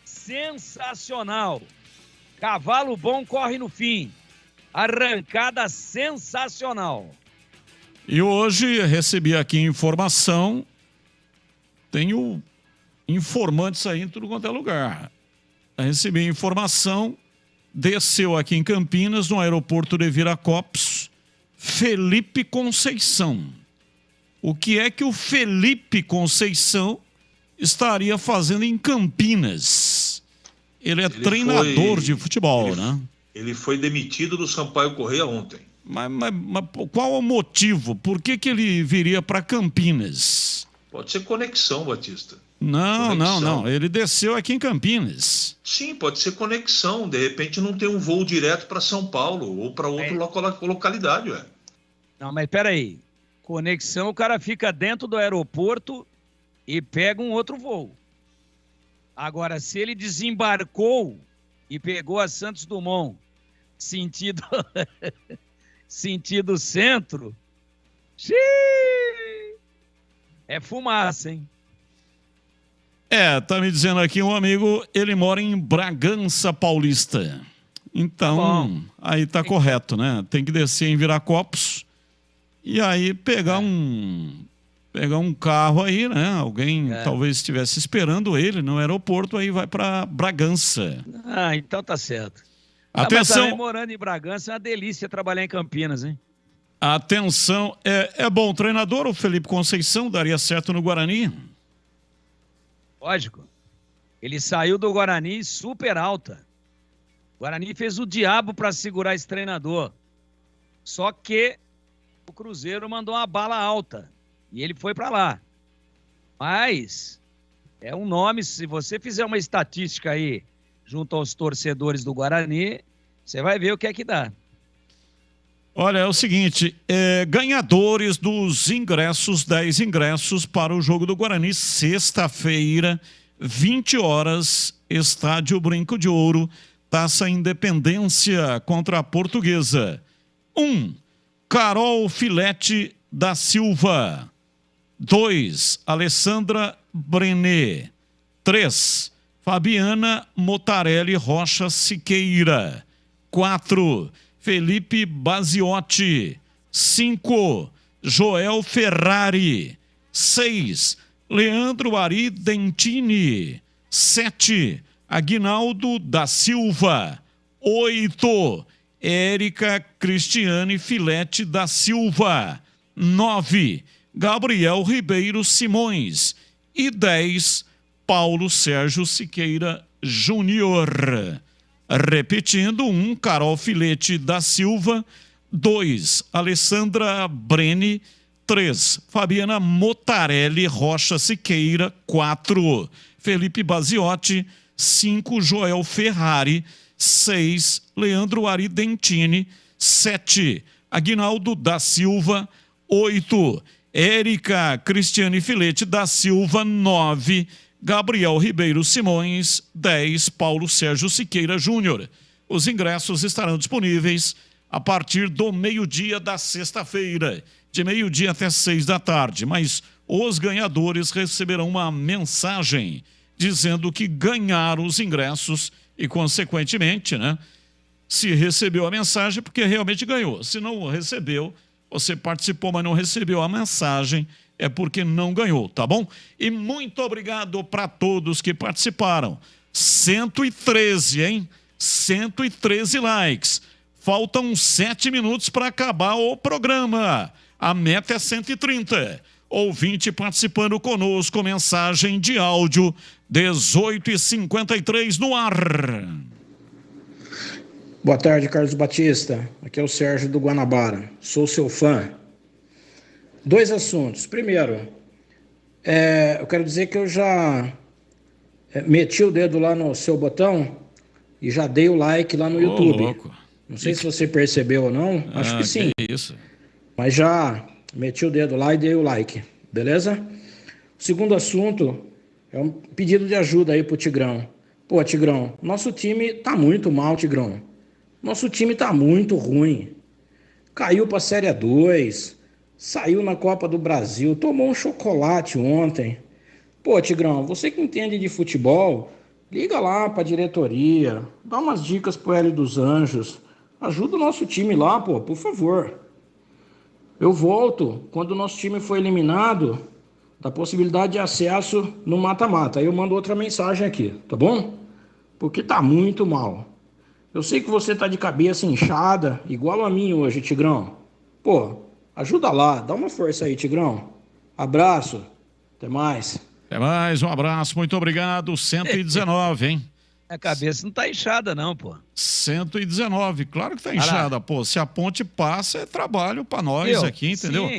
J: Sensacional! Cavalo bom corre no fim. Arrancada sensacional.
D: E hoje recebi aqui informação, tenho informantes aí em tudo quanto é lugar. Recebi informação, desceu aqui em Campinas, no aeroporto de Viracopos, Felipe Conceição. O que é que o Felipe Conceição estaria fazendo em Campinas? Ele é treinador de futebol, né?
E: Ele foi demitido do Sampaio Corrêa ontem.
D: Mas qual é o motivo? Por que ele viria para Campinas?
E: Pode ser conexão, Batista.
D: Não. Ele desceu aqui em Campinas.
E: Sim, pode ser conexão. De repente não tem um voo direto para São Paulo ou para outra localidade, ué.
J: Não, mas peraí. Conexão, o cara fica dentro do aeroporto e pega um outro voo. Agora, se ele desembarcou e pegou a Santos Dumont, sentido centro, é fumaça, hein?
D: Tá me dizendo aqui um amigo, ele mora em Bragança Paulista. Então, aí tá correto, né? Tem que descer em Viracopos E aí pegar um carro aí, né? Alguém talvez estivesse esperando ele no aeroporto, aí vai para Bragança.
J: Ah, então tá certo.
D: Atenção.
J: Mas também morando em Bragança é uma delícia trabalhar em Campinas, hein?
D: Atenção, é bom treinador, o Felipe Conceição daria certo no Guarani?
J: Lógico. Ele saiu do Guarani super alta. O Guarani fez o diabo para segurar esse treinador. Só que o Cruzeiro mandou uma bala alta e ele foi para lá. Mas é um nome, se você fizer uma estatística aí junto aos torcedores do Guarani, você vai ver o que é que dá.
D: Olha, é o seguinte, ganhadores dos ingressos, 10 ingressos para o jogo do Guarani, sexta-feira, 20 horas, Estádio Brinco de Ouro, Taça Independência contra a Portuguesa. 1. Carol Filete da Silva. 2. Alessandra Brené. 3. Fabiana Motarelli Rocha Siqueira. 4. Felipe Basiotti. 5. Joel Ferrari. 6. Leandro Ari Dentini. 7. Aguinaldo da Silva. 8. Érica Cristiane Filete da Silva. 9. Gabriel Ribeiro Simões. E 10. Paulo Sérgio Siqueira Júnior. Repetindo, 1. Carol Filete da Silva. 2. Alessandra Breni. 3. Fabiana Motarelli Rocha Siqueira. 4. Felipe Basiotti. 5. Joel Ferrari. 6. Leandro Ari Dentini. 7. Aguinaldo da Silva. 8. Érica Cristiane Filete da Silva. 9. Gabriel Ribeiro Simões. 10. Paulo Sérgio Siqueira Júnior. Os ingressos estarão disponíveis a partir do meio-dia da sexta-feira, de meio-dia até 6 da tarde, mas os ganhadores receberão uma mensagem dizendo que ganharam os ingressos e, consequentemente, né, se recebeu a mensagem, porque realmente ganhou. Se não recebeu, você participou, mas não recebeu a mensagem, é porque não ganhou, tá bom? E muito obrigado para todos que participaram. 113, hein? 113 likes. Faltam 7 minutos para acabar o programa. A meta é 130. Ouvinte participando conosco, mensagem de áudio, 18h53 no ar.
I: Boa tarde, Carlos Batista. Aqui é o Sérgio do Guanabara. Sou seu fã. 2 assuntos. Primeiro, eu quero dizer que eu já meti o dedo lá no seu botão e já dei o like lá no YouTube.
D: Louco.
I: Não sei se você percebeu ou não, acho que sim.
D: Que isso.
I: Mas já meti o dedo lá e dei o like, beleza? O segundo assunto é um pedido de ajuda aí pro Tigrão. Pô, Tigrão, nosso time tá muito mal, Tigrão. Nosso time tá muito ruim. Caiu pra Série 2, saiu na Copa do Brasil, tomou um chocolate ontem. Pô, Tigrão, você que entende de futebol, liga lá pra diretoria, dá umas dicas pro Hélio dos Anjos. Ajuda o nosso time lá, pô, por favor. Eu volto quando o nosso time for eliminado da possibilidade de acesso no mata-mata. Aí eu mando outra mensagem aqui, tá bom? Porque tá muito mal. Eu sei que você tá de cabeça inchada, igual a mim hoje, Tigrão. Pô, ajuda lá, dá uma força aí, Tigrão. Abraço, até mais.
D: Até mais, um abraço, muito obrigado. 119, hein?
J: A cabeça não tá inchada não, pô.
D: 119, claro que tá inchada, pô. Se a ponte passa, é trabalho pra nós aqui, entendeu?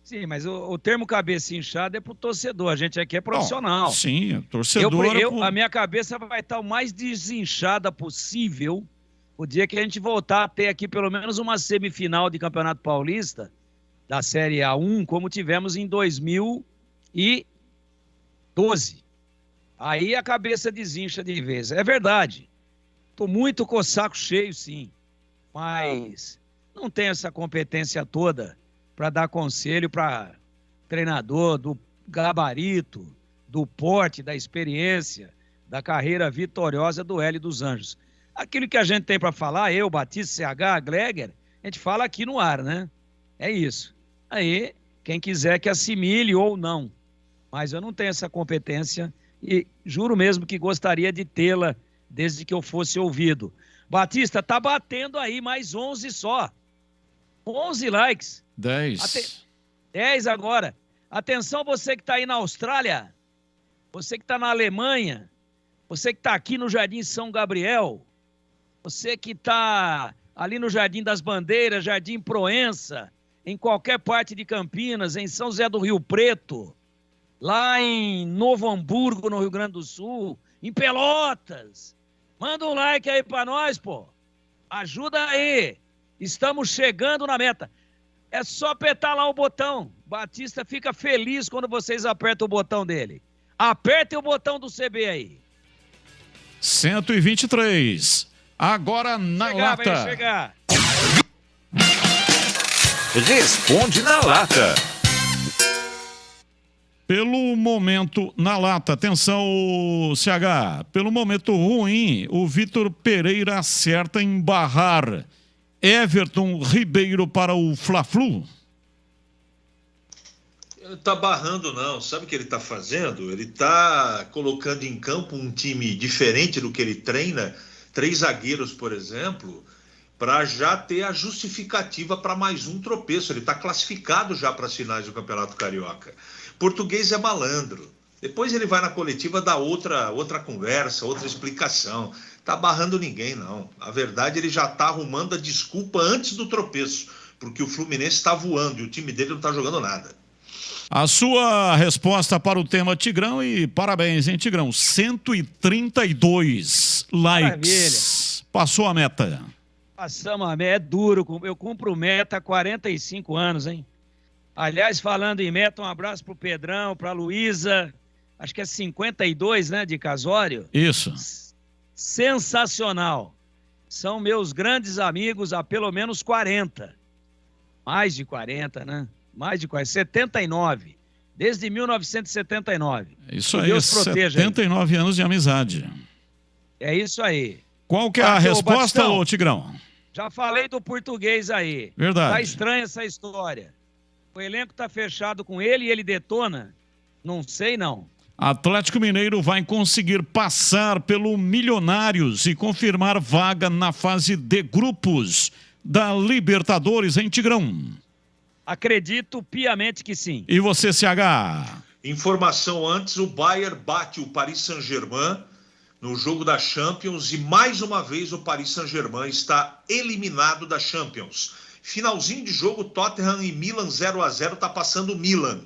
J: Sim, mas o termo cabeça inchada é pro torcedor, a gente aqui é profissional.
D: Sim, torcedor...
J: A minha cabeça vai estar o mais desinchada possível o dia que a gente voltar a ter aqui pelo menos uma semifinal de Campeonato Paulista da Série A1, como tivemos em 2012. Aí a cabeça desincha de vez. É verdade. Tô muito com o saco cheio, sim. Mas não tenho essa competência toda para dar conselho para treinador do gabarito, do porte, da experiência, da carreira vitoriosa do Hélio dos Anjos. Aquilo que a gente tem para falar, eu, Batista, CH, Gleger, a gente fala aqui no ar, né? É isso. Aí, quem quiser que assimile ou não. Mas eu não tenho essa competência e juro mesmo que gostaria de tê-la desde que eu fosse ouvido. Batista, tá batendo aí, mais 11 só. 11 likes.
D: 10.
J: 10 agora. Atenção, você que está aí na Austrália, você que está na Alemanha, você que está aqui no Jardim São Gabriel, você que está ali no Jardim das Bandeiras, Jardim Proença, em qualquer parte de Campinas, em São José do Rio Preto, lá em Novo Hamburgo, no Rio Grande do Sul, em Pelotas. Manda um like aí para nós, pô. Ajuda aí. Estamos chegando na meta. É só apertar lá o botão. Batista fica feliz quando vocês apertam o botão dele. Apertem o botão do CB aí.
D: 123. Agora na lata.
J: Vai chegar.
B: Responde na lata.
D: Pelo momento na lata, atenção CH, pelo momento ruim, o Vitor Pereira acerta em barrar Everton Ribeiro para o Fla-Flu.
E: Ele não está barrando não, sabe o que ele está fazendo? Ele está colocando em campo um time diferente do que ele treina, 3 zagueiros, por exemplo, para já ter a justificativa para mais um tropeço. Ele está classificado já para as finais do Campeonato Carioca. Português é malandro. Depois ele vai na coletiva dar outra conversa, outra explicação. Tá barrando ninguém, não. A verdade, ele já tá arrumando a desculpa antes do tropeço, porque o Fluminense está voando e o time dele não tá jogando nada.
D: A sua resposta para o tema Tigrão e parabéns, hein, Tigrão? 132 likes. Maravilha. Passou a meta.
J: Passamos a meta, é duro. Eu cumpro meta há 45 anos, hein? Aliás, falando em meta, um abraço pro Pedrão, pra Luísa, acho que é 52, né, de Casório.
D: Isso.
J: Sensacional. São meus grandes amigos há pelo menos 40. Mais de 40, né? Mais de 40, 79. Desde 1979.
D: Isso aí, Deus proteja 79 aí. Anos de amizade.
J: É isso aí.
D: Qual que é a resposta, ô Tigrão?
J: Já falei do português aí.
D: Verdade.
J: Tá estranha essa história. O elenco tá fechado com ele e ele detona? Não sei, não.
D: Atlético Mineiro vai conseguir passar pelo Milionários e confirmar vaga na fase de grupos da Libertadores, hein, Tigrão?
J: Acredito piamente que sim.
D: E você, CH?
E: Informação antes, o Bayern bate o Paris Saint-Germain no jogo da Champions e mais uma vez o Paris Saint-Germain está eliminado da Champions. Finalzinho de jogo, Tottenham e Milan 0-0, tá passando o Milan.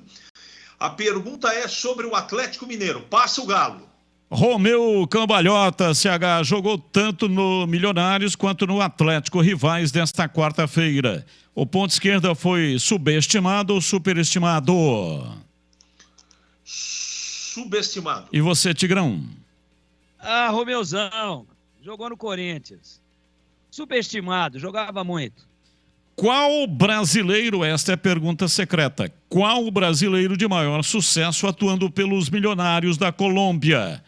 E: A pergunta é sobre o Atlético Mineiro. Passa o Galo.
D: Romeu Cambalhota, CH, jogou tanto no Milionários quanto no Atlético, rivais desta quarta-feira. O ponto esquerda foi subestimado ou superestimado?
E: Subestimado.
D: E você, Tigrão?
J: Ah, Romeuzão, jogou no Corinthians. Subestimado, jogava muito.
D: Qual brasileiro, esta é a pergunta secreta, qual brasileiro de maior sucesso atuando pelos Milionários da Colômbia?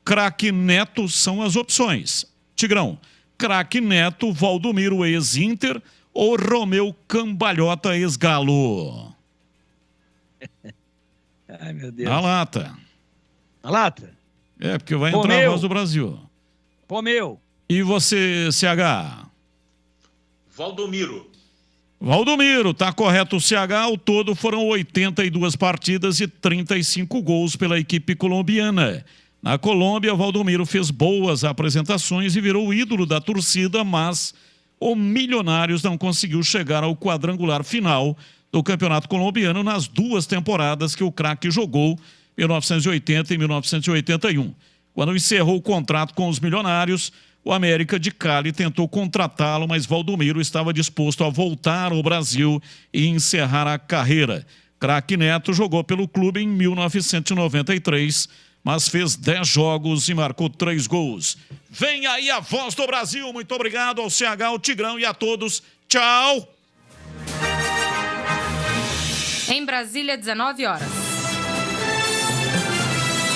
D: Craque Neto são as opções. Tigrão, Craque Neto, Valdomiro, ex-Inter ou Romeu Cambalhota, ex-Galo?
J: Ai, meu Deus.
D: Na lata.
J: Na lata?
D: É, porque vai entrar a voz do Brasil.
J: Romeu.
D: E você, CH? Valdomiro, tá correto o CH, ao todo foram 82 partidas e 35 gols pela equipe colombiana. Na Colômbia, Valdomiro fez boas apresentações e virou o ídolo da torcida, mas o Milionários não conseguiu chegar ao quadrangular final do Campeonato Colombiano nas 2 temporadas que o craque jogou, 1980 e 1981. Quando encerrou o contrato com os Milionários, o América de Cali tentou contratá-lo, mas Valdomiro estava disposto a voltar ao Brasil e encerrar a carreira. Craque Neto jogou pelo clube em 1993, mas fez 10 jogos e marcou 3 gols. Vem aí a voz do Brasil. Muito obrigado ao CH, ao Tigrão e a todos. Tchau!
R: Em Brasília, 19 horas.